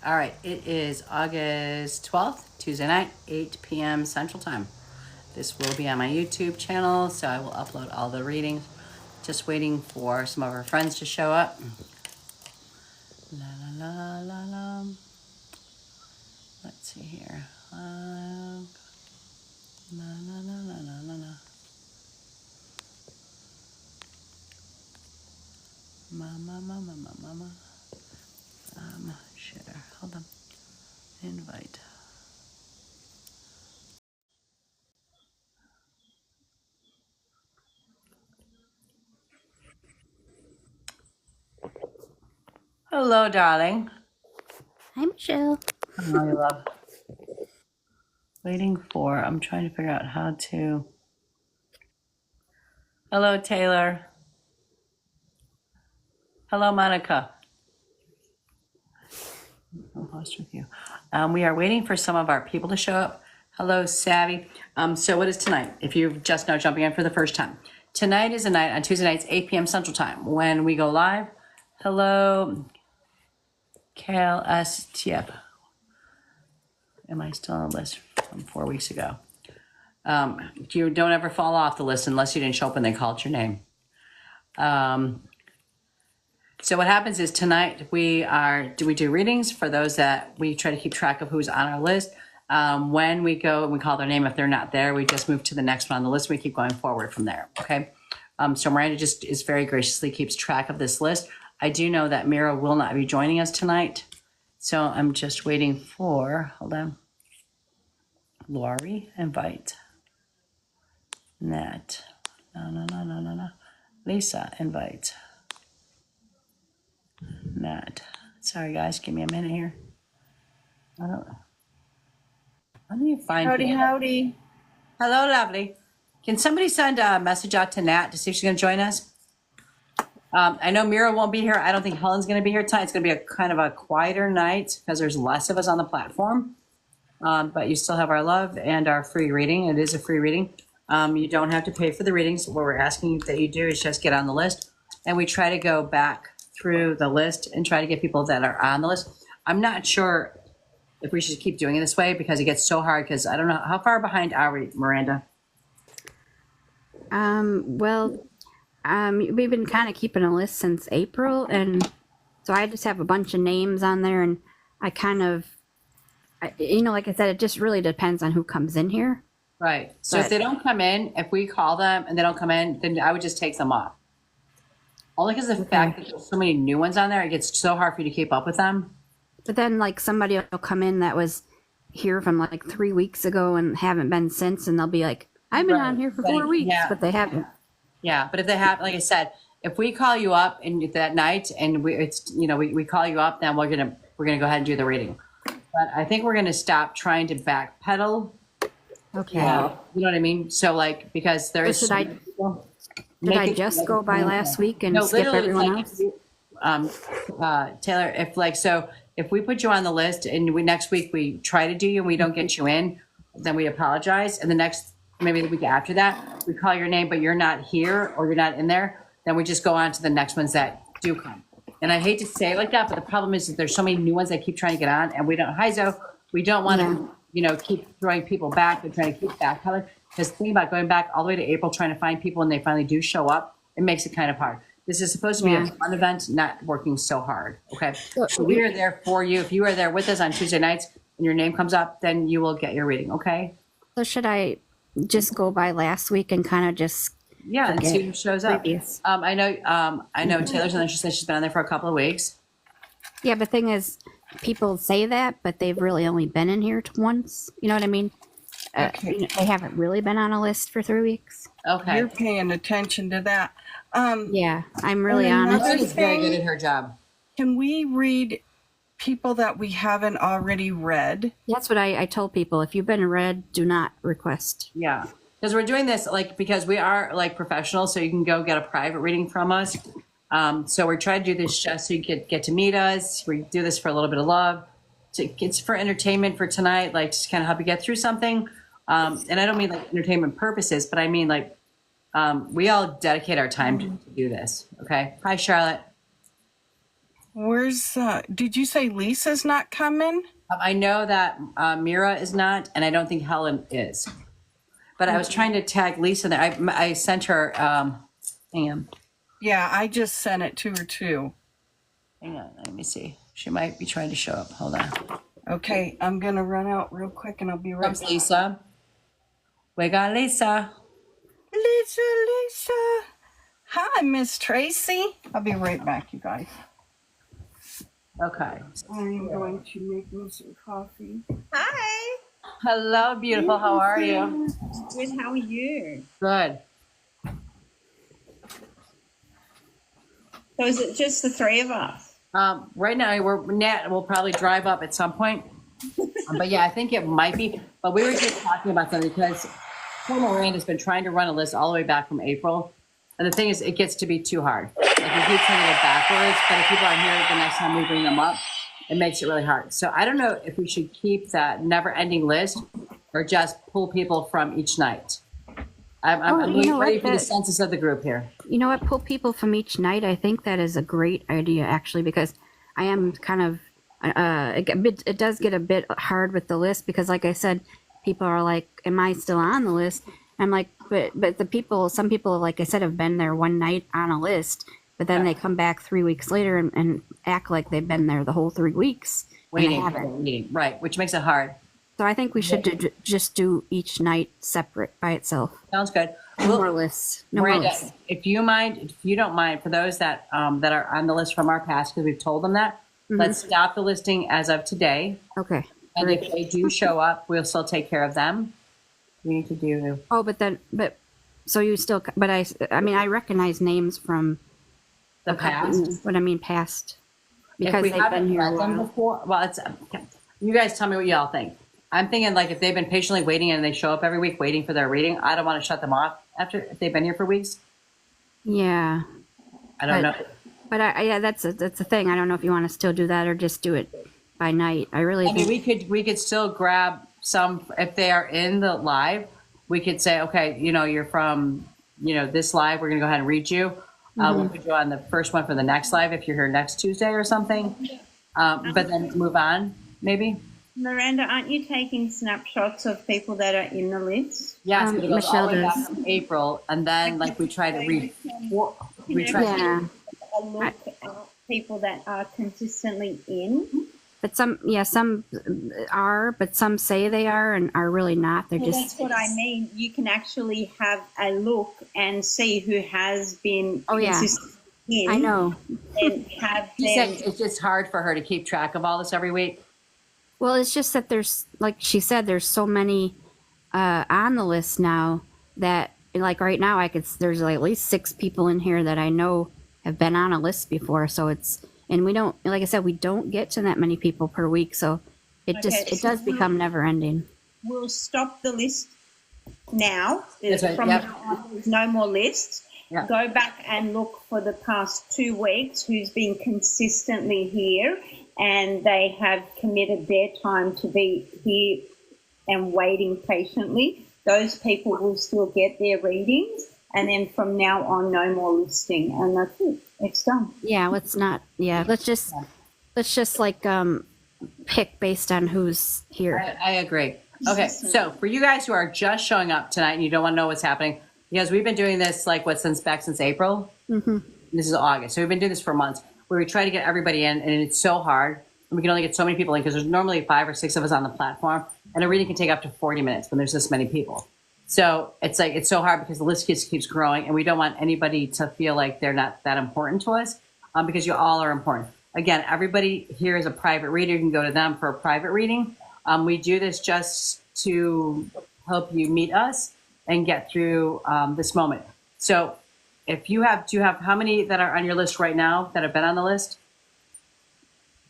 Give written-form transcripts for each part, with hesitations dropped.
All right, it is August 12th, Tuesday night, 8 p.m. Central Time. This will be on my YouTube channel, so I will upload all the readings. Just waiting for some of our friends to show up. La la la la la. Let's see here. La la la la la la la. Mama, mama, mama, mama. Share. Hold on. Invite. Hello, darling. Hi, Michelle. Hello, you love. Waiting for, I'm trying to figure out how to. Hello, Taylor. Hello, Monica. I'm host with you. We are waiting for some of our people to show up. Hello, Savvy. So what is tonight? If you're just now jumping in for the first time. Tonight is a night on Tuesday nights, 8 p.m. Central Time, when we go live. Hello, KLSTF. Am I still on the list from 4 weeks ago? You don't ever fall off the list unless you didn't show up and they called your name. So what happens is tonight we do readings for those that we try to keep track of who's on our list. When we go and we call their name, if they're not there, we just move to the next one on the list. We keep going forward from there. Okay. So Miranda just is very graciously keeps track of this list. I do know that Mira will not be joining us tonight. So I'm just waiting for, hold on. Lori, invite. Nat. No. Lisa, invite. Nat. Sorry, guys. Give me a minute here. I don't know. How do you find people? Howdy. Hello, lovely. Can somebody send a message out to Nat to see if she's going to join us? I know Mira won't be here. I don't think Helen's going to be here tonight. It's going to be a kind of a quieter night because there's less of us on the platform. But you still have our love and our free reading. It is a free reading. You don't have to pay for the readings. What we're asking that you do is just get on the list. And we try to go back through the list and try to get people that are on the list. I'm not sure if we should keep doing it this way because it gets so hard because I don't know. How far behind are we, Miranda? We've been kind of keeping a list since April, and so I just have a bunch of names on there, and I kind of, like I said, it just really depends on who comes in here. Right. So if they don't come in, if we call them and they don't come in, then I would just take them off. Only because of the fact that there's so many new ones on there, it gets so hard for you to keep up with them. But then, like, somebody will come in that was here from like 3 weeks ago and haven't been since, and they'll be like, I've been on here for 4 weeks, but they haven't. Yeah, but if they have, like I said, if we call you up and that night and we call you up, then we're gonna go ahead and do the reading. But I think we're gonna stop trying to backpedal. Okay. You know what I mean? So like because there is. Did I just go by last week and skip everyone else? Taylor, if we put you on the list and next week we try to do you and we don't get you in, then we apologize. And maybe the week after that, we call your name, but you're not here or you're not in there, then we just go on to the next ones that do come. And I hate to say it like that, but the problem is that there's so many new ones that keep trying to get on and we don't want to, keep throwing people back and trying to keep backpedaling. Because the thing about going back all the way to April, trying to find people and they finally do show up, it makes it kind of hard. This is supposed to be a fun event, not working so hard. Okay. So we are there for you. If you are there with us on Tuesday nights and your name comes up, then you will get your reading. Okay. So should I just go by last week and kind of just and see who shows up? Previous. I know Taylor's on there. She said she's been on there for a couple of weeks. Yeah, but the thing is, people say that, but they've really only been in here once. You know what I mean? They haven't really been on a list for 3 weeks. Okay. You're paying attention to that. Yeah, I'm really honest. She's very good at her job. Can we read people that we haven't already read? That's what I told people. If you've been read, do not request. Yeah. Because we're doing this because we are professionals, so you can go get a private reading from us. So we're trying to do this just so you get to meet us. We do this for a little bit of love. It's for entertainment for tonight, just kind of help you get through something. And I don't mean entertainment purposes, but I mean we all dedicate our time to do this. Okay. Hi, Charlotte. Where's, did you say Lisa's not coming? I know that Mira is not, and I don't think Helen is. But I was trying to tag Lisa there. I sent her, hang on, Yeah, I just sent it to her too. let me see. She might be trying to show up. Hold on. Okay, I'm gonna run out real quick and I'll be right Comes back. Lisa. We got Lisa. Lisa. Hi, Miss Tracy. I'll be right back, you guys. Okay. I'm going to make me some coffee. Hi. Hello, beautiful. How are you? Good. How are you? Good. So is it just the three of us? Right now, we'll probably drive up at some point. But yeah, I think it might be. But we were just talking about something because poor Miranda's been trying to run a list all the way back from April. And the thing is, it gets to be too hard. Like we keep sending it backwards, but if people aren't here the next time we bring them up, it makes it really hard. So I don't know if we should keep that never-ending list or just pull people from each night. I'm you know ready what, for the that- census of the group here. You know what? Pull people from each night. I think that is a great idea, actually, because I am kind of. It does get a bit hard with the list because, like I said, people are like, "Am I still on the list?" I'm like, but the people, some people, like I said, have been there one night on a list, but then they come back 3 weeks later and act like they've been there the whole 3 weeks. and they Waiting, haven't. right, which makes it hard. So I think we should just do each night separate by itself. Sounds good. No more lists. No more Miranda, lists. if you don't mind, for those that that are on the list from our past, because we've told them that, let's stop the listing as of today. Okay. And Great. if they do show up, we'll still take care of them. We need to do. Oh, so you still, but I mean, I recognize names from The past. What I mean, past, If because we they've haven't been here a read them while. before, well, it's you guys tell me what y'all think. I'm thinking like if they've been patiently waiting and they show up every week waiting for their reading, I don't want to shut them off if they've been here for weeks. Yeah, I don't know. but yeah, that's a thing. I don't know if you want to still do that or just do it by night. I really I mean, think we could still grab some if they are in the live. We could say, okay, you're from this live. We're gonna go ahead and read you. We'll put you on the first one for the next live if you're here next Tuesday or something. But then move on, maybe. Miranda, aren't you taking snapshots of people that are in the list? Yes, but it goes all the way Michelle back does. from April, and then like we try to read. We try. yeah. A look at people that are consistently in. But some are, but some say they are and are really not. They're Well, just. that's what I mean. You can actually have a look and see who has been Oh, yeah. consistently in. I know. And have She them. said it's just hard for her to keep track of all this every week. Well, it's just that there's, like she said, there's so many on the list now that, like right now, there's like at least 6 people in here that I know have been on a list before. So and we don't, like I said, we don't get to that many people per week. So it does become never ending. We'll stop the list now. That's right, From yep. now on, there's no more lists. Yeah. Go back and look for the past 2 weeks who's been consistently here and they have committed their time to be here and waiting patiently. Those people will still get their readings. And then from now on, no more listing. And that's it. It's done. Yeah, let's just like pick based on who's here. I agree. Okay, so for you guys who are just showing up tonight and you don't want to know what's happening, because we've been doing this since April. Mm-hmm. This is August, so we've been doing this for months, where we try to get everybody in, and it's so hard, and we can only get so many people in because there's normally 5 or 6 of us on the platform, and a reading can take up to 40 minutes when there's this many people. So it's so hard because the list keeps growing, and we don't want anybody to feel like they're not that important to us, because you all are important. Again, everybody here is a private reader. You can go to them for a private reading. We do this just to help you meet us and get through this moment. So if do you have how many that are on your list right now that have been on the list?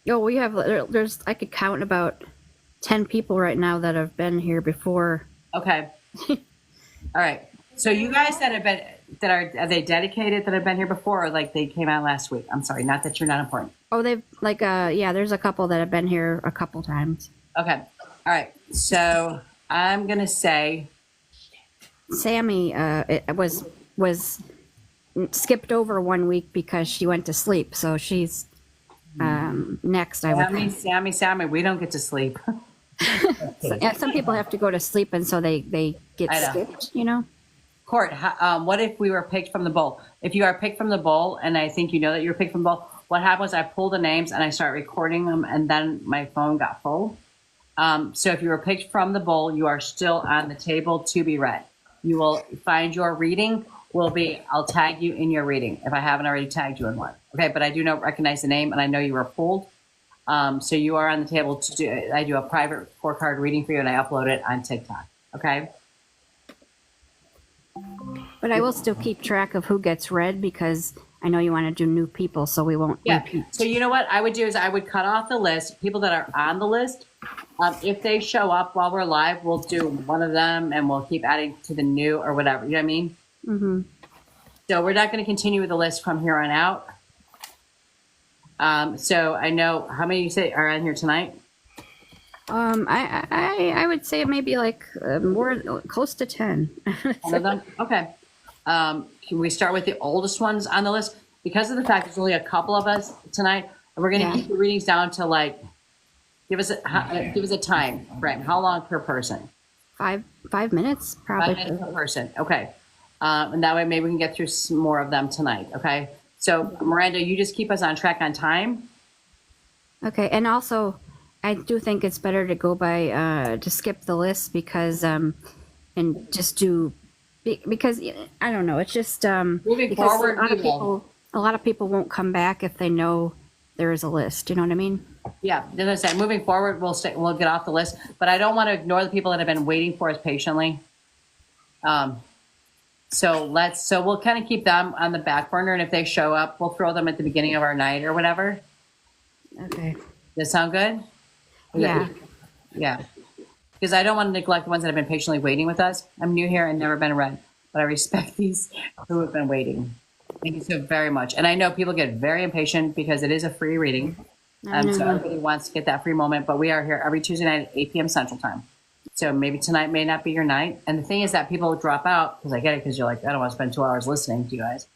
Oh, we have, I could count about 10 people right now that have been here before. Okay. All right. So you guys are they dedicated that have been here before, or like they came out last week? I'm sorry, not that you're not important. Oh, they've there's a couple that have been here a couple times. Okay. All right. So I'm going to say Sammy it was skipped over 1 week because she went to sleep. So she's next. I would. Sammy, we don't get to sleep. Yeah, some people have to go to sleep, and so they get I know. skipped. You know. Court, what if we were picked from the bowl? If you are picked from the bowl, and I think you know that you're picked from the bowl, what happened was I pulled the names and I started recording them, and then my phone got full. So if you were picked from the bowl, you are still on the table to be read. You will find your reading. I'll tag you in your reading if I haven't already tagged you in one. Okay, but I do not recognize the name, and I know you were pulled. So you are on the table to do. I do a private 4-card reading for you, and I upload it on TikTok. Okay. But I will still keep track of who gets read because I know you want to do new people, so we won't repeat. So you know what I would do is I would cut off the list. People that are on the list, if they show up while we're live, we'll do one of them, and we'll keep adding to the new or whatever. You know what I mean? Mm-hmm. So we're not going to continue with the list from here on out. So I know how many you say are on here tonight. I would say maybe like more close to 10. One of them. Okay. Can we start with the oldest ones on the list? Because of the fact there's only a couple of us tonight, and we're going to keep the readings down to like, give us a time frame. How long per person? 5 minutes, probably. 5 minutes per person. Okay. And that way maybe we can get through some more of them tonight. Okay. So Miranda, you just keep us on track on time. Okay. And also, I do think it's better to go by, to skip the list because, and just do, because I don't know, it's just, Moving forward, a lot of people won't come back if they know there is a list. You know what I mean? Yeah, as I said, moving forward, we'll get off the list, but I don't want to ignore the people that have been waiting for us patiently. So we'll kind of keep them on the back burner, and if they show up, we'll throw them at the beginning of our night or whatever. Okay. Does that sound good? Yeah. Yeah. Because I don't want to neglect the ones that have been patiently waiting with us. I'm new here and never been read, but I respect these who have been waiting. Thank you so very much. And I know people get very impatient because it is a free reading. So everybody wants to get that free moment, but we are here every Tuesday night at 8 p.m. Central Time. So maybe tonight may not be your night. And the thing is that people drop out, because I get it, because you're like, I don't want to spend 2 hours listening to you guys.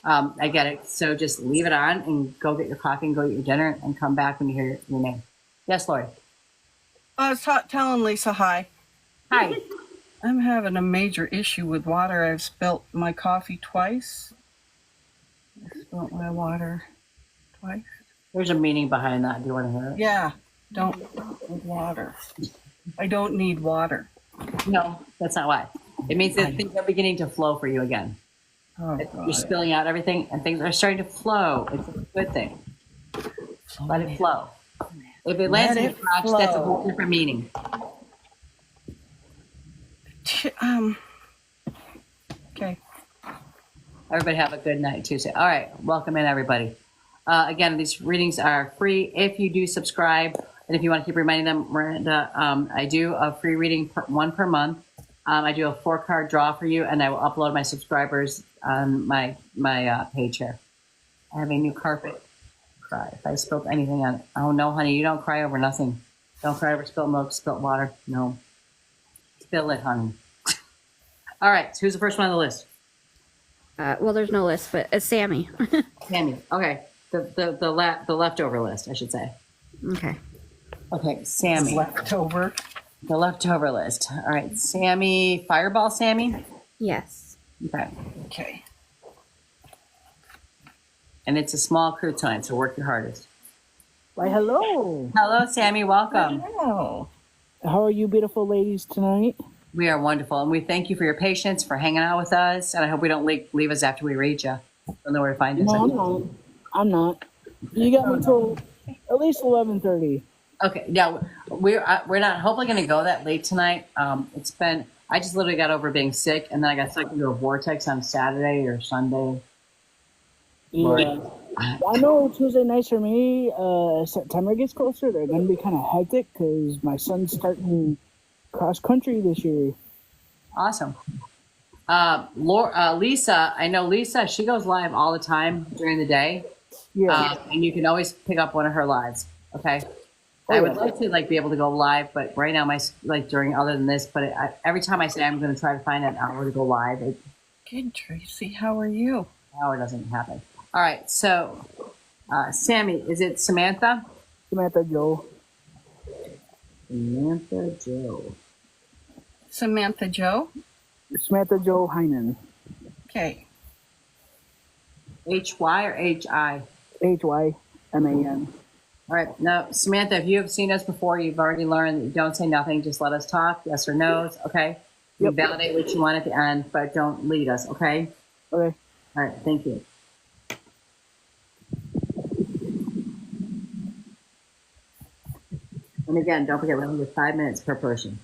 I get it. So just leave it on and go get your coffee and go get your dinner and come back when you hear your name. Yes, Lori. I was telling Lisa hi. Hi. I'm having a major issue with water. I've spilt my coffee twice. I spilt my water twice. There's a meaning behind that. Do you want to hear it? Yeah, don't with water. I don't need water. No, that's not why. It means that things are beginning to flow for you again. Oh, You're spilling out everything, and things are starting to flow. It's a good thing. Let it flow. If it lands in your crotch, that's a whole different meaning. Okay. Everybody have a good night Tuesday. All right, welcome in everybody. Again, these readings are free if you do subscribe, and if you want to keep reminding them, Miranda, I do a free reading one per month. I do a 4-card draw for you, and I will upload my subscribers on my page here. I have a new carpet. Cry if I spilled anything on it. Oh no, honey, you don't cry over nothing. Don't cry over spilled milk, spilled water. No, spill it, honey. All right, so who's the first one on the list? Well, there's no list, but it's Sammy. Sammy. Okay, the leftover list, I should say. Okay. Okay, Sammy. Leftover. The leftover list. All right, Sammy. Fireball, Sammy. Yes. Okay. Okay. And it's a small crew tonight, so work your hardest. Why, hello. Hello, Sammy. Welcome. Oh. How are you beautiful ladies tonight? We are wonderful, and we thank you for your patience, for hanging out with us, and I hope we don't leave us after we read you. Don't know where to find us. No, I'm not. You got me till at least 11:30. Okay, yeah, we're not hopefully going to go that late tonight. I just literally got over being sick, and then I got stuck into a vortex on Saturday or Sunday. Yeah. I know Tuesday nights for me, September gets closer, they're going to be kind of hectic because my son's starting cross country this year. Awesome. Lisa, I know Lisa, she goes live all the time during the day. Yeah. And you can always pick up one of her lives. Okay. I would like to be able to go live, but right now during other than this, but every time I say I'm going to try to find an hour to go live, Good, Tracy. How are you? an hour doesn't happen. All right. So Sammy, is it Samantha? Samantha Joe. Samantha Joe. Samantha Joe. Samantha Joe Heinen. Okay. H-Y or H-I? Hyman. All right. No, Samantha, if you have seen us before, you've already learned that you don't say nothing. Just let us talk, yes or no's, okay? You Yep. validate what you want at the end, but don't lead us, okay? Okay. All right. Thank you. And again, don't forget, we're only 5 minutes per person.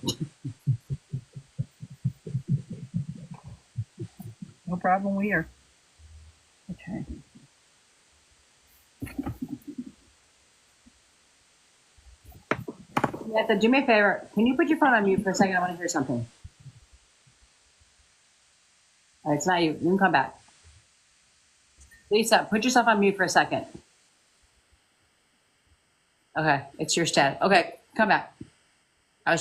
No problem. We are. Okay. Samantha, do me a favor. Can you put your phone on mute for a second? I want to hear something. All right, it's not you. You can come back. Lisa, put yourself on mute for a second. Okay, it's your static. Okay, come back. You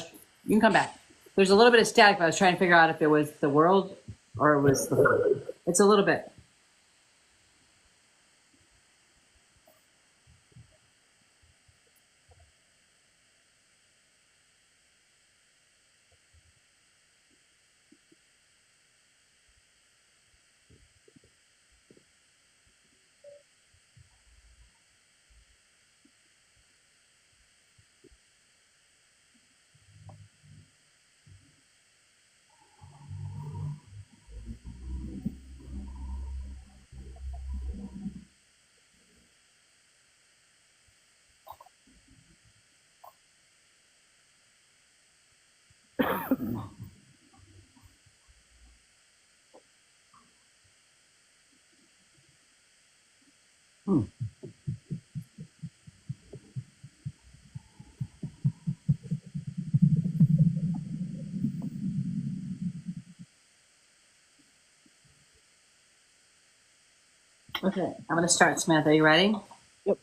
can come back. There's a little bit of static, but I was trying to figure out if it was the world or it was the. It's a little bit. Okay, I'm going to start, Samantha. Are you ready? Yep.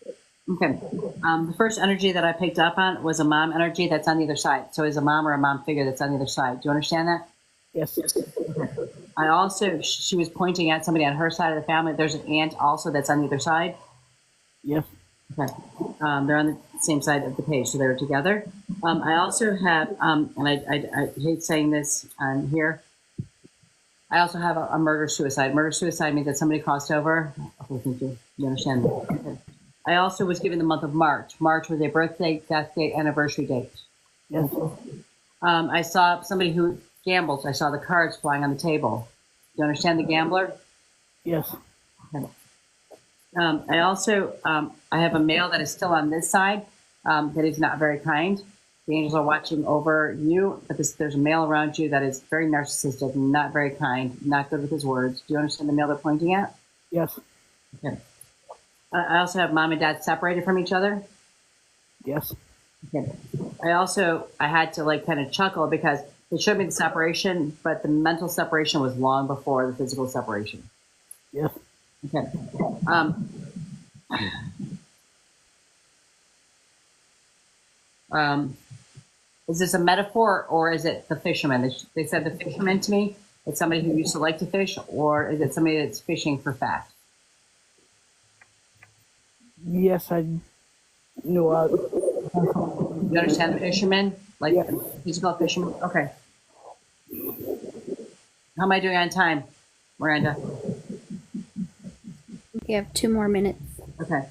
Okay. The first energy that I picked up on was a mom energy that's on the other side. So, is a mom or a mom figure that's on the other side. Do you understand that? Yes. I also, she was pointing at somebody on her side of the family. There's an aunt also that's on the other side. Yes. Okay. They're on the same side of the page, so they're together. I also have, and I hate saying this on here, I also have a murder-suicide. Murder-suicide means that somebody crossed over. Okay, thank you. You understand that? Okay. I also was given the month of March. March was a birthday, death date, anniversary date. Yes. I saw somebody who gambles. I saw the cards flying on the table. Do you understand the gambler? Yes. Okay. I also, I have a male that is still on this side that is not very kind. The angels are watching over you, but there's a male around you that is very narcissistic, not very kind, not good with his words. Do you understand the male they're pointing at? Yes. Okay. I also have mom and dad separated from each other. Yes. Okay. I had to like kind of chuckle because they showed me the separation, but the mental separation was long before the physical separation. Yes. Okay. Is this a metaphor or is it the fisherman? They said the fisherman to me. It's somebody who used to like to fish, or is it somebody that's fishing for fact? Yes, I knew. You understand the fisherman? Like Yeah. physical fisherman? Okay. How am I doing on time, Miranda? We have 2 more minutes. Okay.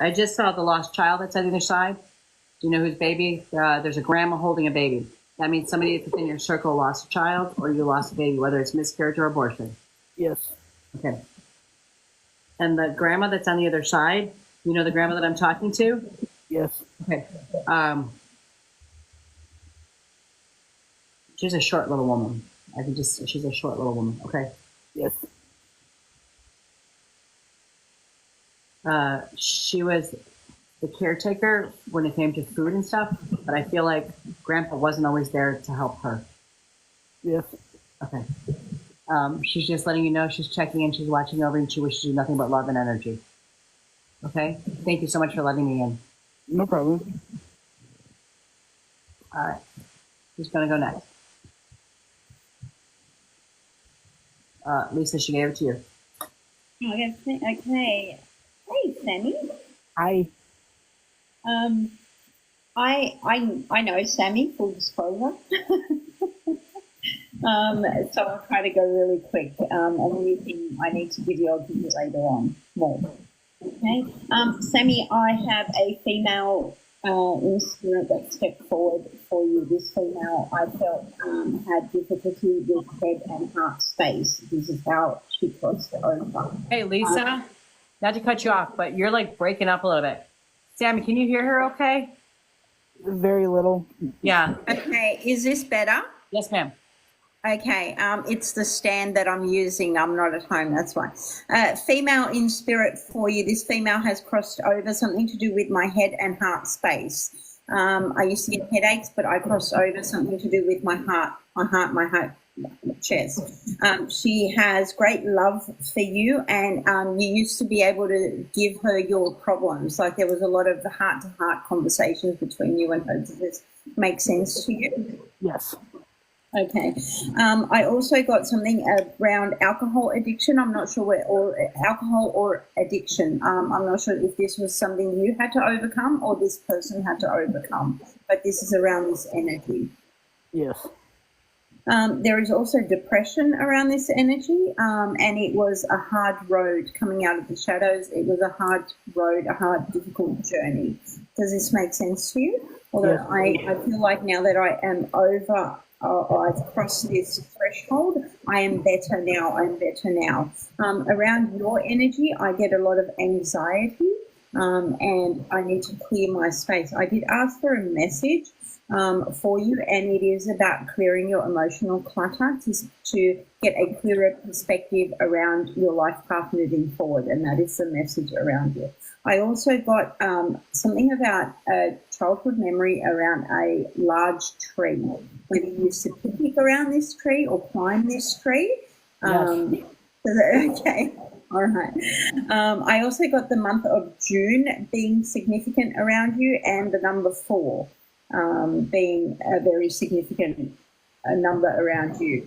I just saw the lost child that's on the other side. Do you know whose baby? There's a grandma holding a baby. That means somebody within your circle lost a child or you lost a baby, whether it's miscarriage or abortion. Yes. Okay. And the grandma that's on the other side, you know the grandma that I'm talking to? Yes. Okay. She's a short little woman. She's a short little woman. Okay. Yes. She was the caretaker when it came to food and stuff, but I feel like grandpa wasn't always there to help her. Yes. Okay. She's just letting you know she's checking in, she's watching over, and she wishes you nothing but love and energy. Okay? Thank you so much for letting me in. No problem. All right. Who's going to go next? Lisa, she gave it to you. Okay. Hey, Sammy. I I know Sammy, full disclosure. So I'll try to go really quick. And anything I need to give you, I'll give you later on more. Okay. Sammy, I have a female in spirit that stepped forward for you. This female I felt had difficulty with head and heart space. This is how she crossed over. Hey, Lisa, not to cut you off, but you're like breaking up a little bit. Sammy, can you hear her okay? very little. Yeah. Okay, is this better? Yes, ma'am. Okay, it's the stand that I'm using. I'm not at home, that's why. Female in spirit for you. This female has crossed over something to do with my head and heart space. I used to get headaches, but I crossed over something to do with my heart, chest. She has great love for you, and you used to be able to give her your problems. Like there was a lot of heart-to-heart conversations between you and her. Does this make sense to you? Yes. Okay. I also got something around alcohol addiction. I'm not sure alcohol or addiction. I'm not sure if this was something you had to overcome or this person had to overcome, but this is around this energy. Yes. There is also depression around this energy, and it was a hard road coming out of the shadows. It was a hard road, a hard, difficult journey. Does this make sense to you? Although Yes. I feel like now that I am over, I've crossed this threshold, I am better now. I'm better now. Around your energy, I get a lot of anxiety, and I need to clear my space. I did ask for a message for you, and it is about clearing your emotional clutter to get a clearer perspective around your life path moving forward, and that is the message around you. I also got something about a childhood memory around a large tree, whether you used to picnic around this tree or climb this tree. Okay. All right. I also got the month of June being significant around you, and the number 4 being a very significant number around you.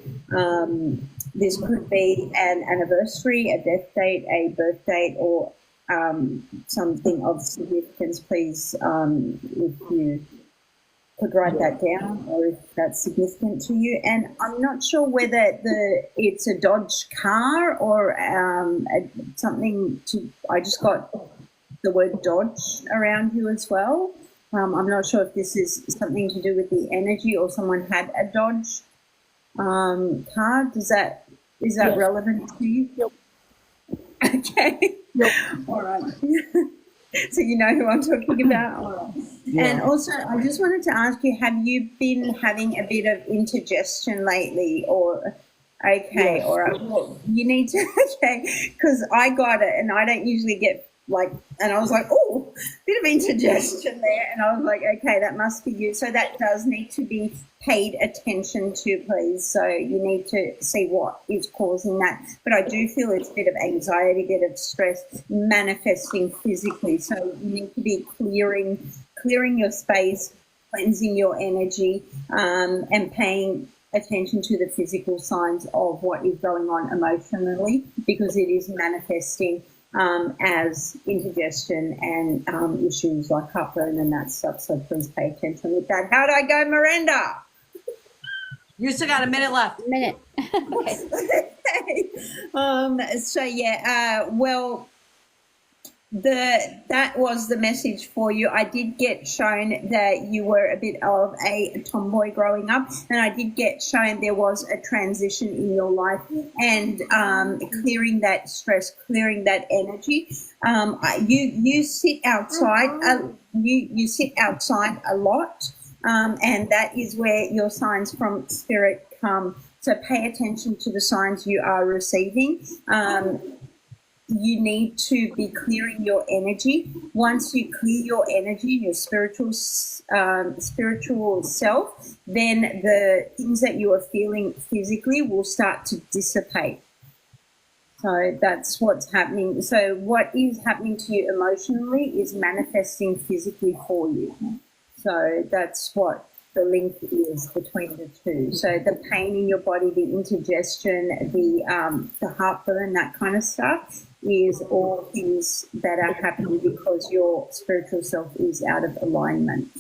This could be an anniversary, a death date, a birth date, or something of significance. Please, if you could write that down, or if that's significant to you. And I'm not sure whether it's a Dodge car or something. I just got the word Dodge around you as well. I'm not sure if this is something to do with the energy or someone had a Dodge car. Is that Yes. relevant to you? Yep. Okay. Yep. All right. So you know who I'm talking about. All right. Yeah. And also, I just wanted to ask you: have you been having a bit of indigestion lately, or? Okay, Yes. all right. Well, you need to, because I got it and I don't usually get and I was like, oh, bit of indigestion there. And I was like, okay, that must be you. So that does need to be paid attention to, please. So you need to see what is causing that. But I do feel it's a bit of anxiety, a bit of stress manifesting physically. So you need to be clearing your space, cleansing your energy, and paying attention to the physical signs of what is going on emotionally, because it is manifesting as indigestion and issues like heartburn and that stuff. So please pay attention with that. How'd I go, Miranda? You still got a minute left. Minute. Okay. So yeah, well, that was the message for you. I did get shown that you were a bit of a tomboy growing up, and I did get shown there was a transition in your life, and clearing that stress, clearing that energy. You sit outside. You sit outside a lot, and that is where your signs from spirit come. So pay attention to the signs you are receiving. You need to be clearing your energy. Once you clear your energy, your spiritual self, then the things that you are feeling physically will start to dissipate. So that's what's happening. So what is happening to you emotionally is manifesting physically for you. So that's what the link is between the two. So the pain in your body, the indigestion, the heartburn, that kind of stuff is all things that are happening because your spiritual self is out of alignment.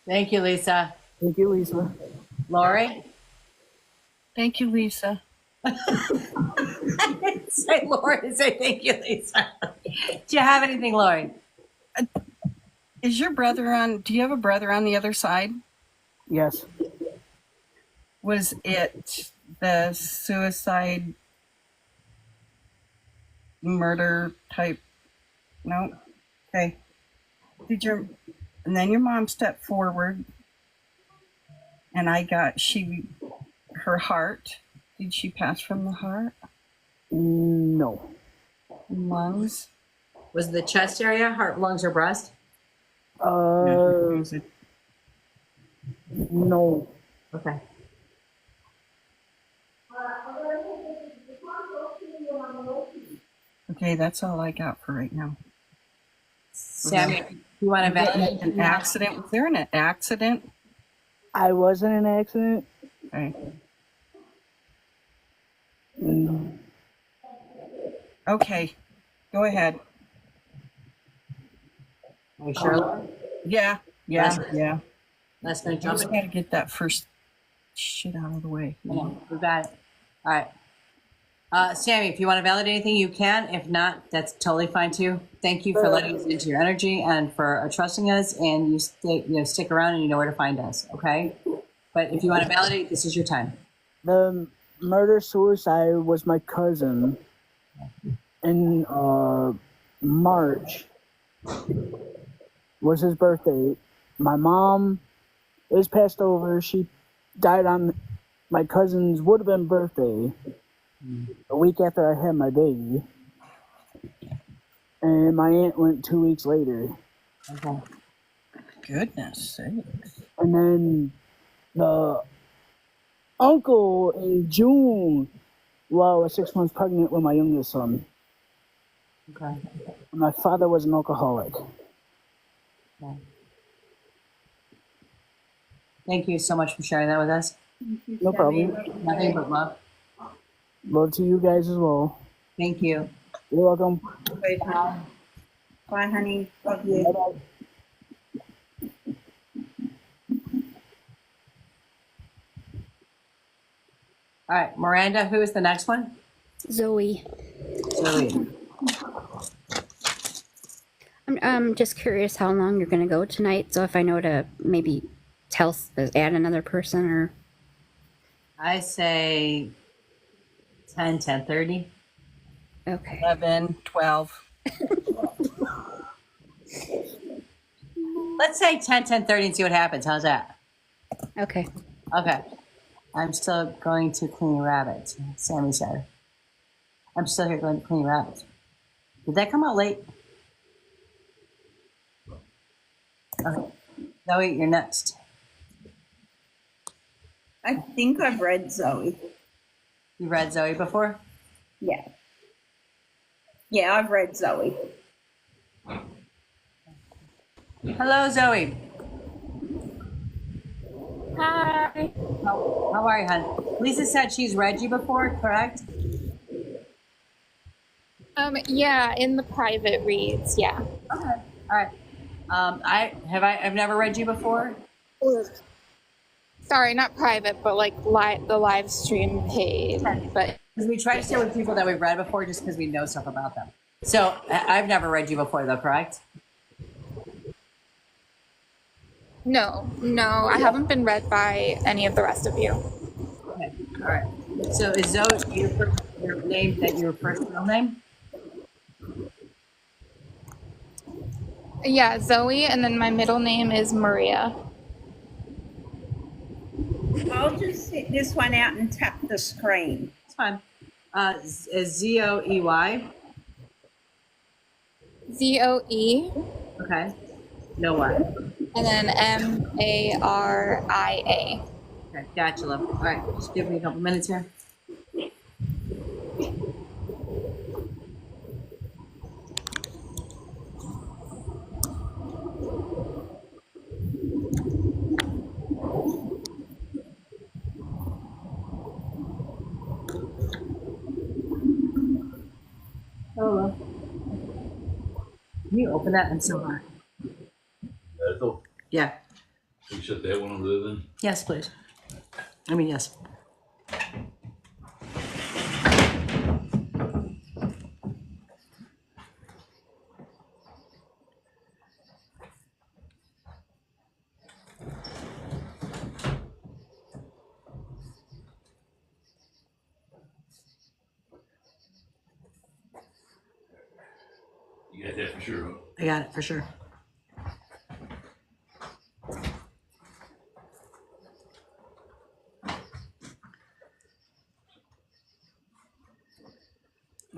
Thank you, Lisa. Thank you, Lisa. Lori? Thank you, Lisa. Say Lori, say thank you, Lisa. Do you have anything, Lori? Is your brother on? Do you have a brother on the other side? Yes. Was it the suicide murder type? No. Okay. And then your mom stepped forward, and her heart. Did she pass from the heart? No. Lungs. Was the chest area, heart, lungs, or breast? Was it? No. Okay. Okay, that's all I got for right now. Sammy, you want to vet? An accident? Was there an accident? I was in an accident. Okay. Mm, Okay. Go ahead. Are you sure, Lori? Yeah. That's going to jump Just in. got to get that first shit out of the way. Yeah, we got it. All right. Sammy, if you want to validate anything, you can. If not, that's totally fine too. Thank you for letting us into your energy and for trusting us. And you stick around and you know where to find us. Okay. But if you want to validate, this is your time. The murder-suicide was my cousin. In March was his birthday. My mom is passed over. She died on my cousin's would have been birthday, a week after I had my baby. And my aunt went 2 weeks later. Okay. Goodness sakes. And then the uncle in June, while I was 6 months pregnant with my youngest son. Okay. My father was an alcoholic. Okay. Thank you so much for sharing that with us. No problem. Nothing but love. Love to you guys as well. Thank you. You're welcome. Bye, honey. Love you. Bye-bye. All right, Miranda, who is the next one? Zoe. Zoe. I'm just curious how long you're going to go tonight. So if I know to maybe add another person or. I say 10, 10:30. Okay. 11, 12. Let's say 10, 10:30 and see what happens. How's that? Okay. Okay. I'm still going to clean rabbits, Sammy said. I'm still here going to clean rabbits. Did that come out late? Okay. Zoe, you're next. I think I've read Zoe. You read Zoe before? Yeah. Yeah, I've read Zoe. Hello, Zoe. Hi. How are you, hon? Lisa said she's read you before, correct? Yeah, in the private reads, yeah. Okay. All right. I've never read you before. Sorry, not private, but like the live stream page. But Because we try to stay with people that we've read before just because we know stuff about them. So I've never read you before though, correct? no, I haven't been read by any of the rest of you. Okay. All right. So is Zoe your name, that your first real name? Yeah, Zoe, and then my middle name is Maria. I'll just sit this one out and tap the screen. It's fine. Zoey. Zoe, Okay. No what? and then Maria. Okay. Gotcha, love. All right. Just give me a couple minutes here. Can you open that? I'm so hot. That's all. Yeah. You shut that one over there then? Yes, please. I mean, yes. You got that for sure, huh? I got it for sure.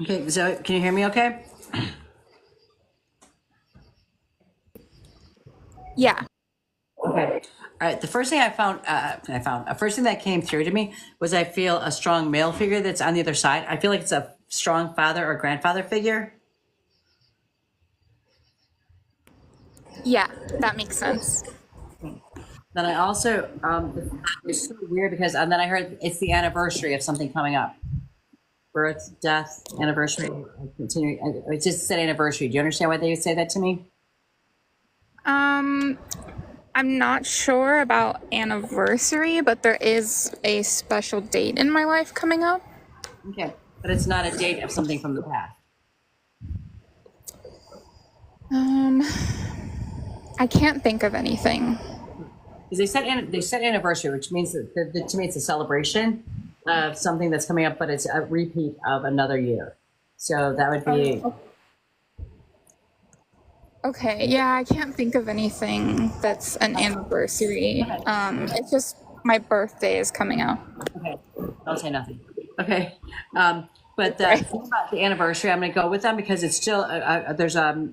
Okay, so can you hear me okay? Yeah. Okay. All right. The first thing first thing that came through to me was I feel a strong male figure that's on the other side. I feel like it's a strong father or grandfather figure. Yeah, that makes sense. Then I also, it's so weird because then I heard it's the anniversary of something coming up. Birth, death, anniversary, continue. It just said anniversary. Do you understand why they would say that to me? I'm not sure about anniversary, but there is a special date in my life coming up. Okay. But it's not a date of something from the past. I can't think of anything. Because they said anniversary, which means that to me it's a celebration of something that's coming up, but it's a repeat of another year. So that would be Okay, yeah, I can't think of anything that's an anniversary. It's just my birthday is coming up. okay. Don't say nothing. Okay. But the thing about the anniversary, I'm going to go with them because it's still there's a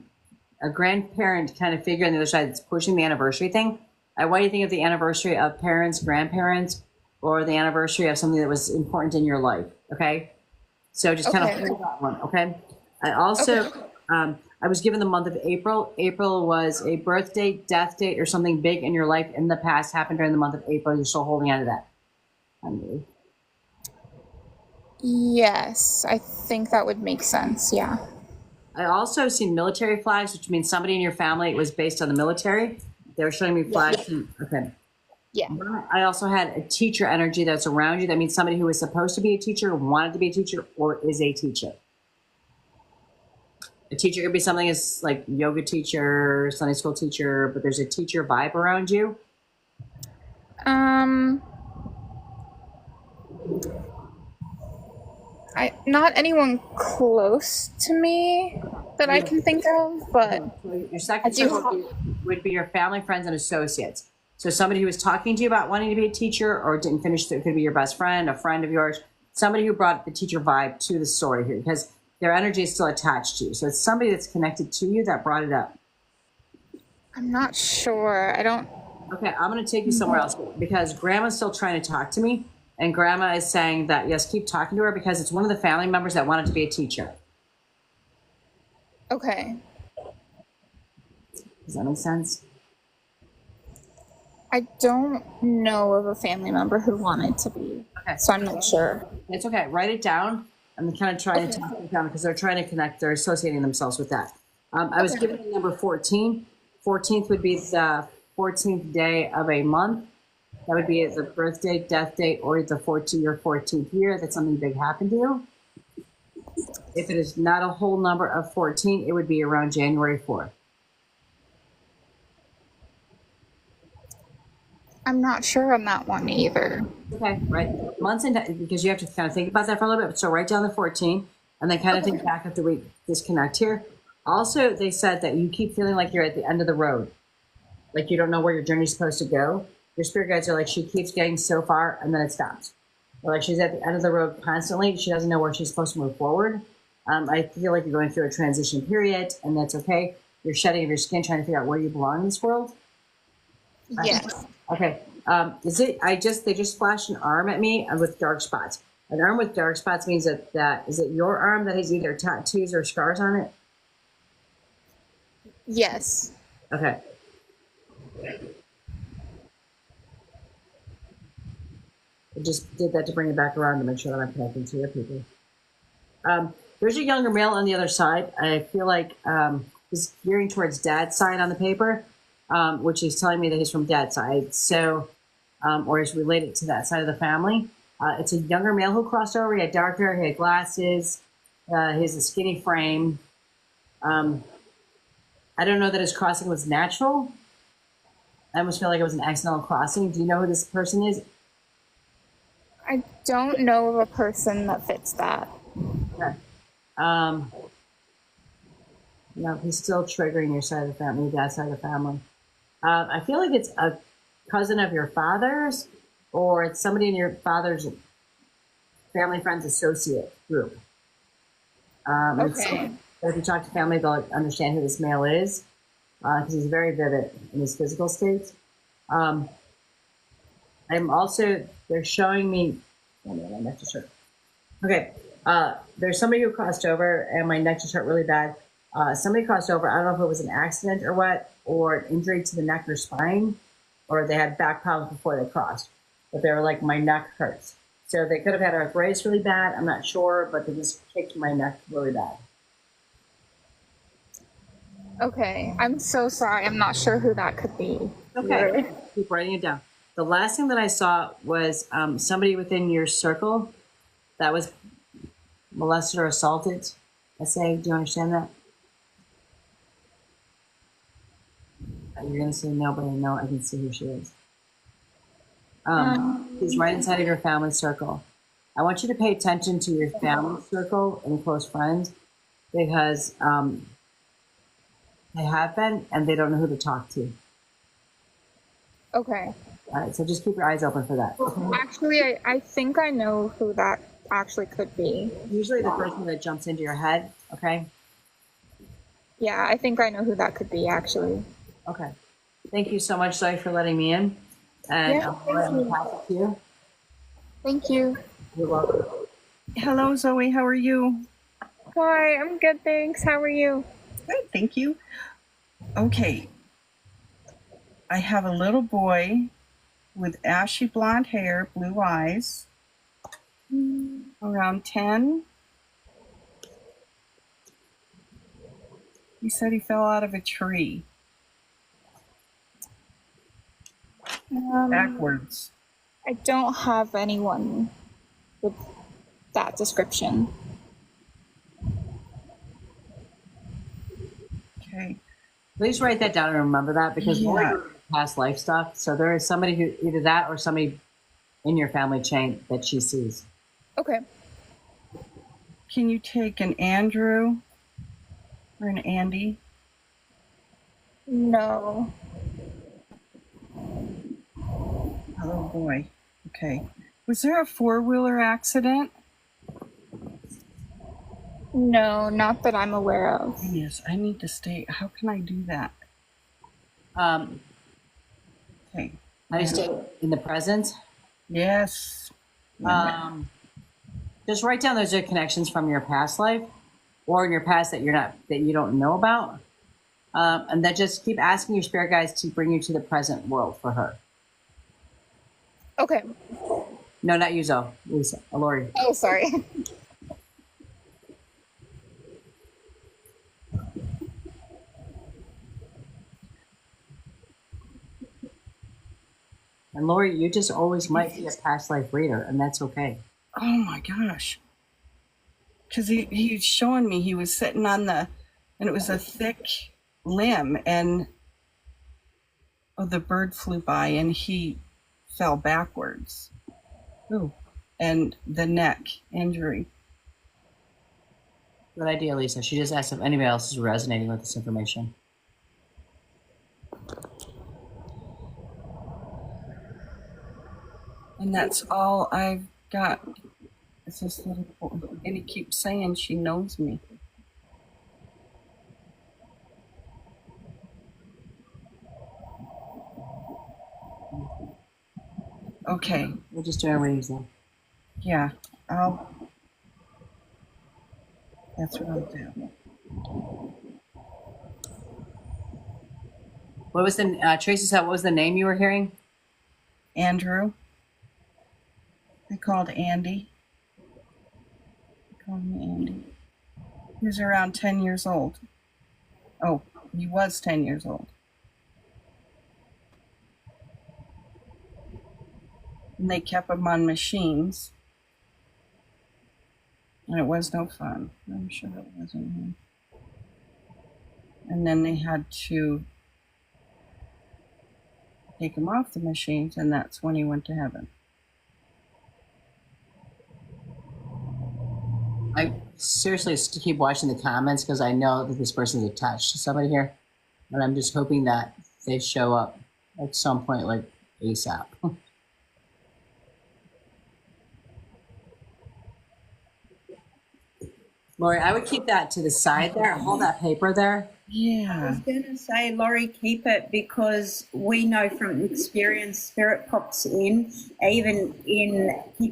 grandparent kind of figure on the other side that's pushing the anniversary thing. What do you think of the anniversary of parents, grandparents, or the anniversary of something that was important in your life? Okay. So just kind of hold that one. Okay. I also, I was given the month of April. April was a birth date, death date, or something big in your life in the past happened during the month of April. You're still holding on to that. Yes, I think that would make sense. Yeah. I also seen military flags, which means somebody in your family was based on the military. They were showing me flags. Okay. Yeah. I also had a teacher energy that's around you. That means somebody who was supposed to be a teacher, wanted to be a teacher, or is a teacher. A teacher could be something as like yoga teacher, Sunday school teacher, but there's a teacher vibe around you. Not anyone close to me that I can think of, but Your second circle would be your family, friends, and associates. So somebody who was talking to you about wanting to be a teacher or didn't finish, it could be your best friend, a friend of yours, somebody who brought the teacher vibe to the story here because their energy is still attached to you. So it's somebody that's connected to you that brought it up. I'm not sure. I don't. Okay, I'm going to take you somewhere else because grandma's still trying to talk to me. And grandma is saying that, yes, keep talking to her because it's one of the family members that wanted to be a teacher. Okay. Does that make sense? I don't know of a family member who wanted to be. Okay. So I'm not sure. It's okay. Write it down. I'm kind of trying to talk it down because they're trying to connect. They're associating themselves with that. I was given the number 14. 14th would be the 14th day of a month. That would be the birth date, death date, or your 14th year that something big happened to you. If it is not a whole number of 14, it would be around January 4th. I'm not sure on that one either. Okay, right. Months and because you have to kind of think about that for a little bit. So write down the 14 and then kind of think back after we disconnect here. Also, they said that you keep feeling like you're at the end of the road. Like you don't know where your journey's supposed to go. Your spirit guides are like, she keeps getting so far and then it stops. Or like she's at the end of the road constantly. She doesn't know where she's supposed to move forward. I feel like you're going through a transition period and that's okay. You're shedding of your skin, trying to figure out where you belong in this world. Yes. Okay. They just flashed an arm at me with dark spots. An arm with dark spots means that is it your arm that has either tattoos or scars on it? Yes. Okay. I just did that to bring it back around to make sure that I'm connecting to your people. There's a younger male on the other side. I feel like he's gearing towards dad's side on the paper, which is telling me that he's from dad's side. So, or is related to that side of the family. It's a younger male who crossed over. He had dark hair, he had glasses, he has a skinny frame. I don't know that his crossing was natural. I almost feel like it was an accidental crossing. Do you know who this person is? I don't know of a person that fits that. Okay. No, he's still triggering your side of the family, dad's side of the family. I feel like it's a cousin of your father's, or it's somebody in your father's family friends associate group. Okay. If you talk to family, they'll understand who this male is, because he's very vivid in his physical states. I'm also, they're showing me, oh, no, my neck just hurt. Okay, there's somebody who crossed over, and my neck just hurt really bad. Somebody crossed over, I don't know if it was an accident or what, or an injury to the neck or spine, or they had back problems before they crossed. But they were like, my neck hurts. So they could have had arthritis really bad, I'm not sure, but they just kicked my neck really bad. Okay. I'm so sorry. I'm not sure who that could be. Okay, keep writing it down. The last thing that I saw was somebody within your circle that was molested or assaulted. I say, do you understand that? You're going to say no, but I know I can see who she is. She's right inside of your family circle. I want you to pay attention to your family circle and close friends, because they have been and they don't know who to talk to. Okay. All right, so just keep your eyes open for that. Okay? Actually, I think I know who that actually could be. Usually the person that jumps into your head, okay? Yeah, I think I know who that could be, actually. Okay. Thank you so much, Zoe, for letting me in. And Yeah, I'm going thank to you. pass it to you. Thank you. You're welcome. Hello, Zoe. How are you? Hi, I'm good, thanks. How are you? Good, thank you. Okay. I have a little boy with ashy blonde hair, blue eyes, around 10. He said he fell out of a tree backwards. I don't have anyone with that description. Okay. Please write that down and remember that, because Yeah. Lori does past life stuff. So there is somebody who, either that or somebody in your family chain that she sees. Okay. Can you take an Andrew or an Andy? No. Oh boy. Okay. Was there a four-wheeler accident? No, not that I'm aware of. Yes, I need to stay. How can I do that? Um, Okay. how do you stay in the present? Yes. Just write down those are connections from your past life or in your past that you don't know about. And then just keep asking your spirit guides to bring you to the present world for her. Okay. No, not you, Zoe. Lisa, Lori. Oh, sorry. And Lori, you just always might be a past life reader, and that's okay. Oh my gosh. Because he's showing me he was sitting on and it was a thick limb, and the bird flew by and he fell backwards. Ooh. And the neck injury. Good idea, Lisa. She just asked if anybody else is resonating with this information. And that's all I've got. It's this little boy. And he keeps saying she knows me. Okay. We're just doing readings then. Yeah. That's what I'll do. What was the, Tracy said, what was the name you were hearing? Andrew. They called Andy. They called me Andy. He was around 10 years old. Oh, he was 10 years old. And they kept him on machines. And it was no fun. I'm sure it wasn't him. And then they had to take him off the machines, and that's when he went to heaven. I seriously keep watching the comments because I know that this person's attached to somebody here, and I'm just hoping that they show up at some point, like ASAP. Lori, I would keep that to the side there. Hold that paper there. I Yeah. was going to say, Laurie, keep it, because we know from experience spirit pops in, keep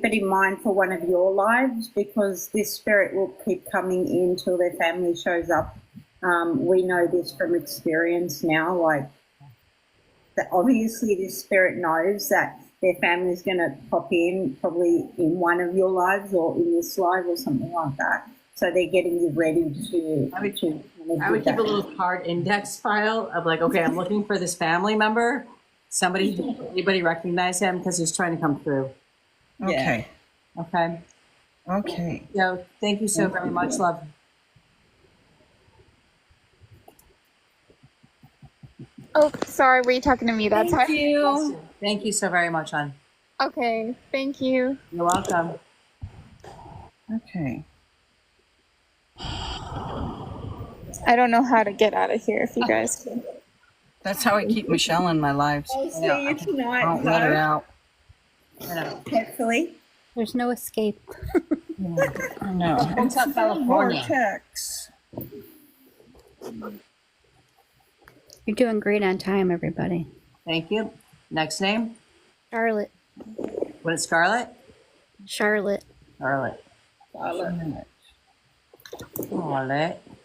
it in mind for one of your lives, because this spirit will keep coming in till their family shows up. We know this from experience now, like that obviously this spirit knows that their family's going to pop in probably in one of your lives or in this life or something like that. So they're getting you ready to. I would keep a little card index file of like, okay, I'm looking for this family member. Anybody recognize him because he's trying to come through. Okay. Okay. Okay. So thank you so very much, love. Oh, sorry, were you talking to me that Thank time? you. Thank you so very much, hon. Okay, thank you. You're welcome. Okay. I don't know how to get out of here if you guys can. That's how I keep Michelle in my lives. I'll see you I tonight, don't let her though, out. hopefully. There's no escape. I know. Hotel California. Vortex. You're doing great on time, everybody. Thank you. Next name? Charlotte. What is Scarlett? Charlotte. Charlotte. Charlotte.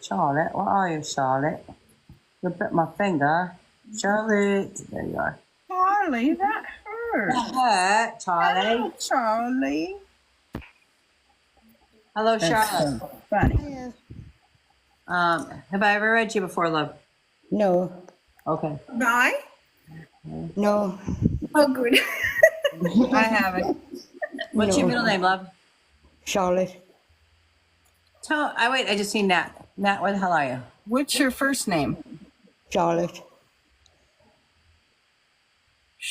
Charlotte. What are you, Charlotte? You bit my finger. Charlotte. There you are. Charlie, that hurt. Hurt, Charlie. Oh, Charlie. Hello, That's Charlotte. so funny. Have I ever read you before, love? No, Okay. Bye. no, Oh, good. I haven't. What's your middle name, love? Charlotte. I just seen Nat. Nat, where the hell are you? What's your first name? Charlotte.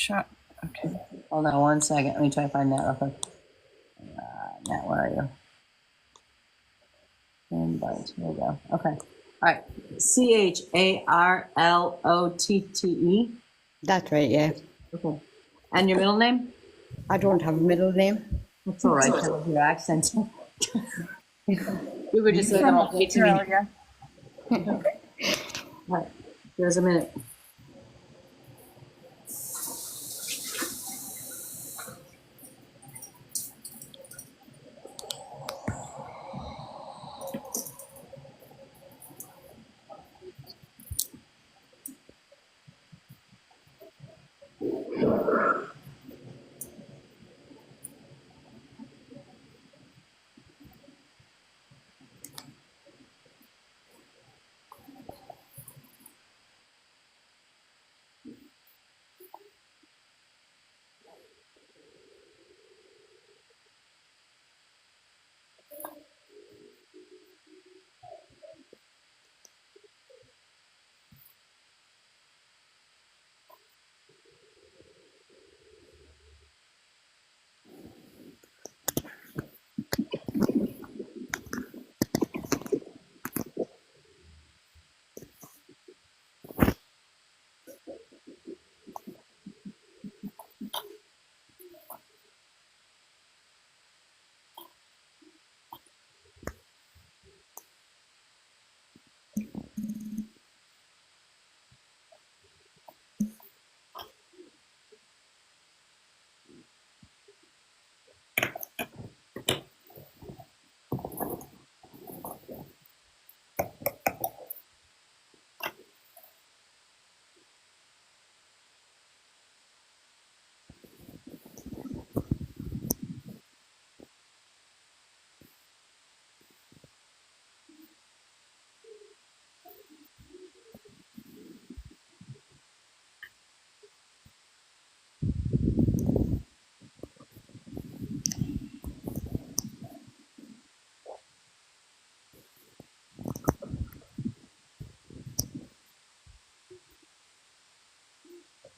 Okay. Hold on 1 second. Let me try to find Nat real quick. Nat, where are you? Invite. Here we go. Okay. All right. CHARLOTTE. That's right, yeah. Okay. And your middle name? I don't have a middle name. That's all right. With your accent. You were just saying about way too many. Australia. All right. There's a minute.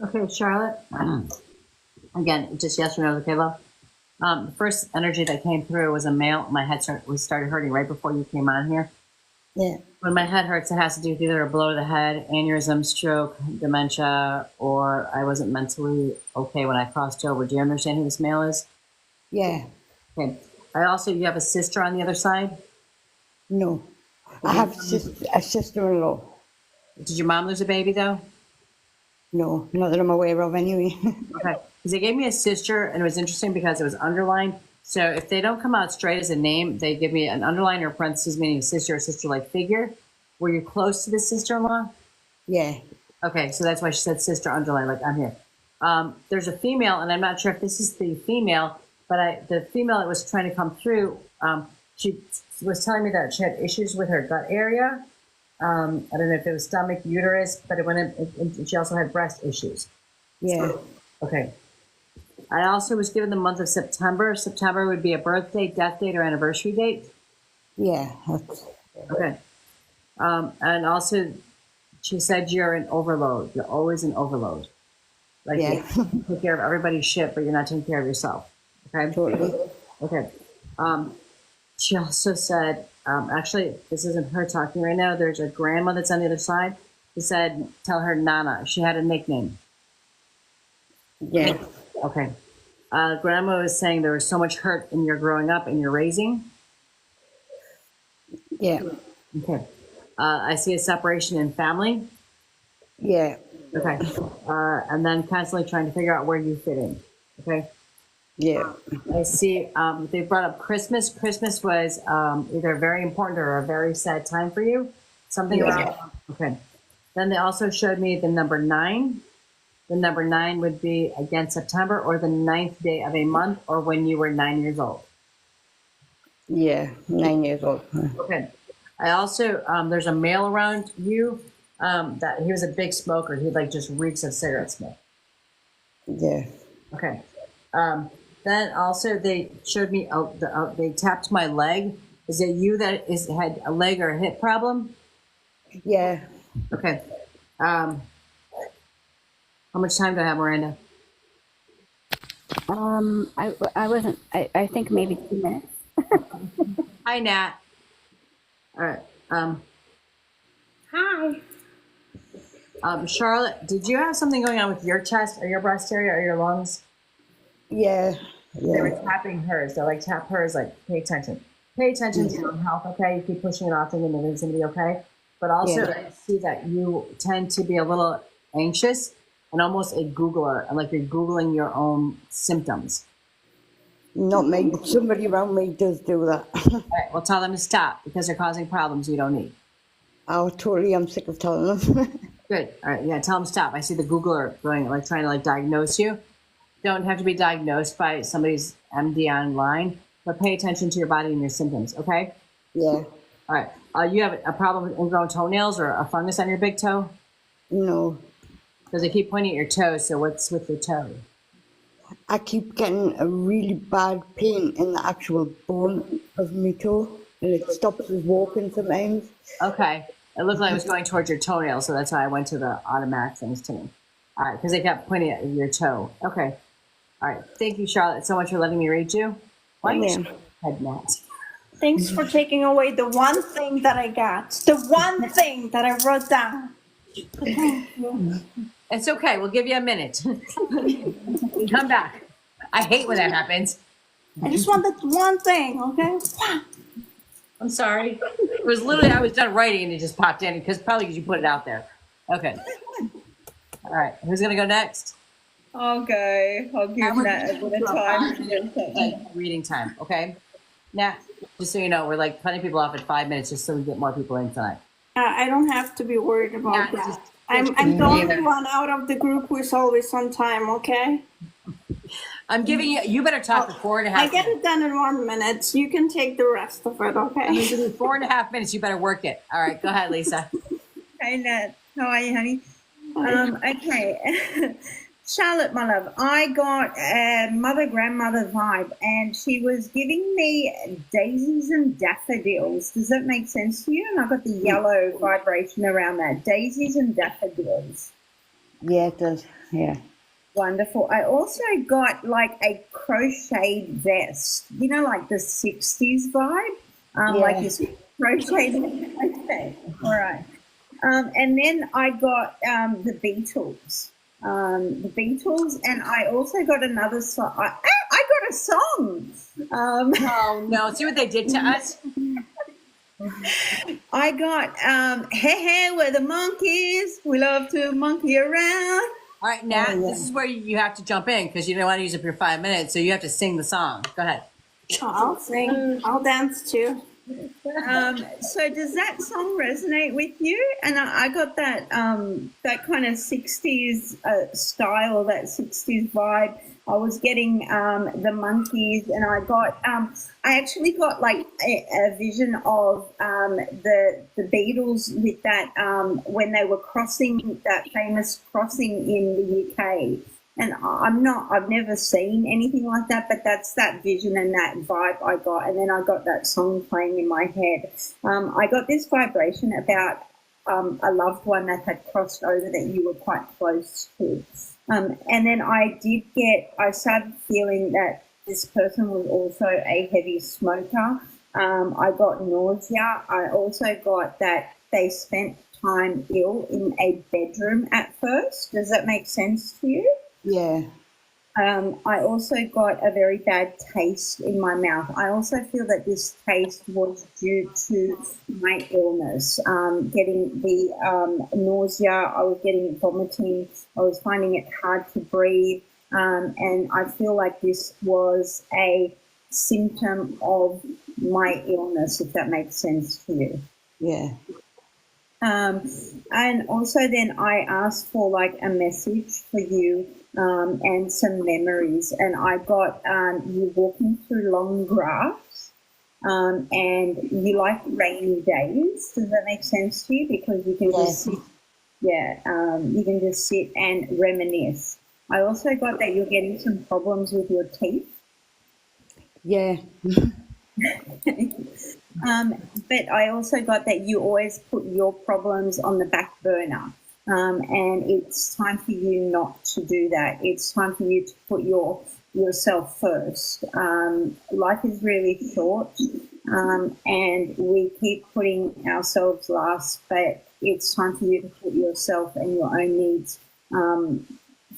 Okay, Charlotte. Again, just yes or no, okay, love? The first energy that came through was a male. My head started hurting right before you came on here. Yeah. When my head hurts, it has to do with either a blow to the head, aneurysm, stroke, dementia, or I wasn't mentally okay when I crossed over. Do you understand who this male is? Yeah. Okay. You have a sister on the other side? No. I have a sister-in-law. Did your mom lose a baby, though? No, not that I'm aware of anyway. Okay. Because they gave me a sister, and it was interesting because it was underlined. So if they don't come out straight as a name, they give me an underline or parentheses, meaning a sister or sister-like figure. Were you close to the sister-in-law? Yeah. Okay, so that's why she said sister underline, like I'm here. There's a female, and I'm not sure if this is the female, but the female that was trying to come through, she was telling me that she had issues with her gut area. I don't know if it was stomach, uterus, but it went in, she also had breast issues. Yeah. Okay. I also was given the month of September. September would be a birthday, death date, or anniversary date. Yeah. That's, Okay. And also, she said you're an overload. You're always an overload. Like yeah. you take care of everybody's shit, but you're not taking care of yourself. Okay. Totally. Okay. She also said, actually, this isn't her talking right now. There's a grandma that's on the other side. She said, tell her Nana. She had a nickname. Yeah. Okay. Grandma was saying there was so much hurt in your growing up and your raising. Yeah. Okay. I see a separation in family. Yeah. Okay. And then constantly trying to figure out where you fit in. Okay. Yeah. I see they brought up Christmas. Christmas was either very important or a very sad time for you. Something Yeah. around. Okay. Then they also showed me the number 9. The number 9 would be again September or the 9th day of a month or when you were 9 years old. Yeah. 9 years old. Okay. I also there's a male around you that he was a big smoker. He like just reeks of cigarette smoke. Yeah. Okay. Then also they showed me they tapped my leg. Is it you that had a leg or a hip problem? Yeah. Okay. How much time do I have, Miranda? I wasn't. I think maybe 2 minutes. Hi, Nat. All right. Hi. Charlotte, did you have something going on with your chest or your breast area or your lungs? Yeah. They were Yeah. tapping hers. They're like, tap hers, like, pay attention. Pay attention to your own health, okay? You keep pushing it off thinking that it's going to be okay. But also, Yeah. I see that you tend to be a little anxious and almost a Googler, and like you're Googling your own symptoms. Not me, but somebody around me does do that. All right, well, tell them to stop because they're causing problems you don't need. Oh, totally. I'm sick of telling them. Good. All right, yeah, tell them to stop. I see the Googler going, like, trying to, like, diagnose you. Don't have to be diagnosed by somebody's MD online, but pay attention to your body and your symptoms, okay? Yeah. All right. You have a problem with ingrown toenails or a fungus on your big toe? No. Because they keep pointing at your toes, so what's with your toe? I keep getting a really bad pain in the actual bone of my toe, and it stops us walking sometimes. Okay. It looked like it was going towards your toenail, so that's why I went to the automatic things to me. All right, because they kept pointing at your toe. Okay. All right. Thank you, Charlotte, so much for letting me read you. Why are you shaking your head, Nat? Thanks for taking away the one thing that I got, the one thing that I wrote down. It's okay. We'll give you a minute. Come back. I hate when that happens. I just want that one thing, okay? I'm sorry. It was literally, I was done writing and it just popped in probably because you put it out there. Okay. All right. Who's going to go next? Okay, I'll give Nat a bit of time. Like reading time. Okay. Nat, just so you know, we're like cutting people off at 5 minutes just so we get more people in tonight. I don't have to be worried about Yeah, that. just- I'm the only one out of the group who is always on time, okay? I'm giving you better talk for 4.5 I get minutes. it done in 1 minute. You can take the rest of it, I'm okay? giving you 4.5 minutes. You better work it. All right. Go ahead, Lisa. Hey Nat, how are you, honey? Okay. Charlotte, my love, I got a mother-grandmother vibe, and she was giving me daisies and daffodils. Does that make sense to you? And I got the yellow vibration around that. Daisies and daffodils. Yeah, it does. Yeah. Wonderful. I also got like a crocheted vest, you know, like the 60s vibe, like Yeah. this crocheted. Okay, all right. And then I got the Beatles, and I also got another song. I got a song. Oh no! See what they did to us? I got Hey Hey, we're the monkeys. We love to monkey around. All right, Nat, this is where you have to jump in because you don't want to use up your 5 minutes, so you have to sing the song. Go ahead. I'll sing. I'll dance too. So does that song resonate with you? And I got that that kind of 60s style, that 60s vibe. I was getting the monkeys, and I actually got like a vision of the Beatles with that when they were crossing that famous crossing in the UK. And I've never seen anything like that, but that's that vision and that vibe I got. And then I got that song playing in my head. I got this vibration about a loved one that had crossed over that you were quite close to. And then I started feeling that this person was also a heavy smoker. I got nausea. I also got that they spent time ill in a bedroom at first. Does that make sense to you? Yeah. I also got a very bad taste in my mouth. I also feel that this taste was due to my illness, getting the nausea, I was getting vomiting, I was finding it hard to breathe, and I feel like this was a symptom of my illness, if that makes sense to you. Yeah. And also then I asked for like a message for you and some memories, and I got you walking through long grass, and you like rainy days. Does that make sense to you? Because you can just sit, you can just sit and reminisce. I also got that you're getting some problems with your teeth. Yeah. But I also got that you always put your problems on the back burner. And it's time for you not to do that. It's time for you to put yourself first. Life is really short, and we keep putting ourselves last, but it's time for you to put yourself and your own needs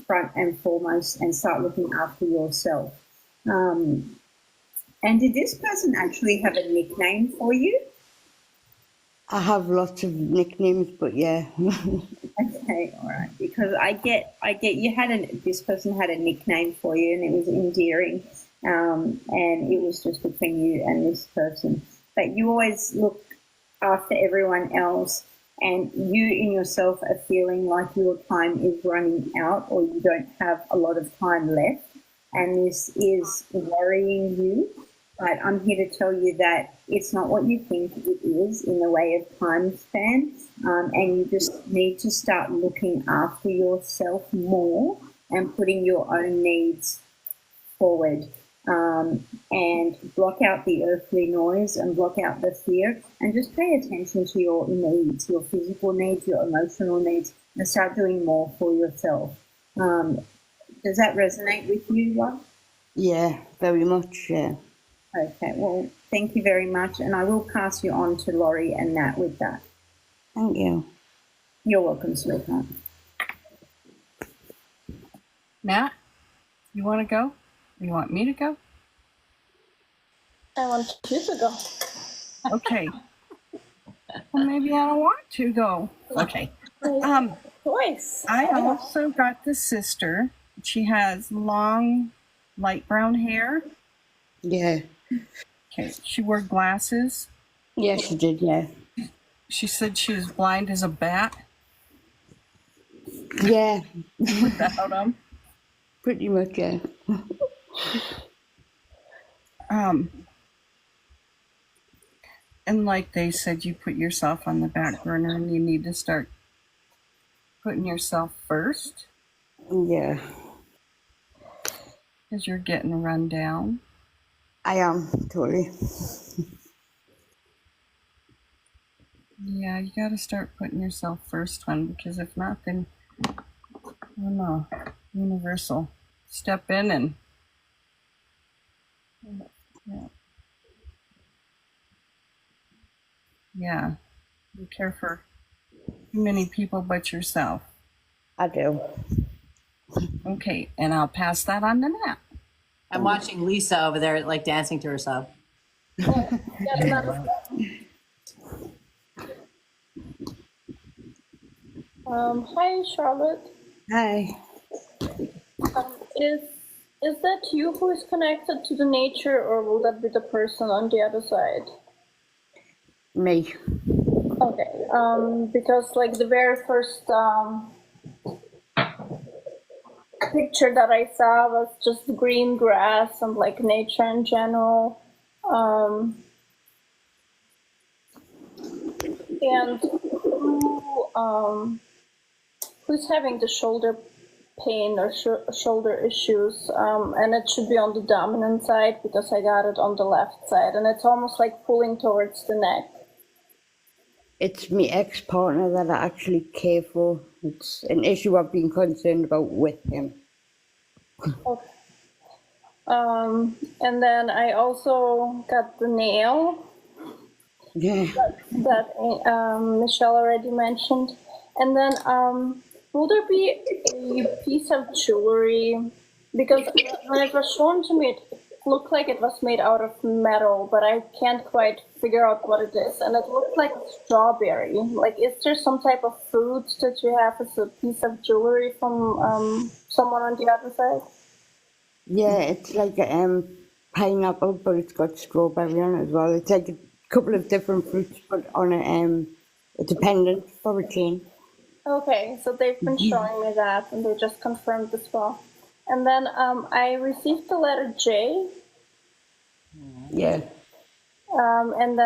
front and foremost and start looking after yourself. And did this person actually have a nickname for you? I have lots of nicknames, but yeah. Okay, all right. Because I get this person had a nickname for you, and it was endearing, and it was just between you and this person. But you always look after everyone else, and you in yourself are feeling like your time is running out, or you don't have a lot of time left, and this is worrying you. But I'm here to tell you that it's not what you think it is in the way of time span, and you just need to start looking after yourself more and putting your own needs forward, and block out the earthly noise and block out the fear, and just pay attention to your needs, your physical needs, your emotional needs, and start doing more for yourself. Does that resonate with you, love? Yeah, very much, yeah. Okay, well, thank you very much, and I will pass you on to Laurie and Nat with that. Thank you. You're welcome, sweetheart. Nat, you want to go? You want me to go? I want you to go. Okay. Well, maybe I don't want to go. Okay. Choice. I also got the sister. She has long, light brown hair. Yeah. Okay. She wore glasses. Yeah, she did, yeah. She said she was blind as a bat. Yeah. Without them. Pretty much, yeah. And like they said, you put yourself on the back burner and you need to start putting yourself first. Yeah. Because you're getting run down. I am, totally. Yeah, you got to start putting yourself first, hon, because if not, then I don't know, universal. Step in and yeah, you care for too many people but yourself. I do. Okay, and I'll pass that on to Nat. I'm watching Lisa over there, like dancing to herself. Hi, Charlotte. Hi. Is that you who is connected to the nature, or will that be the person on the other side? Me. Okay. Because like the very first picture that I saw was just green grass and like nature in general. And who's having the shoulder pain or shoulder issues, and it should be on the dominant side because I got it on the left side, and it's almost like pulling towards the neck. It's my ex-partner that I actually care for. It's an issue I've been concerned about with him. Okay. And then I also got the nail Yeah. that Michelle already mentioned. And then will there be a piece of jewelry? Because when it was shown to me, it looked like it was made out of metal, but I can't quite figure out what it is. And it looked like a strawberry. Like, is there some type of fruit that you have as a piece of jewelry from someone on the other side? Yeah, it's like a pineapple, but it's got strawberry on it as well. It's like a couple of different fruits, but on a pendant for a chain. Okay, so they've been showing me that, and they just confirmed as well. And then I received the letter J. Yeah. And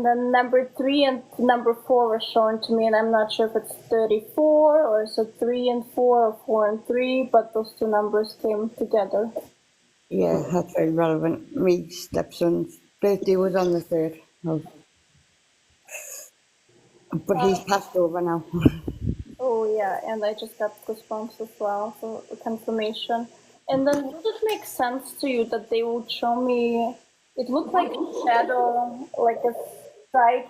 then number 3 and number 4 were shown to me, and I'm not sure if it's 34 or is it 3 and 4 or 4 and 3, but those two numbers came together. Yeah, that's very relevant. My stepson's birthday was on the 3rd. But he's passed over now. Oh yeah, and I just got goosebumps as well, so confirmation. And then would it make sense to you that they would show me, it looked like a shadow, like a side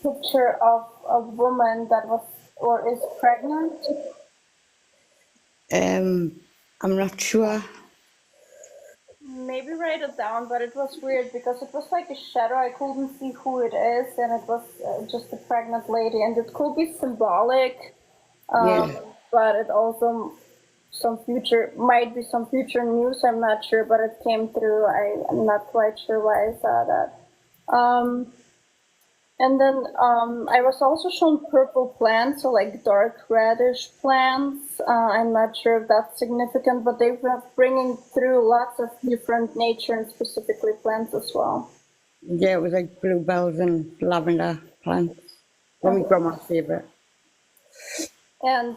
picture of a woman that was or is pregnant? I'm not sure. Maybe write it down, but it was weird because it was like a shadow. I couldn't see who it is, and it was just a pregnant lady, and it could be symbolic, but it also might be some future news. I'm not sure, but it came through. I'm not quite sure why I saw that. And then I was also shown purple plants, so like dark reddish plants. I'm not sure if that's significant, but they were bringing through lots of different nature and specifically plants as well. Yeah, it was like bluebells and lavender plants. One of my grandma's favourite. And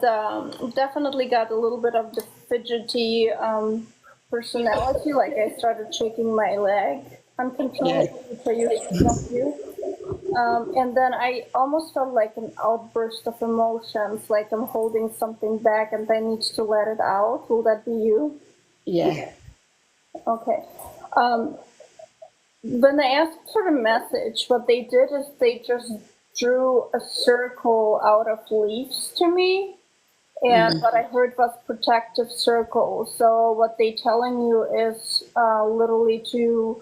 definitely got a little bit of the fidgety personality. Like I started shaking my leg uncontrollably, which I used to not do. And then I almost felt like an outburst of emotions, like I'm holding something back and I need to let it out. Will that be you? Yeah. Okay. When I asked for the message, what they did is they just drew a circle out of leaves to me. And what I heard was protective circle. So what they're telling you is literally to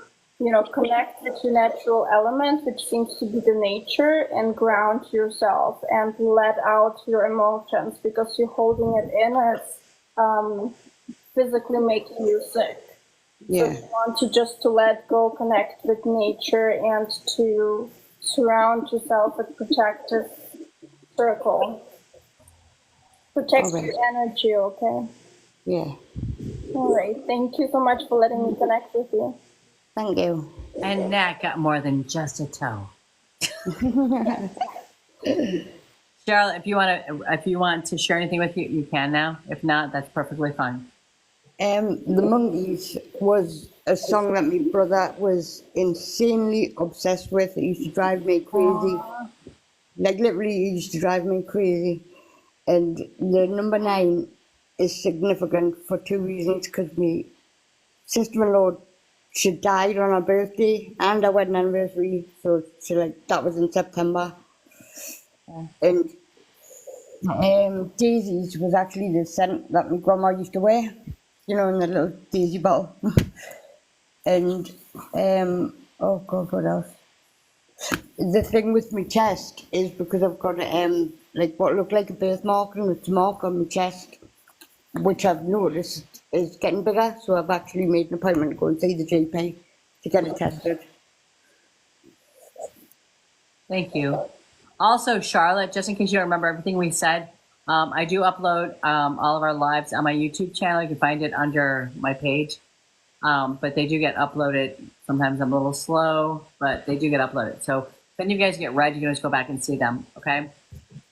connect with your natural element, which seems to be the nature, and ground yourself and let out your emotions because you're holding it in and it's physically making you sick. Yeah. So you want to let go, connect with nature, and to surround yourself with protective circle. Protect your energy, okay? Yeah. All right. Thank you so much for letting me connect with you. Thank you. And Nat got more than just a toe. Charlotte, if you want to share anything with you can now. If not, that's perfectly fine. The Monkeys was a song that my brother was insanely obsessed with. It used to drive me crazy. Like literally, it used to drive me crazy. And the number 9 is significant for 2 reasons, because my sister-in-law, she died on her birthday and our wedding anniversary, so she that was in September. And daisies was actually the scent that my grandma used to wear, in the little daisy bottle. And oh god, what else? The thing with my chest is because I've got what looked like a birthmark, and it's a mark on my chest, which I've noticed is getting bigger. So I've actually made an appointment to go and see the GP to get it tested. Thank you. Also, Charlotte, just in case you don't remember everything we said, I do upload all of our lives on my YouTube channel. You can find it under my page. But they do get uploaded. Sometimes I'm a little slow, but they do get uploaded. So if any of you guys get read, you can just go back and see them. Okay?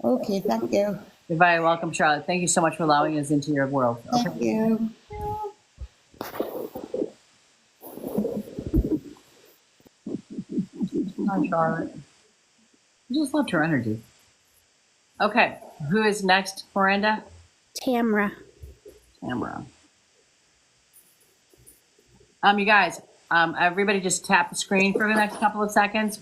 Okay, thank you. You're very welcome, Charlotte. Thank you so much for allowing us into your world. Okay? Thank you. Hi, Charlotte. I just loved her energy. Okay, who is next, Miranda? Tamra. Tamara. You guys, everybody just tap the screen for the next couple of seconds.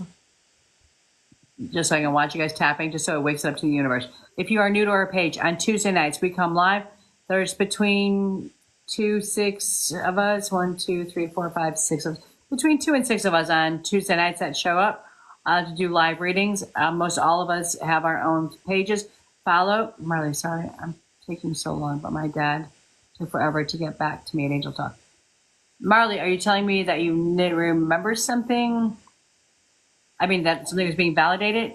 Just so I can watch you guys tapping, just so it wakes up to the universe. If you are new to our page, on Tuesday nights, we come live. There's between 6 of us, 1, 2, 3, 4, 5, 6 of us, between 2 and 6 of us on Tuesday nights that show up to do live readings. Most all of us have our own pages. Follow. Marley, sorry, I'm taking so long, but my dad took forever to get back to me at Angel Talk. Marley, are you telling me that you remember something? I mean, that something was being validated?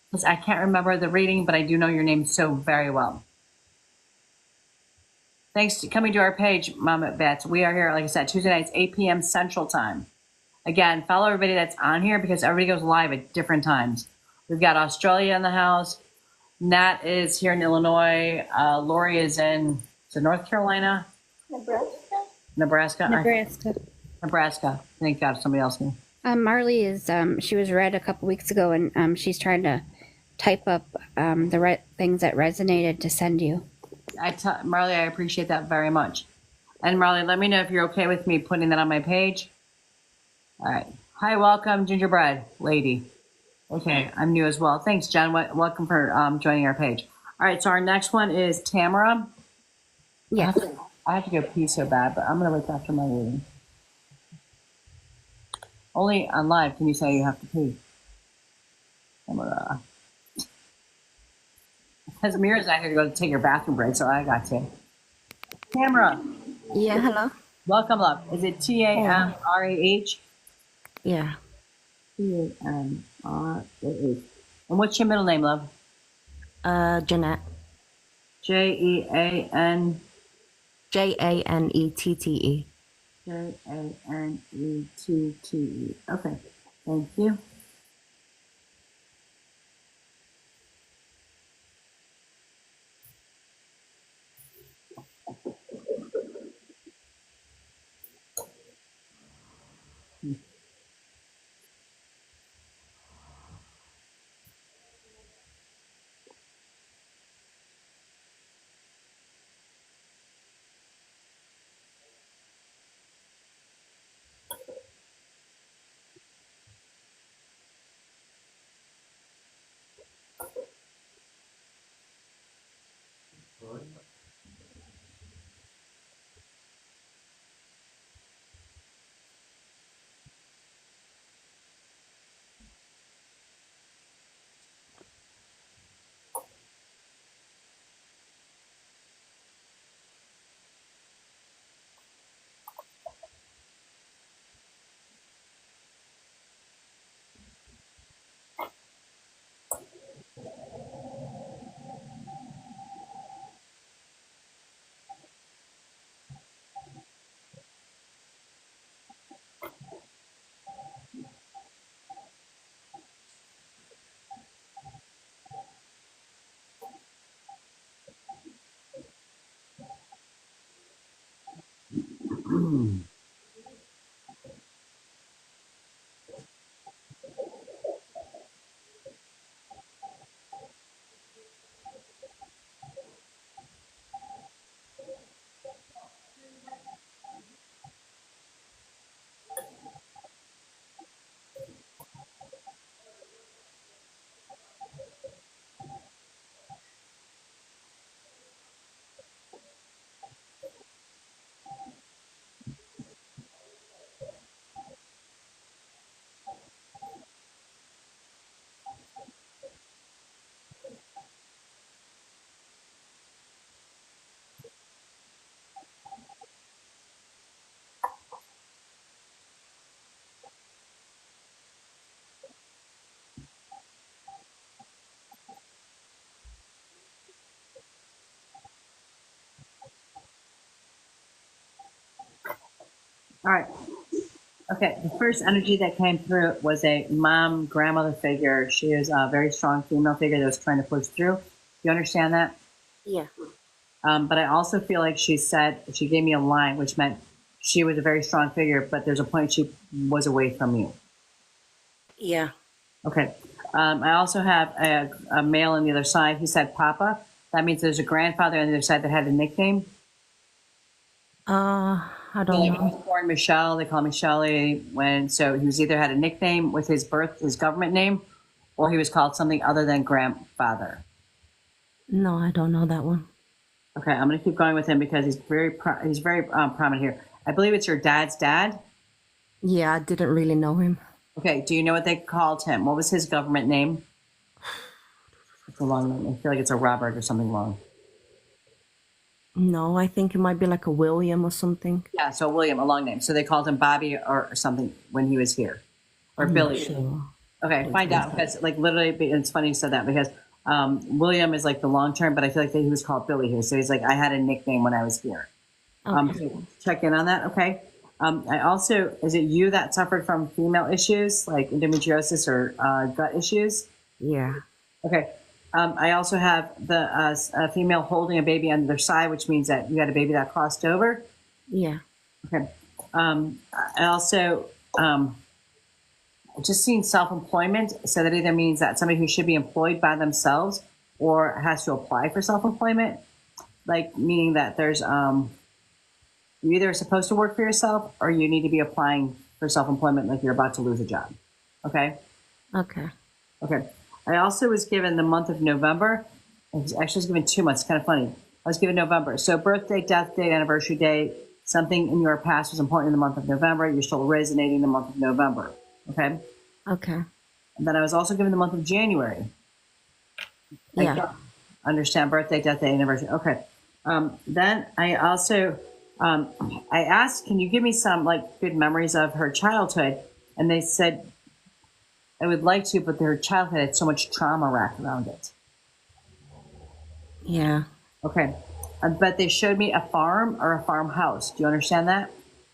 Because I can't remember the reading, but I do know your name so very well. Thanks for coming to our page, Mama Bets. We are here, like I said, Tuesday nights, 8 p.m. Central Time. Again, follow everybody that's on here because everybody goes live at different times. We've got Australia in the house. Nat is here in Illinois. Lori is in North Carolina? Nebraska. Thank God somebody else knew. Marley is, she was read a couple weeks ago, and she's trying to type up the right things that resonated to send you. Marley, I appreciate that very much. And Marley, let me know if you're okay with me putting that on my page. All right. Hi, welcome, Gingerbread Lady. Okay, I'm new as well. Thanks, Jen. Welcome for joining our page. All right, so our next one is Tamara. Yeah. I have to go pee so bad, but I'm going to wait after my reading. Only on live can you say you have to pee. Tamara. Because Mira's not here to go take her bathroom break, so I got to. Tamara. Yeah, hello? Welcome, love. Is it Tamrah? Yeah. Tamrah. And what's your middle name, love? Jeanette. Jean. Janette. Janette. Okay. Thank you. All right. Okay. The first energy that came through was a mom, grandmother figure. She is a very strong female figure that was trying to push through. You understand that? Yeah. But I also feel like she gave me a line, which meant she was a very strong figure, but there's a point she was away from you. Yeah. Okay. I also have a male on the other side. He said Papa. That means there's a grandfather on the other side that had a nickname. I So don't like know. I was born Michelle. They call me Shelly. So he was either had a nickname with his government name, or he was called something other than grandfather. No, I don't know that one. Okay, I'm going to keep going with him because he's very prominent here. I believe it's your dad's dad. Yeah, I didn't really know him. Okay, do you know what they called him? What was his government name? It's a long name. I feel like it's a Robert or something long. No, I think it might be like a William or something. Yeah, so William, a long name. So they called him Bobby or something when he was here, or I'm not Billy. sure. Okay, find out because like literally, it's funny you said that because William is like the long term, but I feel like he was called Billy here. So he's like, I had a nickname when I was here. Okay. So check in on that. Okay. I also, is it you that suffered from female issues like endometriosis or gut issues? Yeah. Okay. I also have the a female holding a baby on their side, which means that you had a baby that crossed over. Yeah. Okay. I also just seen self-employment. So that either means that somebody who should be employed by themselves or has to apply for self-employment, like meaning that there's you either are supposed to work for yourself or you need to be applying for self-employment like you're about to lose a job. Okay. Okay. Okay. I also was given the month of November. I was given 2 months. It's kind of funny. I was given November. So birthday, death date, anniversary date, something in your past was important in the month of November. You're still resonating in the month of November. Okay. Okay. And then I was also given the month of January. Yeah. Understand birthday, death date, anniversary. Okay. Then I also, I asked, can you give me some like good memories of her childhood? And they said, I would like to, but their childhood had so much trauma wrapped around it. Yeah. Okay. But they showed me a farm or a farmhouse. Do you understand that?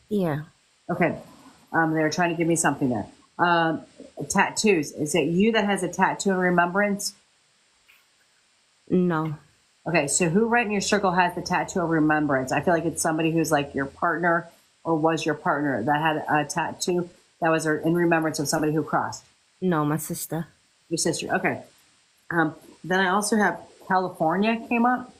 Yeah. Okay. They were trying to give me something there. Tattoos. Is it you that has a tattoo in remembrance? No. Okay. So who right in your circle has the tattoo of remembrance? I feel like it's somebody who's like your partner or was your partner that had a tattoo that was in remembrance of somebody who crossed. No, my sister. Your sister. Okay. Then I also have California came up.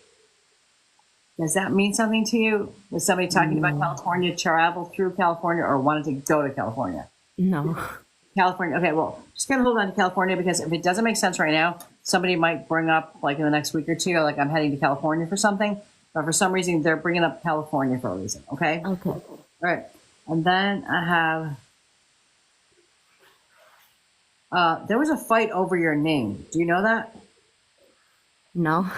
Does that mean something to you? Was somebody talking about California, traveled through California, or wanted to go to California? No. California. Okay, well, just gonna hold on to California because if it doesn't make sense right now, somebody might bring up like in the next week or two, like I'm heading to California for something. But for some reason, they're bringing up California for a reason. Okay. Okay. All right. And then I have. There was a fight over your name. Do you know that? No.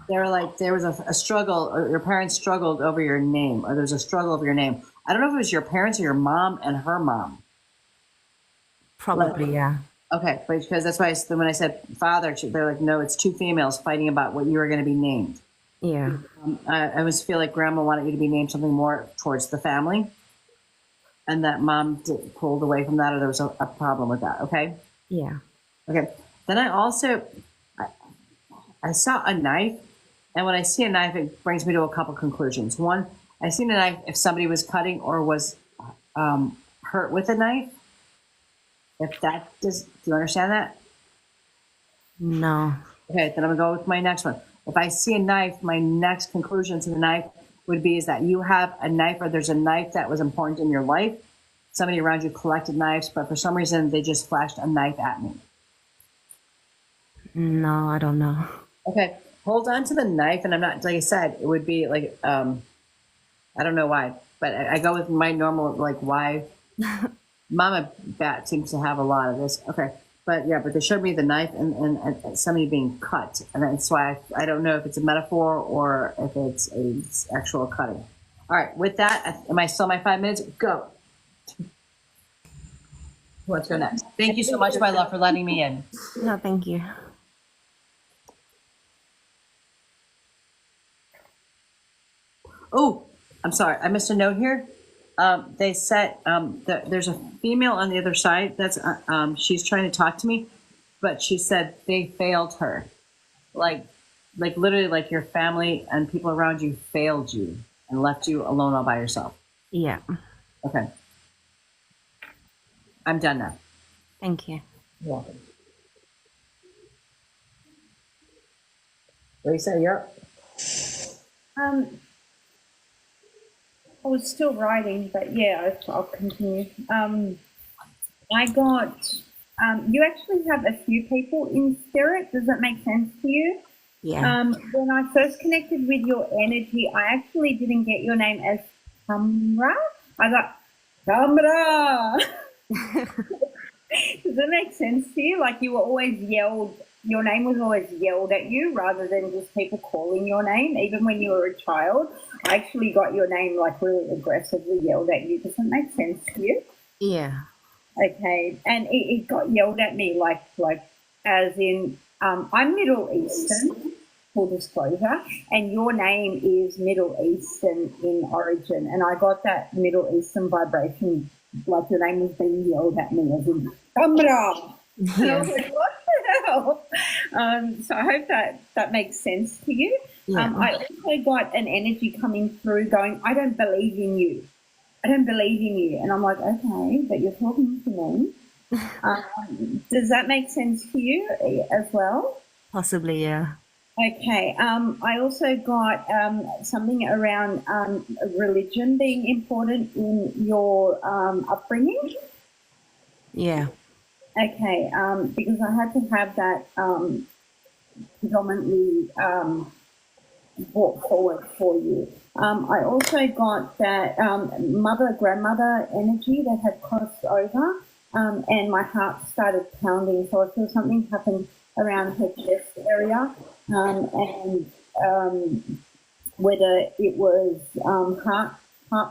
They were like, there was a struggle, or your parents struggled over your name, or there's a struggle over your name. I don't know if it was your parents or your mom and her mom. Probably, yeah. Okay, but because that's why when I said father, they're like, no, it's two females fighting about what you were going to be named. Yeah. I always feel like grandma wanted you to be named something more towards the family, and that mom pulled away from that, or there was a problem with that. Okay. Yeah. Okay. Then I also, I saw a knife, and when I see a knife, it brings me to a couple conclusions. One, I seen a knife if somebody was cutting or was hurt with a knife. If that does, do you understand that? No. Okay, then I'm gonna go with my next one. If I see a knife, my next conclusion to the knife would be is that you have a knife, or there's a knife that was important in your life. Somebody around you collected knives, but for some reason they just flashed a knife at me. No, I don't know. Okay, hold on to the knife, and I'm not, like I said, it would be like, I don't know why, but I go with my normal, like, why. Mama Bat seems to have a lot of this. Okay, but yeah, but they showed me the knife and somebody being cut, and that's why I don't know if it's a metaphor or if it's a actual cutting. All right, with that, am I still my 5 minutes? Go. Let's go next. Thank you so much, my love, for letting me in. No, thank you. Oh, I'm sorry. I missed a note here. They said there's a female on the other side that's she's trying to talk to me, but she said they failed her, like literally, like your family and people around you failed you and left you alone all by yourself. Yeah. Okay, I'm done now. Thank you. You're welcome. Lisa, you're up. I was still writing, but yeah, I'll continue. I got, you actually have a few people in spirit. Does that make sense to you? Yeah. When I first connected with your energy, I actually didn't get your name as Kamra. I got Kamra. Does that make sense to you? Like you were always yelled, your name was always yelled at you rather than just people calling your name. Even when you were a child, I actually got your name like really aggressively yelled at you. Does that make sense to you? Yeah. Okay. And it got yelled at me like as in, I'm Middle Eastern, full disclosure, and your name is Middle Eastern in origin. And I got that Middle Eastern vibration, like your name was being yelled at me as in, Kamra. And I was like, what the hell? So I hope that makes sense to you. Yeah. I also got an energy coming through going, I don't believe in you. I don't believe in you. And I'm like, okay, but you're talking to me. Does that make sense to you as well? Possibly, yeah. Okay. I also got something around religion being important in your upbringing. Yeah. Okay. Because I had to have that predominantly brought forward for you. I also got that grandmother energy that had crossed over, and my heart started pounding. So I feel something happened around her chest area, and whether it was heart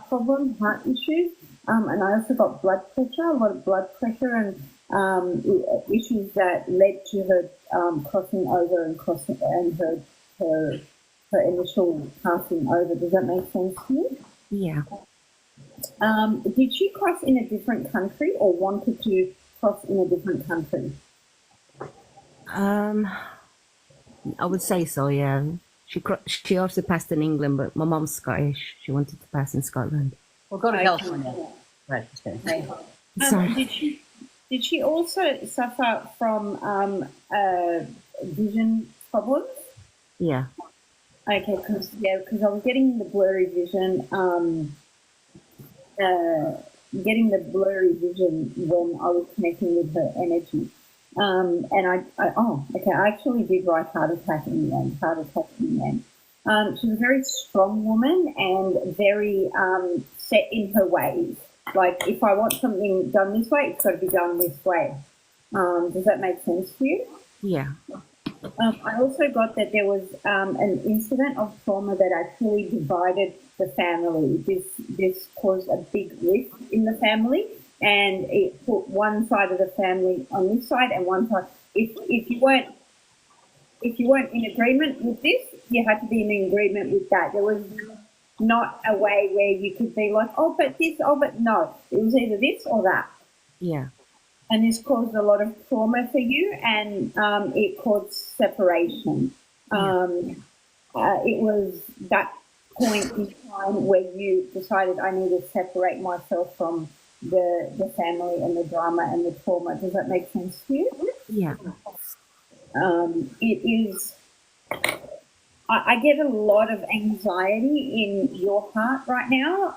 problem, heart issues, and I also got blood pressure, a lot of blood pressure, and issues that led to her crossing over and her initial passing over. Does that make sense to you? Yeah. Did she cross in a different country or wanted to cross in a different country? I would say so, yeah. She also passed in England, but my mom's Scottish. She wanted to pass in Scotland. We'll go to California. Right. Okay. Sorry. Did she also suffer from vision problems? Yeah. Okay, because I was getting the blurry vision, when I was connecting with her energy, and I actually did write heart attack in the end. She's a very strong woman and very set in her ways. Like if I want something done this way, it's got to be done this way. Does that make sense to you? Yeah. I also got that there was an incident of trauma that actually divided the family. This caused a big rift in the family, and it put one side of the family on this side and one side. If you weren't in agreement with this, you had to be in agreement with that. There was not a way where you could be like, oh, but this, oh, but no. It was either this or that. Yeah. And this caused a lot of trauma for you, and it caused separation. It was that point in time where you decided I need to separate myself from the family and the drama and the trauma. Does that make sense to you? Yeah. It is. I get a lot of anxiety in your heart right now,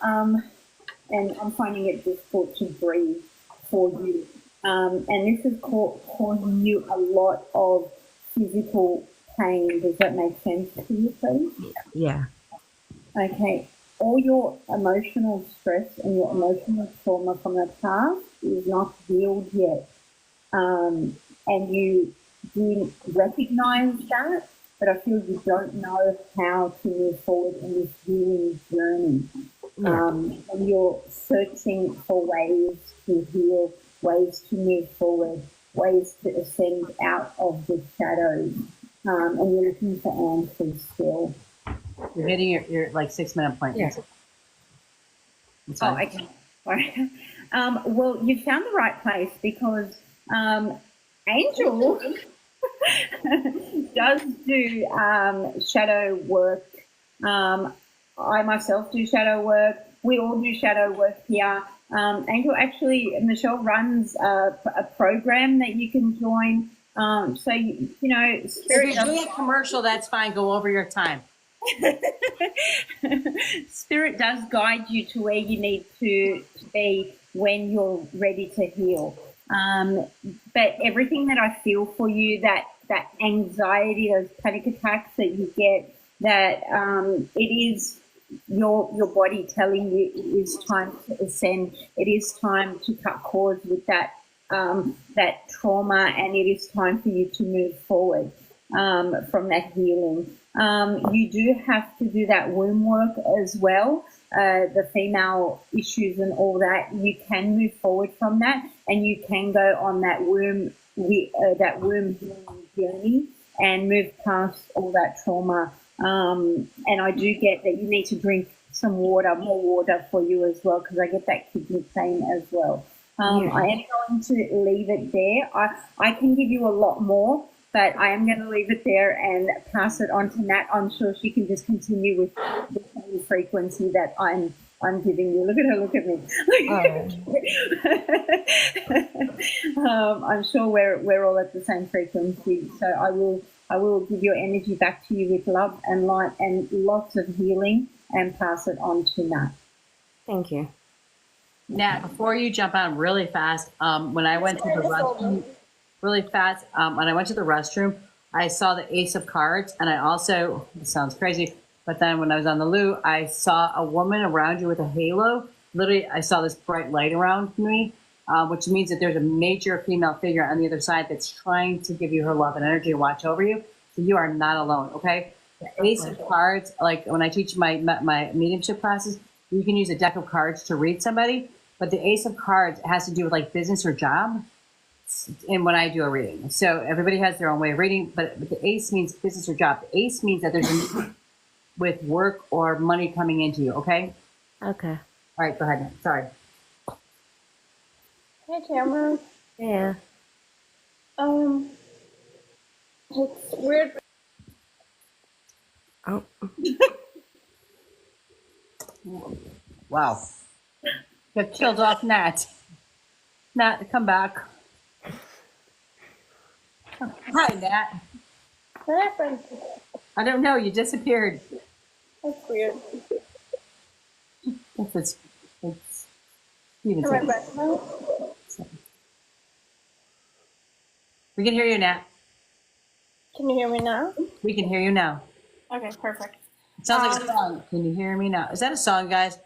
and I'm finding it difficult to breathe for you. And this is causing you a lot of physical pain. Does that make sense to you, please? Yeah. Okay. All your emotional stress and your emotional trauma from the past is not healed yet. And you do recognize that, but I feel you don't know how to move forward in this healing journey. Yeah. And you're searching for ways to heal, ways to move forward, ways to ascend out of the shadows, and you're looking for answers still. You're hitting your like 6 minute point. Yeah. It's Oh, fine. okay. Sorry. Well, you found the right place because Angel does do shadow work. I myself do shadow work. We all do shadow work here. Angel actually, Michelle runs a program that you can join. So, you know, If Spirit you're doing a commercial, that's fine. Go over your time. Spirit does guide you to where you need to be when you're ready to heal. But everything that I feel for you, that anxiety, those panic attacks that you get, that it is your body telling you it is time to ascend. It is time to cut cords with that that trauma, and it is time for you to move forward from that healing. You do have to do that womb work as well. The female issues and all that, you can move forward from that, and you can go on that womb healing journey and move past all that trauma. And I do get that you need to drink some water, more water for you as well, because I get that kidney pain as well. I am going to leave it there. I can give you a lot more, but I am going to leave it there and pass it on to Nat. I'm sure she can just continue with the same frequency that I'm giving you. Look at her, look at me. I'm sure we're all at the same frequency. So I will give your energy back to you with love and light and lots of healing, and pass it on to Nat. Thank you. Nat, before you jump on really fast, when I went to the restroom, when I went to the restroom, I saw the Ace of Cards, and I also, this sounds crazy, but then when I was on the loo, I saw a woman around you with a halo. Literally, I saw this bright light around me, which means that there's a major female figure on the other side that's trying to give you her love and energy and watch over you. So you are not alone, okay? The Ace of Cards, like when I teach my mediumship classes, you can use a deck of cards to read somebody, but the Ace of Cards has to do with like business or job. And when I do a reading, so everybody has their own way of reading, but the Ace means business or job. The Ace means that there's a need with work or money coming into you. Okay. Okay. All right. Go ahead. Now. Sorry. Hey, Tamara. Yeah. It's weird. Oh. Wow. You killed off Nat. Nat, come back. Hi, Nat. What happened? I don't know. You disappeared. That's weird. It's Am I back now? We can hear you, Nat. Can you hear me now? We can hear you now. Okay, perfect. It sounds like a song. Can you hear me now? Is that a song, guys?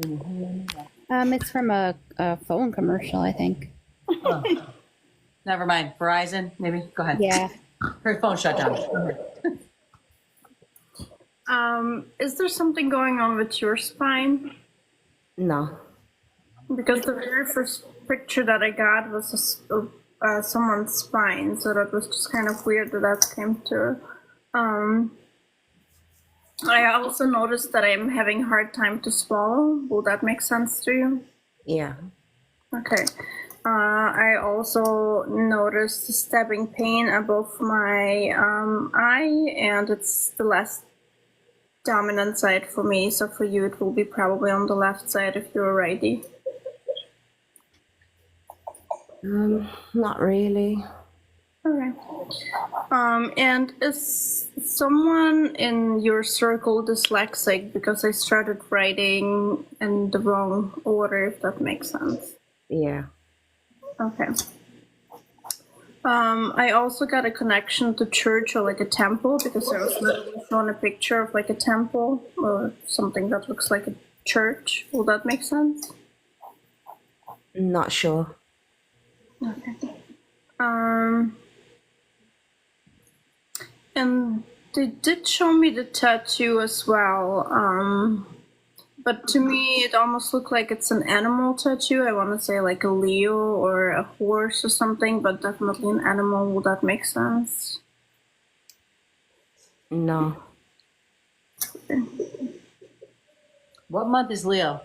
Can you hear me now? It's from a phone commercial, I think. Oh. Never mind. Verizon, maybe? Go ahead. Yeah. Her phone shut down. Is there something going on with your spine? No. Because the very first picture that I got was someone's spine, so that was just kind of weird that came to. I also noticed that I'm having a hard time to swallow. Will that make sense to you? Yeah. Okay. I also noticed stabbing pain above my eye, and it's the less dominant side for me. So for you, it will be probably on the left side if you're righty. Not really. Okay. And is someone in your circle dyslexic? Because I started writing in the wrong order, if that makes sense. Yeah. Okay. I also got a connection to church or like a temple, because I was literally shown a picture of like a temple or something that looks like a church. Will that make sense? Not sure. Okay. And they did show me the tattoo as well. But to me, it almost looked like it's an animal tattoo. I want to say like a Leo or a horse or something, but definitely an animal. Will that make sense? No. What month is Leo?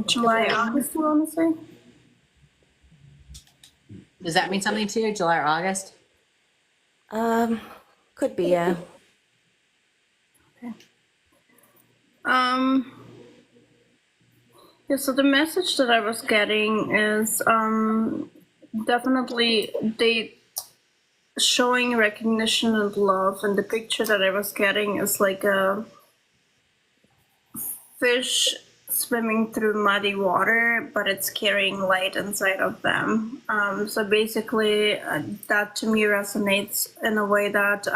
July, August, I want to say. Does that mean something to you, July or August? Could be, yeah. Yeah, so the message that I was getting is definitely they showing recognition and love, and the picture that I was getting is like a fish swimming through muddy water, but it's carrying light inside of them. So basically, that to me resonates in a way that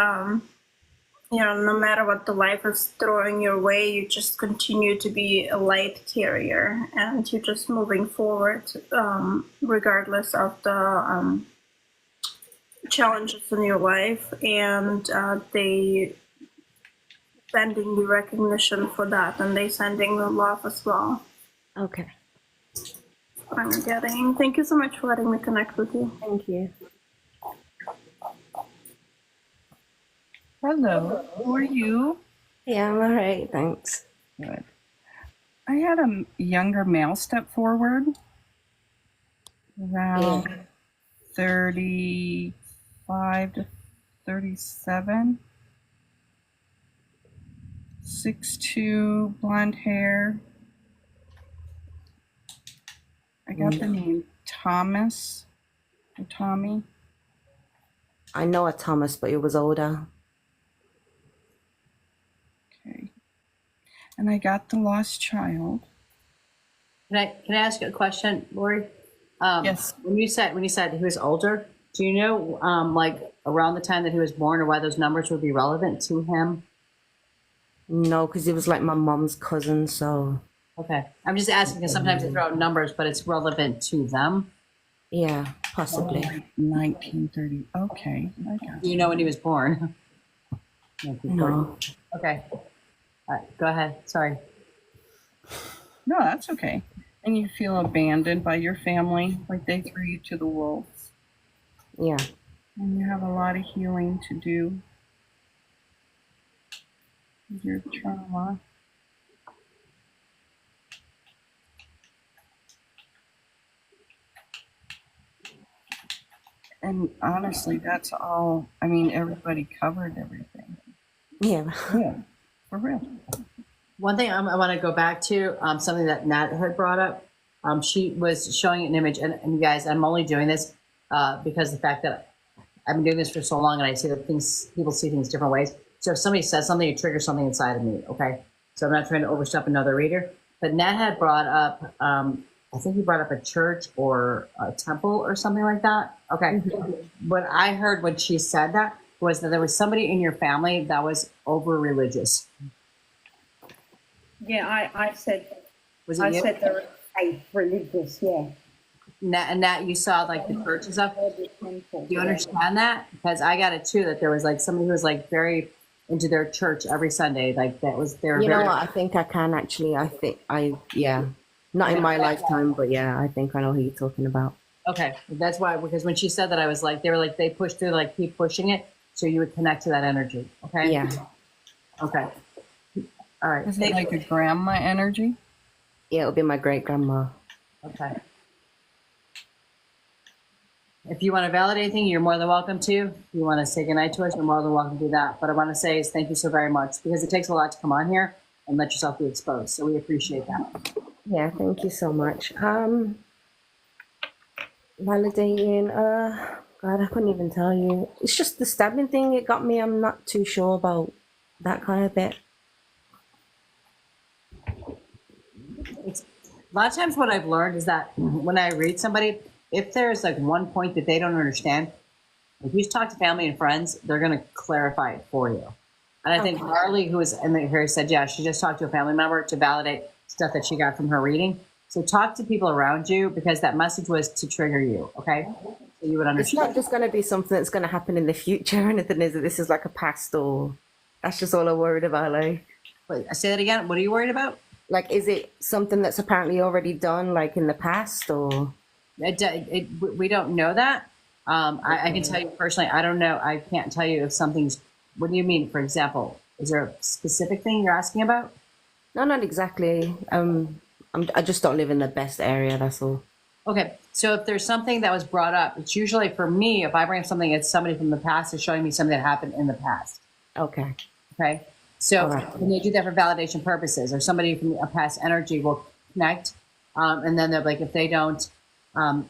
no matter what the life is throwing your way, you just continue to be a light carrier, and you're just moving forward, regardless of the challenges in your life, and they sending the recognition for that, and they sending the love as well. Okay. I'm getting. Thank you so much for letting me connect with you. Thank you. Hello, how are you? Yeah, I'm all right, thanks. Good. I had a younger male step forward, around 35 to 37. 6'2", blonde hair. I got the name Thomas or Tommy. I know a Thomas, but he was older. Okay. And I got the lost child. Can I ask you a question, Lori? Yes. When you said he was older, do you know like around the time that he was born, or why those numbers would be relevant to him? No, because he was like my mom's cousin, so. Okay. I'm just asking because sometimes they throw out numbers, but it's relevant to them. Yeah, possibly. 1930. Okay. I got Do you know when he was born? No. Okay. All right, go ahead. Sorry. No, that's okay. And you feel abandoned by your family, like they threw you to the wolves. Yeah. And you have a lot of healing to do. Your trauma. And honestly, that's all. I mean, everybody covered everything. Yeah. Yeah, for real. One thing I want to go back to, something that Nat had brought up. She was showing an image, and you guys, I'm only doing this because the fact that I've been doing this for so long, and I see that people see things different ways. So if somebody says something, it triggers something inside of me. Okay, so I'm not trying to overstep another reader. But Nat had brought up, I think he brought up a church or a temple or something like that. Okay, what I heard when she said that was that there was somebody in your family that was over religious. Yeah, I said. Was it I you? said they're religious. Yeah. Nat, you saw like the church and stuff. Do you understand that? Because I got it too. That there was like somebody who was like very into their church every Sunday. Like that was their. You know what? I think I can actually. Not in my lifetime, but yeah, I think I know who you're talking about. Okay, that's why. Because when she said that, I was like, they were like, they pushed through, like keep pushing it, so you would connect to that energy. Okay. Yeah. Okay. All right. Is it like a grandma energy? Yeah, it'll be my great grandma. Okay. If you want to validate anything, you're more than welcome to. If you want to say goodnight to us, you're more than welcome to do that. But I want to say is thank you so very much, because it takes a lot to come on here and let yourself be exposed. So we appreciate that. Yeah, thank you so much. Validating, God, I couldn't even tell you. It's just the stabbing thing, it got me. I'm not too sure about that kind of bit. A lot of times what I've learned is that when I read somebody, if there's like one point that they don't understand, if you talk to family and friends, they're going to clarify it for you. And I think Marley, who was in here, said, yeah, she just talked to a family member to validate stuff that she got from her reading. So talk to people around you, because that message was to trigger you, okay? So you would understand. It's not just going to be something that's going to happen in the future or anything, is it? This is like a past, or that's just all I'm worried about, like. Wait, say that again. What are you worried about? Like, is it something that's apparently already done, like in the past, or? We don't know that. I can tell you personally, I don't know. I can't tell you if something's, what do you mean? For example, is there a specific thing you're asking about? No, not exactly. I'm I just don't live in the best area. That's all. Okay, so if there's something that was brought up, it's usually for me, if I bring up something, it's somebody from the past is showing me something that happened in the past. Okay. Okay, so All right. when they do that for validation purposes, or somebody from a past energy will connect, and then they're like, if they don't, like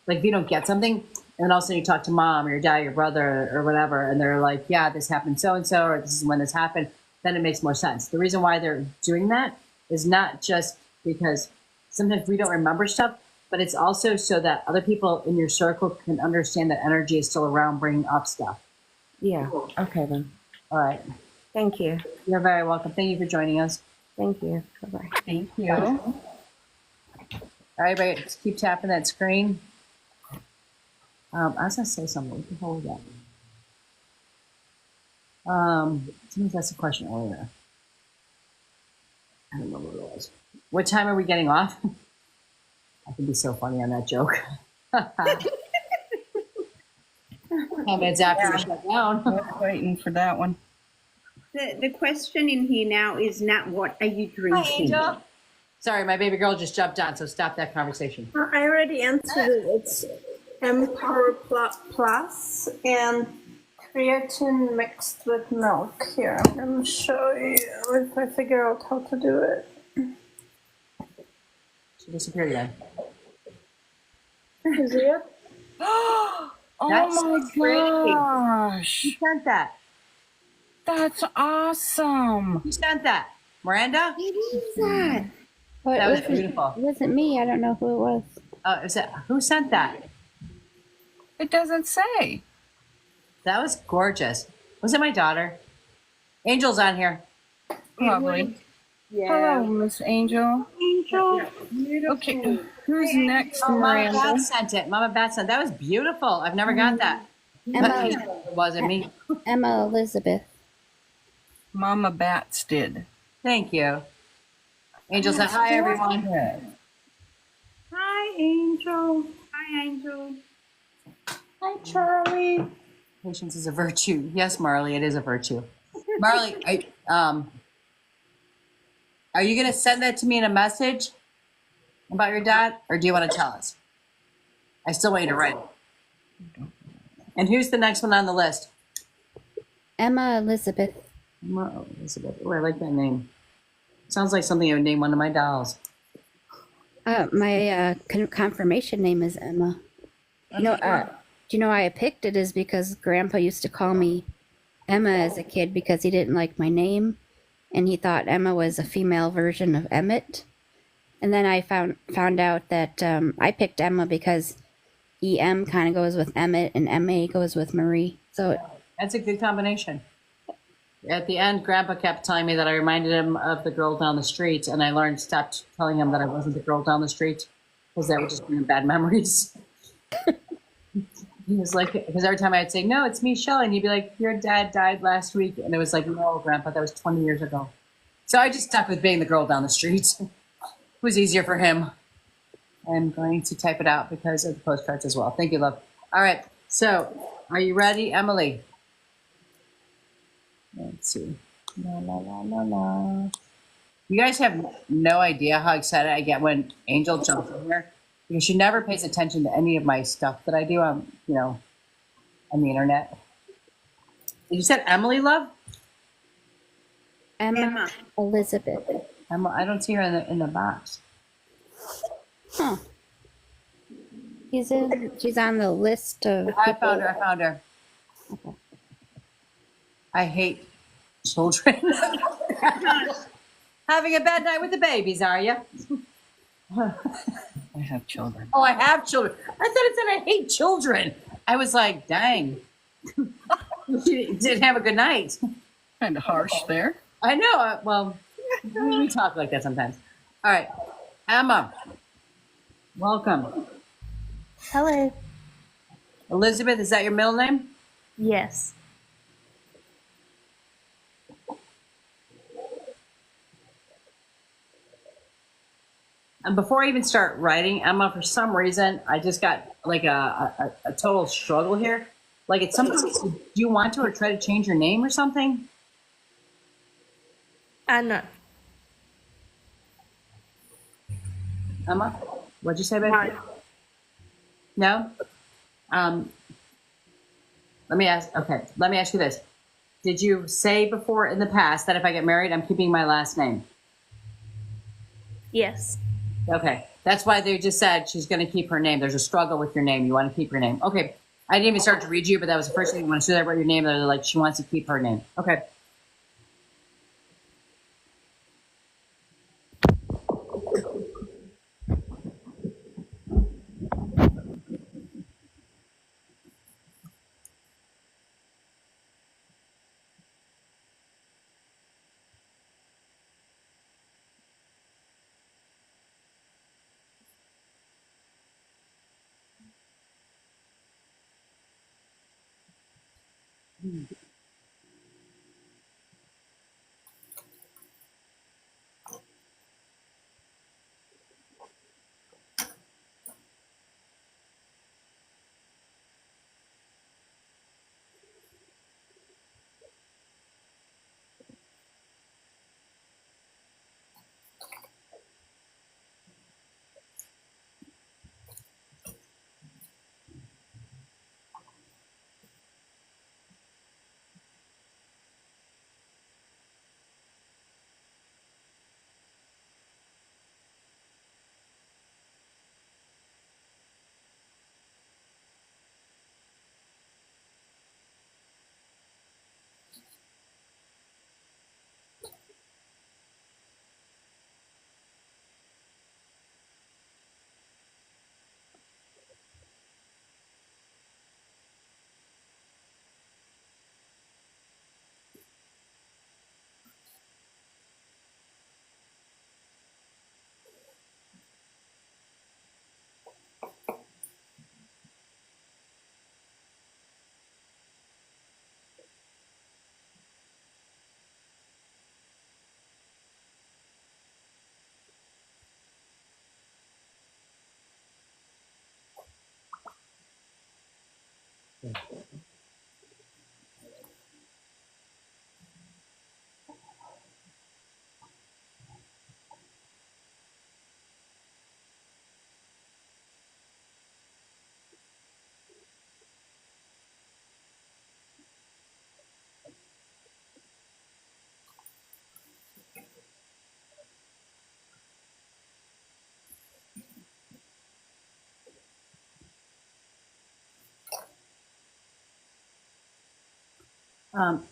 if you don't get something, and then all of a sudden you talk to mom or your dad, or your brother, or whatever, and they're like, yeah, this happened so and so, or this is when this happened, then it makes more sense. The reason why they're doing that is not just because sometimes we don't remember stuff, but it's also so that other people in your circle can understand that energy is still around bringing up stuff. Yeah. Okay then. All right. Thank you. You're very welcome. Thank you for joining us. Thank you. Bye bye. Thank you. All right, everybody, just keep tapping that screen. I was going to say something. What the hell was that? Somebody asked a question earlier. I don't remember what it was. What time are we getting off? I can be so funny on that joke. How minutes after we shut down? I was waiting for that one. The question in here now is, Nat, what are you Hi, drinking? Angel. Sorry, my baby girl just jumped on, so stop that conversation. I already answered it. It's Empower Plus and creatine mixed with milk. Here, I'm going to show you if I figure out how to do it. She disappeared again. Is it? Oh That's my great. gosh. Who sent that? That's awesome. Who sent that? Miranda? That That was beautiful. It wasn't me. I don't know who it was. Who sent that? It doesn't say. That was gorgeous. Was it my daughter? Angel's on here. Probably. Yeah. Hello, Miss Angel. Angel. Okay, who's next, Oh, Mama Miranda? Bat sent it. Mama Bat sent. That was beautiful. I've never got that. Emma, It wasn't me. Emma Elizabeth. Mama Bats did. Thank you. Angel said, hi, everyone. Hi, Angel. Hi, Angel. Hi, Charlie. Patience is a virtue. Yes, Marley, it is a virtue. Marley, are you going to send that to me in a message about your dad, or do you want to tell us? I still want you to write it. And who's the next one on the list? Emma Elizabeth. Emma Elizabeth. Oh, I like that name. Sounds like something I would name one of my dolls. My confirmation name is Emma. Do you know why I picked it is because Grandpa used to call me Emma as a kid because he didn't like my name, and he thought Emma was a female version of Emmett. And then I found out that I picked Emma because EM kind of goes with Emmett and MA goes with Marie. So That's a good combination. At the end, Grandpa kept telling me that I reminded him of the girl down the street, and I stopped telling him that I wasn't the girl down the street because that would just bring him bad memories. He was like, because every time I'd say, no, it's me, Shelley, and he'd be like, your dad died last week. And it was like, no, Grandpa, that was 20 years ago. So I just stuck with being the girl down the street. It was easier for him. I'm going to type it out because of the postcards as well. Thank you, love. All right. So are you ready, Emily? Let's see. La, la, la, la, la. You guys have no idea how excited I get when Angel jumps in here, because she never pays attention to any of my stuff that I do on, on the internet. You said Emily, love? Emma Elizabeth. Emma, I don't see her in the box. Huh. She's on the list of I found her. Okay. I hate children. Having a bad night with the babies, are you? I have children. Oh, I have children. I thought it said I hate children. I was like, dang. She didn't have a good night. Kind of harsh there. I know. Well, we talk like that sometimes. All right. Emma, welcome. Hello. Elizabeth, is that your middle name? Yes. And before I even start writing, Emma, for some reason, I just got like a total struggle here. Like it's something, do you want to or try to change your name or something? No. Emma, what'd you say, babe? Mine. No? Let me ask you this. Did you say before in the past that if I get married, I'm keeping my last name? Yes. Okay. That's why they just said she's going to keep her name. There's a struggle with your name. You want to keep your name. Okay. I didn't even start to read you, but that was the first thing. When I said about your name, they're like, she wants to keep her name. Okay.